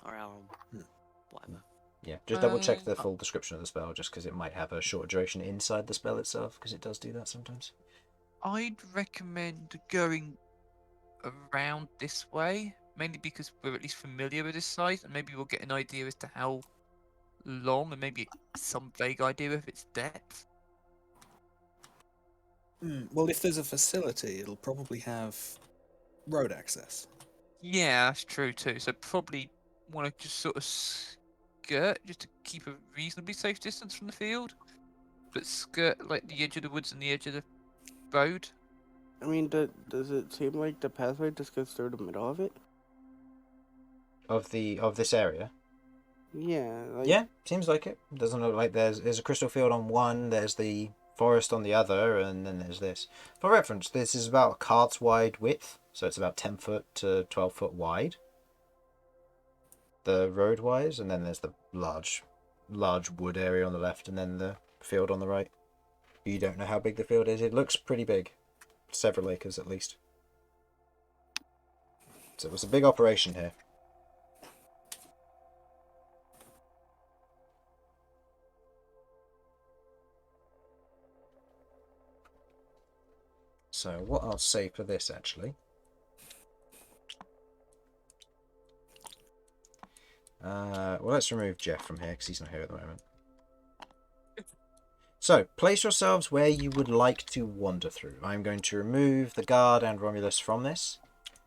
Or hour and whatever. Yeah, just double check the full description of the spell, just because it might have a short duration inside the spell itself, because it does do that sometimes. I'd recommend going around this way, mainly because we're at least familiar with this site, and maybe we'll get an idea as to how long, and maybe some vague idea of its depth. Well, if there's a facility, it'll probably have road access. Yeah, that's true too. So probably want to just sort of skirt, just to keep a reasonably safe distance from the field, but skirt like the edge of the woods and the edge of the road. I mean, does it seem like the pathway just goes through the middle of it? Of this area? Yeah. Like, Yeah, seems like it. Doesn't look like there's a crystal field on one, there's the forest on the other, and then there's this. For reference, this is about a cart's wide width, so it's about 10 foot to 12 foot wide. The road-wise, and then there's the large wood area on the left, and then the field on the right. You don't know how big the field is. It looks pretty big. Several acres at least. So it was a big operation here. So what I'll say for this actually. Well, let's remove Jeff from here because he's not here at the moment. So, place yourselves where you would like to wander through. I'm going to remove the guard and Romulus from this.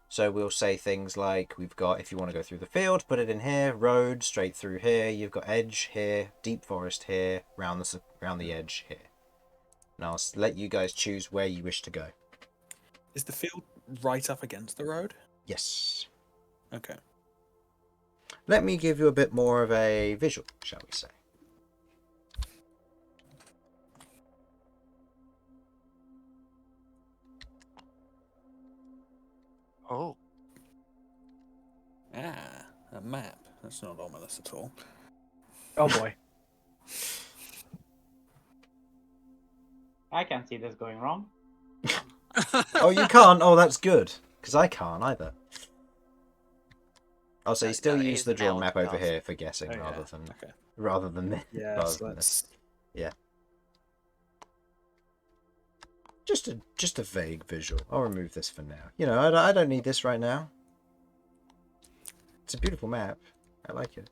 So we'll say things like, we've got, if you want to go through the field, put it in here, road, straight through here, you've got edge here, deep forest here, round the edge here. and I'll let you guys choose where you wish to go. Is the field right up against the road? Yes. Okay. Let me give you a bit more of a visual, shall we say. Oh. Ah, a map. That's not ominous at all. Oh boy. I can't see this going wrong. Oh, you can't? Oh, that's good. Because I can't either. Oh, so you still it use is the drawn now map to over cast. here for guessing Oh, rather yeah. than Okay. rather than this. Yeah, rather so than this. let's... Yeah. Just a vague visual. I'll remove this for now. You know, I don't need this right now. It's a beautiful map. I like it.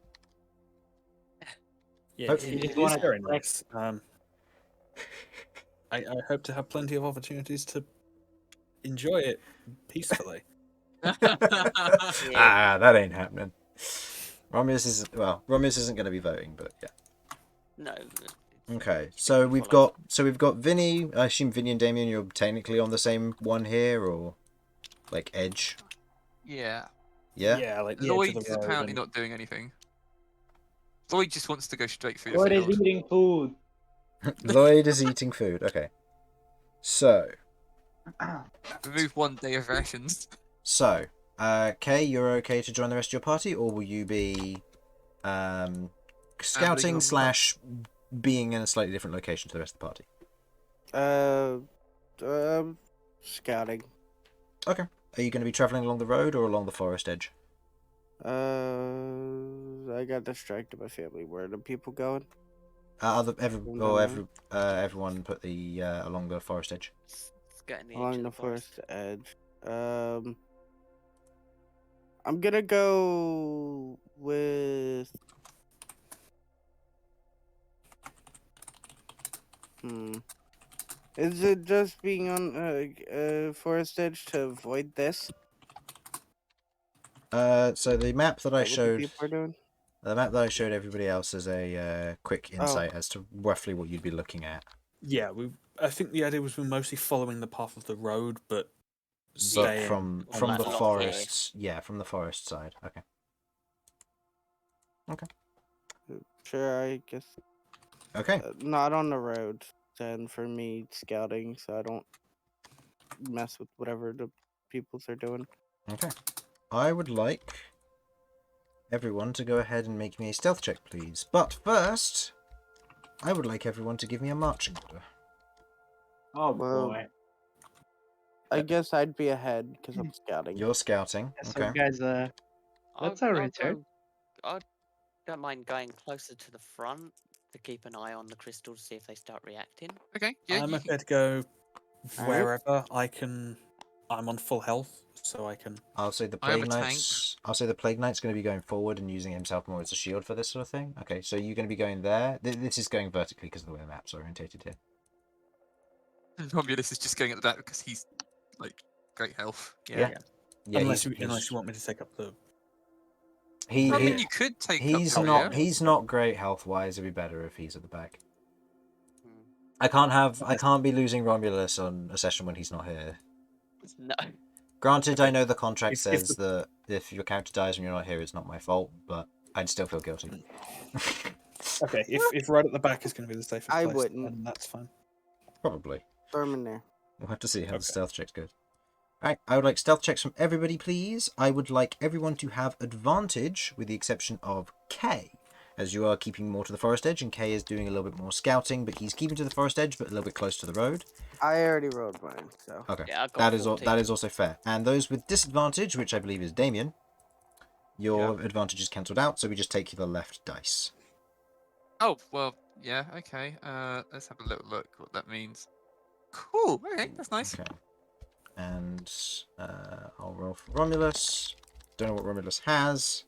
Yeah, Hopefully- it just is wanna very collect- nice. I hope to have plenty of opportunities to enjoy it peacefully. Ah, that ain't happening. Romulus isn't going to be voting, but yeah. No. Okay, so we've got Vinny. I assume Vinny and Damian, you're technically on the same one here, or like edge. Yeah. Yeah. like the edge of Lloyd the is road. apparently and- not doing anything. Lloyd just wants to go straight through the What is field. eating food? Lloyd is eating food. Okay. So, Remove 1 day of rations. Kay, you're okay to join the rest of your party, or will you be scouting on / being in a slightly different location to the rest of the party? Scouting. Okay. Are you going to be traveling along the road or along the forest edge? I got distracted by family. Where are the people going? Everyone put the along the forest edge. Getting the edge Along of the forest edge. I'm gonna go with. Is it just being on forest edge to avoid this? So the map that I Is that what the showed, people are doing? the map that I showed everybody else as a quick insight as to roughly what you'd be looking at. Yeah, I think the idea was we're mostly following the path of the road, but But staying from on the that path. forests, from the forest side. Okay. Sure, I guess. Okay. Not on the road, then for me scouting, so I don't mess with whatever the peoples are doing. Okay. I would like everyone to go ahead and make me a stealth check, please. But first, I would like everyone to give me a marching order. Oh Well, boy. I guess I'd be ahead because I'm scouting. You're scouting. So Okay. guys, that's our return. I don't mind going closer to the front to keep an eye on the crystal to see if they start reacting. Okay, yeah, I'm you okay to go Alright. wherever I can. I'm on full health, so I can. I'll say the I am Plague a tank. Knight's. I'll say the Plague Knight's going to be going forward and using himself more as a shield for this sort of thing. Okay, so you're going to be going there. This is going vertically because of the way the map's orientated here. Romulus is just going at the back because he's like great health. Yeah. unless he's- you want me to take up the. he, I mean, he you could take he's up the not rear. he's not great health wise. It'd be better if he's at the back. Hmm. I can't be losing Romulus on a session when he's not here. No. Granted, I know the contract If says that if your character dies when you're not here, it's not my fault, but I'd still feel guilty. Okay, if right at the back is going to be the safest I place, wouldn't. then that's fine. Probably. Throw 'em in there. We'll have to see how the Okay. stealth checks go. Alright, I would like stealth checks from everybody, please. I would like everyone to have advantage, with the exception of Kay, as you are keeping more to the forest edge, and Kay is doing a little bit more scouting, but he's keeping to the forest edge, but a little bit close to the road. I already rolled mine, so. Okay, Yeah, I got that is 14. that is also fair. And those with disadvantage, which I believe is Damian, your advantage is cancelled out, so we just take you the left dice. Oh well, yeah, okay. Let's have a little look what that means. Cool. Okay, that's nice. Okay. And I'll roll for Romulus. Don't know what Romulus has.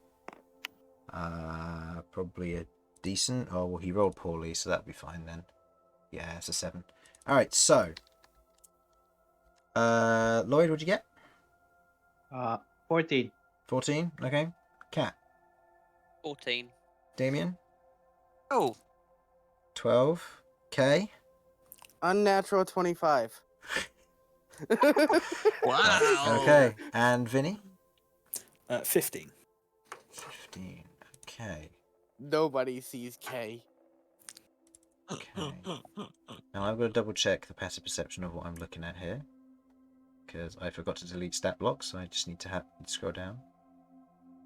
Probably a decent. Oh, well, he rolled poorly, so that'll be fine then. Yeah, it's a 7. Alright, so. Lloyd, what'd you get? 14. 14? Okay. Cat. 14. Damian? Oh, 12. K? Unnatural 25. Wow. Okay, and Vinny? 15. 15. Okay. Nobody sees K. Okay. Now I've got to double check the passive perception of what I'm looking at here, because I forgot to delete stat blocks, so I just need to scroll down.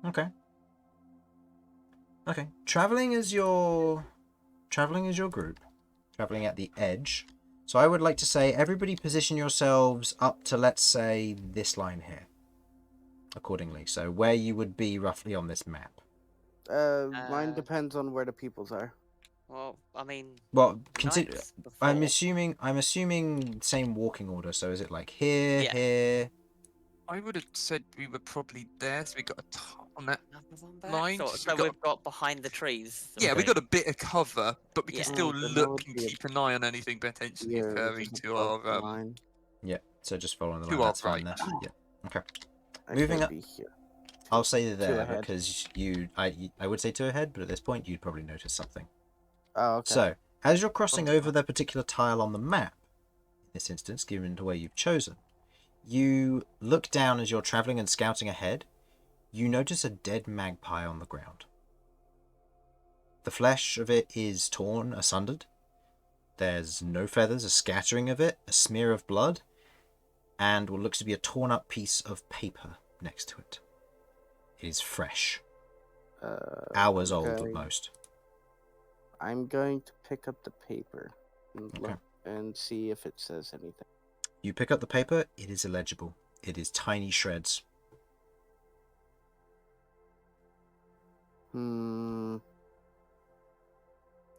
Okay. Okay. Traveling is your group. Traveling at the edge. So I would like to say everybody position yourselves up to, let's say, this line here. Accordingly. So where you would be roughly on this map. Mine depends on where the peoples are. Well, I mean, Well, consider. knights I'm before. assuming same walking order. So is it like here, Yeah. here? I would have said we were probably there, so we got a ton on that. Another one back? Line, So, so so we've got- we've got behind the trees. Yeah, we Okay. got a bit of cover, but we Yeah. can still Then that look would and be a- keep an eye on anything potentially Yeah, occurring just to above the our. line. Yeah. So just following the To line. our That's fine right. then. Yeah. Okay. Actually, Moving it'd up- be here. I'll say there ahead. because I would say two ahead, but at this point you'd probably notice something. Oh, okay. So as you're crossing Probably over the particular tile on the map, in this instance, given the way you've chosen, you look down as you're traveling and scouting ahead. You notice a dead magpie on the ground. The flesh of it is torn asunder. There's no feathers, a scattering of it, a smear of blood, and what looks to be a torn up piece of paper next to it. It is fresh. Hours old at okay. most. I'm going to pick up the paper and Okay. look and see if it says anything. You pick up the paper, it is illegible. It is tiny shreds.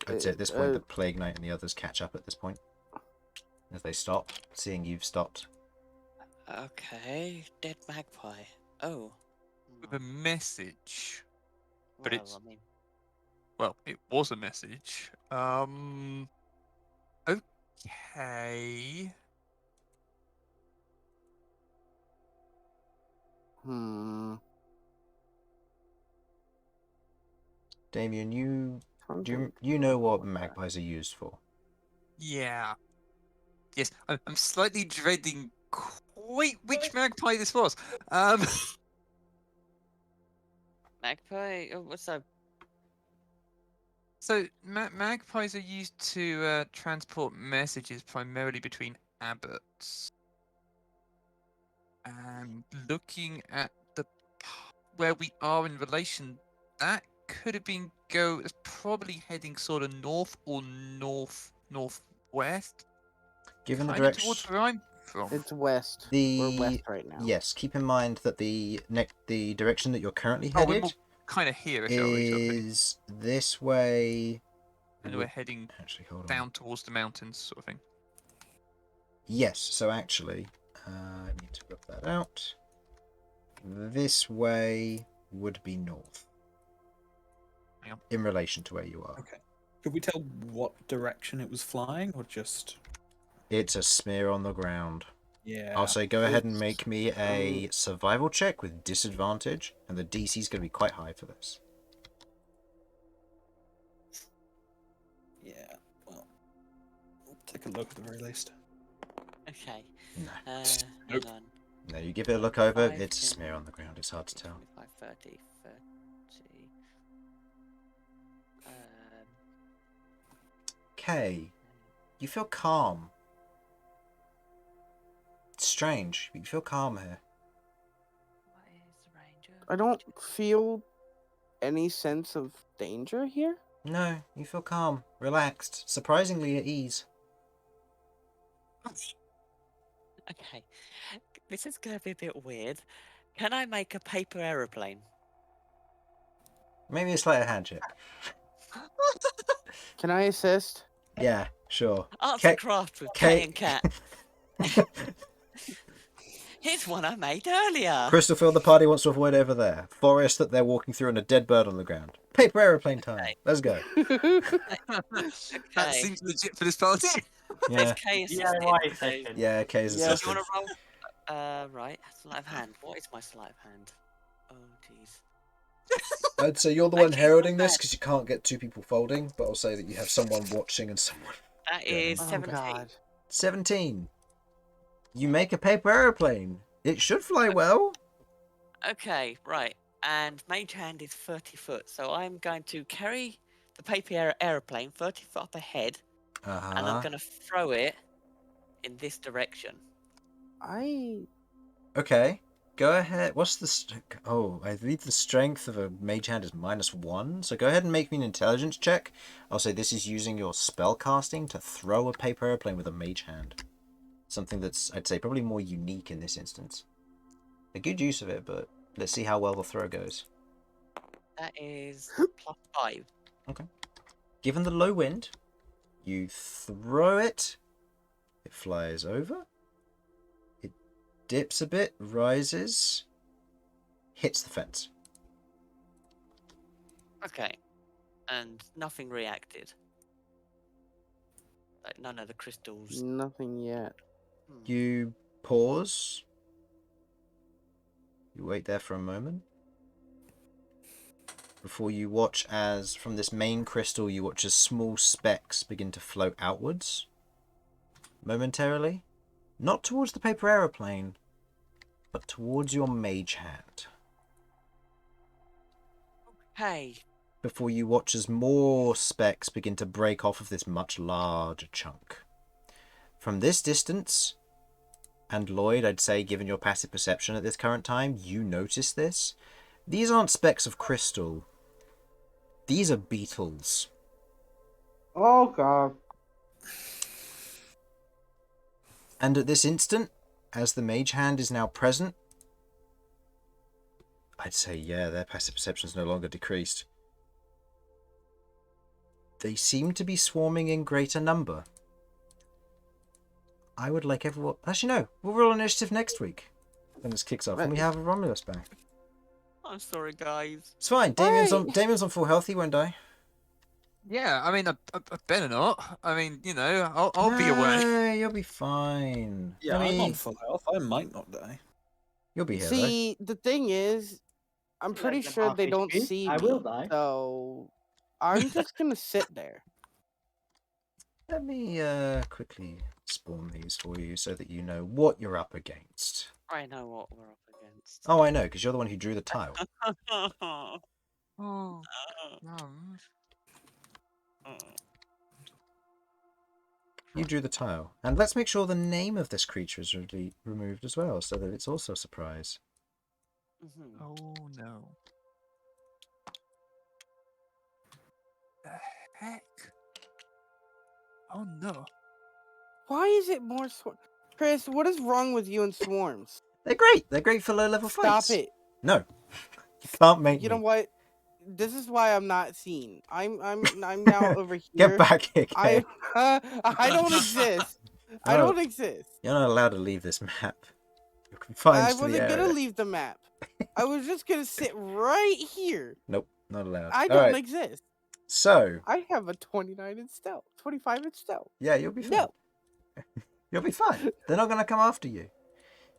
I'd say at this point the Plague Knight and the others catch up at this point. As they stop, seeing you've stopped. Okay, dead magpie. Oh. With a message. But Well, it's- I mean, Well, it was a message. Okay. Damian, you Something- know what magpies are used for? Yeah. Yes, I'm slightly dreading quite which magpie this was. magpie. Oh, what's that? So magpies are used to transport messages primarily between abbots. And looking at where we are in relation, that could have been it's probably heading sort of north or northwest. Given the Kind of direction. towards where I'm from. It's west. The We're west right now. Yes, keep in mind that the direction that you're currently Oh, we're headed more kind of here, shall we? is this way. And we're heading Actually, hold on. down towards the mountains, sort of thing. Yes, so actually, I need to rub that out. This way would be north. Hang on. In relation to where you are. Okay. Could we tell what direction it was flying, or just? It's a smear on the ground. Yeah. I'll say go ahead and it's- make me a survival check with disadvantage, and the DC is going to be quite high for this. Yeah. Well, we'll take a look at the very least. Okay. No. Nope. Hang on. No, you give it a look over, 5, it's a 10, smear on the ground, it's hard to tell. 25, 30, 30. Okay, you feel calm. It's strange, but you feel calm here. What is the ranger? I don't feel any sense of danger here. No, you feel calm, relaxed, surprisingly at ease. Okay. This is going to be a bit weird. Can I make a paper aeroplane? Maybe a sleight of hand check. Can I assist? Yeah, sure. Arts K- and craft with K- K and Cat. Here's one I made earlier. Crystalfield, the party wants to avoid over there. Forest that they're walking through and a dead bird on the ground. Paper aeroplane time. Okay. Let's go. That seems legit for this party. Yeah, There's K assisted. DIY so- session. yeah, K's Yeah. Do you assisted. want to roll? Right. Sleight of hand. What is my sleight of hand? Oh, jeez. I'd say you're the I one keep heralding my this bad. because you can't get two people folding, but I'll say that you have someone watching and someone. That Yeah. is Oh 17. God. 17. You make a paper aeroplane. It should fly well. Okay, right. And Mage Hand is 30 foot, so I'm going to carry the paper aeroplane 30 foot up ahead, and I'm going to throw it in this direction. Okay. Go ahead. What's the... Oh, I believe the strength of a mage hand is -1. So go ahead and make me an intelligence check. I'll say this is using your spell casting to throw a paper airplane with a mage hand. Something that's, I'd say, probably more unique in this instance. A good use of it, but let's see how well the throw goes. That is +5. Okay. Given the low wind, you throw it. It flies over. It dips a bit, rises, hits the fence. Okay. And nothing reacted. Like none of the crystals. Nothing yet. You pause. You wait there for a moment. Before you watch as, from this main crystal, you watch as small specks begin to float outwards. Momentarily. Not towards the paper aeroplane, but towards your mage hand. Hey. Before you watch as more specks begin to break off of this much larger chunk. From this distance, and Lloyd, I'd say, given your passive perception at this current time, you notice this. These aren't specks of crystal. These are beetles. Oh, God. And at this instant, as the mage hand is now present, I'd say, yeah, their passive perception is no longer decreased. They seem to be swarming in greater number. I would like everyone... Actually, no. We'll roll initiative next week when this kicks off, and we have a Romulus back. I'm sorry, guys. It's fine. Damian's on full health. He won't die. Yeah, I mean, I better not. I mean, you know, I'll be away. No, you'll be fine. Yeah, I mean, I'm on full health. I might not die. You'll be here, See, the thing is, I'm pretty Like sure an they don't RPG, see I me. will die. So I'm just gonna sit there. though. Let me quickly spawn these for you so that you know what you're up against. I know what we're up against. Oh, I know, because you're the one who drew the tile. Oh, no. You drew the tile. And let's make sure the name of this creature is removed as well, so that it's also a surprise. Oh, no. The heck? Oh, no. Why is it more Chris, what is wrong with you and swarms? They're great. They're great for low-level fights. Stop it. No. You can't make You me. know what? This is why I'm not seen. I'm now over here. Get back here, I Kay. don't exist. I No. don't exist. You're not allowed to leave this map. You're confined I to the wasn't gonna area. leave the map. I was just gonna sit right here. Nope, not allowed. I All don't right. exist. So, I have a 29 in stealth, 25 in stealth. yeah, you'll be fine. No. You'll be fine. They're not going to come after you.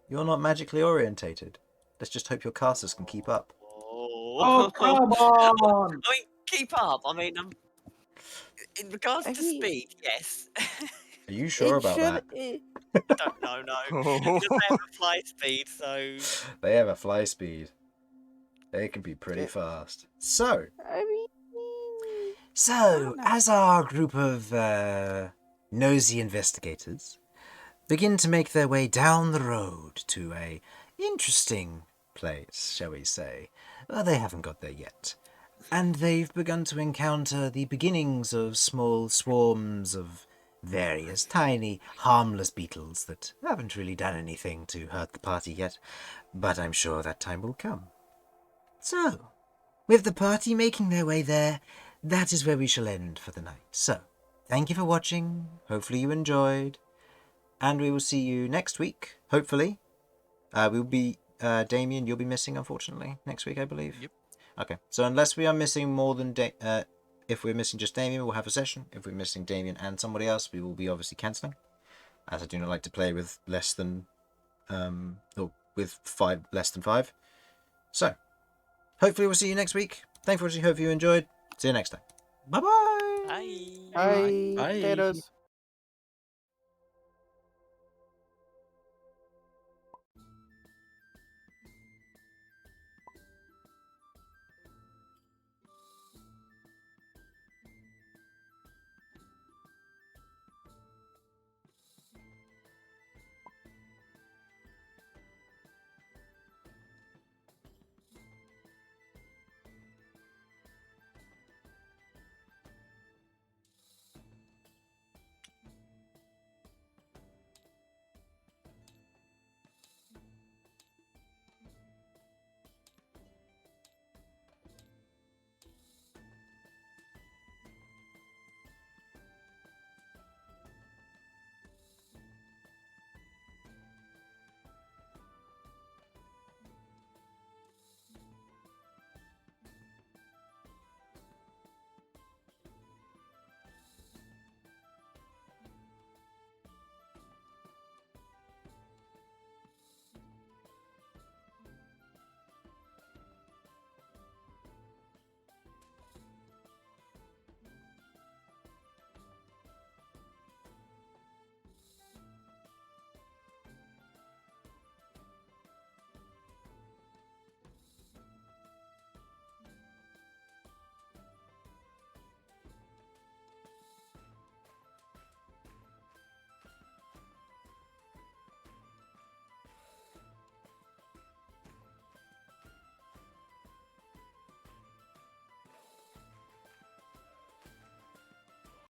You're not magically orientated. Let's just hope your casters can keep up. Oh, come on! I mean, keep up. I mean, in regards I to mean- speed, yes. Are you sure about that? I don't know, no. Just have a fly speed, so. They have a fly speed. They can be pretty Yeah. fast. So, I mean, as our group of nosy investigators begin to make their way down the road to a interesting place, shall we say, well, they haven't got there yet. And they've begun to encounter the beginnings of small swarms of various tiny, harmless beetles that haven't really done anything to hurt the party yet, but I'm sure that time will come. So, with the party making their way there, that is where we shall end for the night. So, thank you for watching. Hopefully you enjoyed. And we will see you next week, hopefully. We'll be, Damian, you'll be missing, unfortunately, next week, I believe. Yep. Okay, so unless we are missing more than, if we're missing just Damian, we'll have a session. If we're missing Damian and somebody else, we will be obviously cancelling. As I do not like to play with less than, or with less than 5. So, hopefully we'll see you next week. Thanks for watching, hope you enjoyed. See you next time. Bye-bye! Bye. Bye. Bye. Potatoes.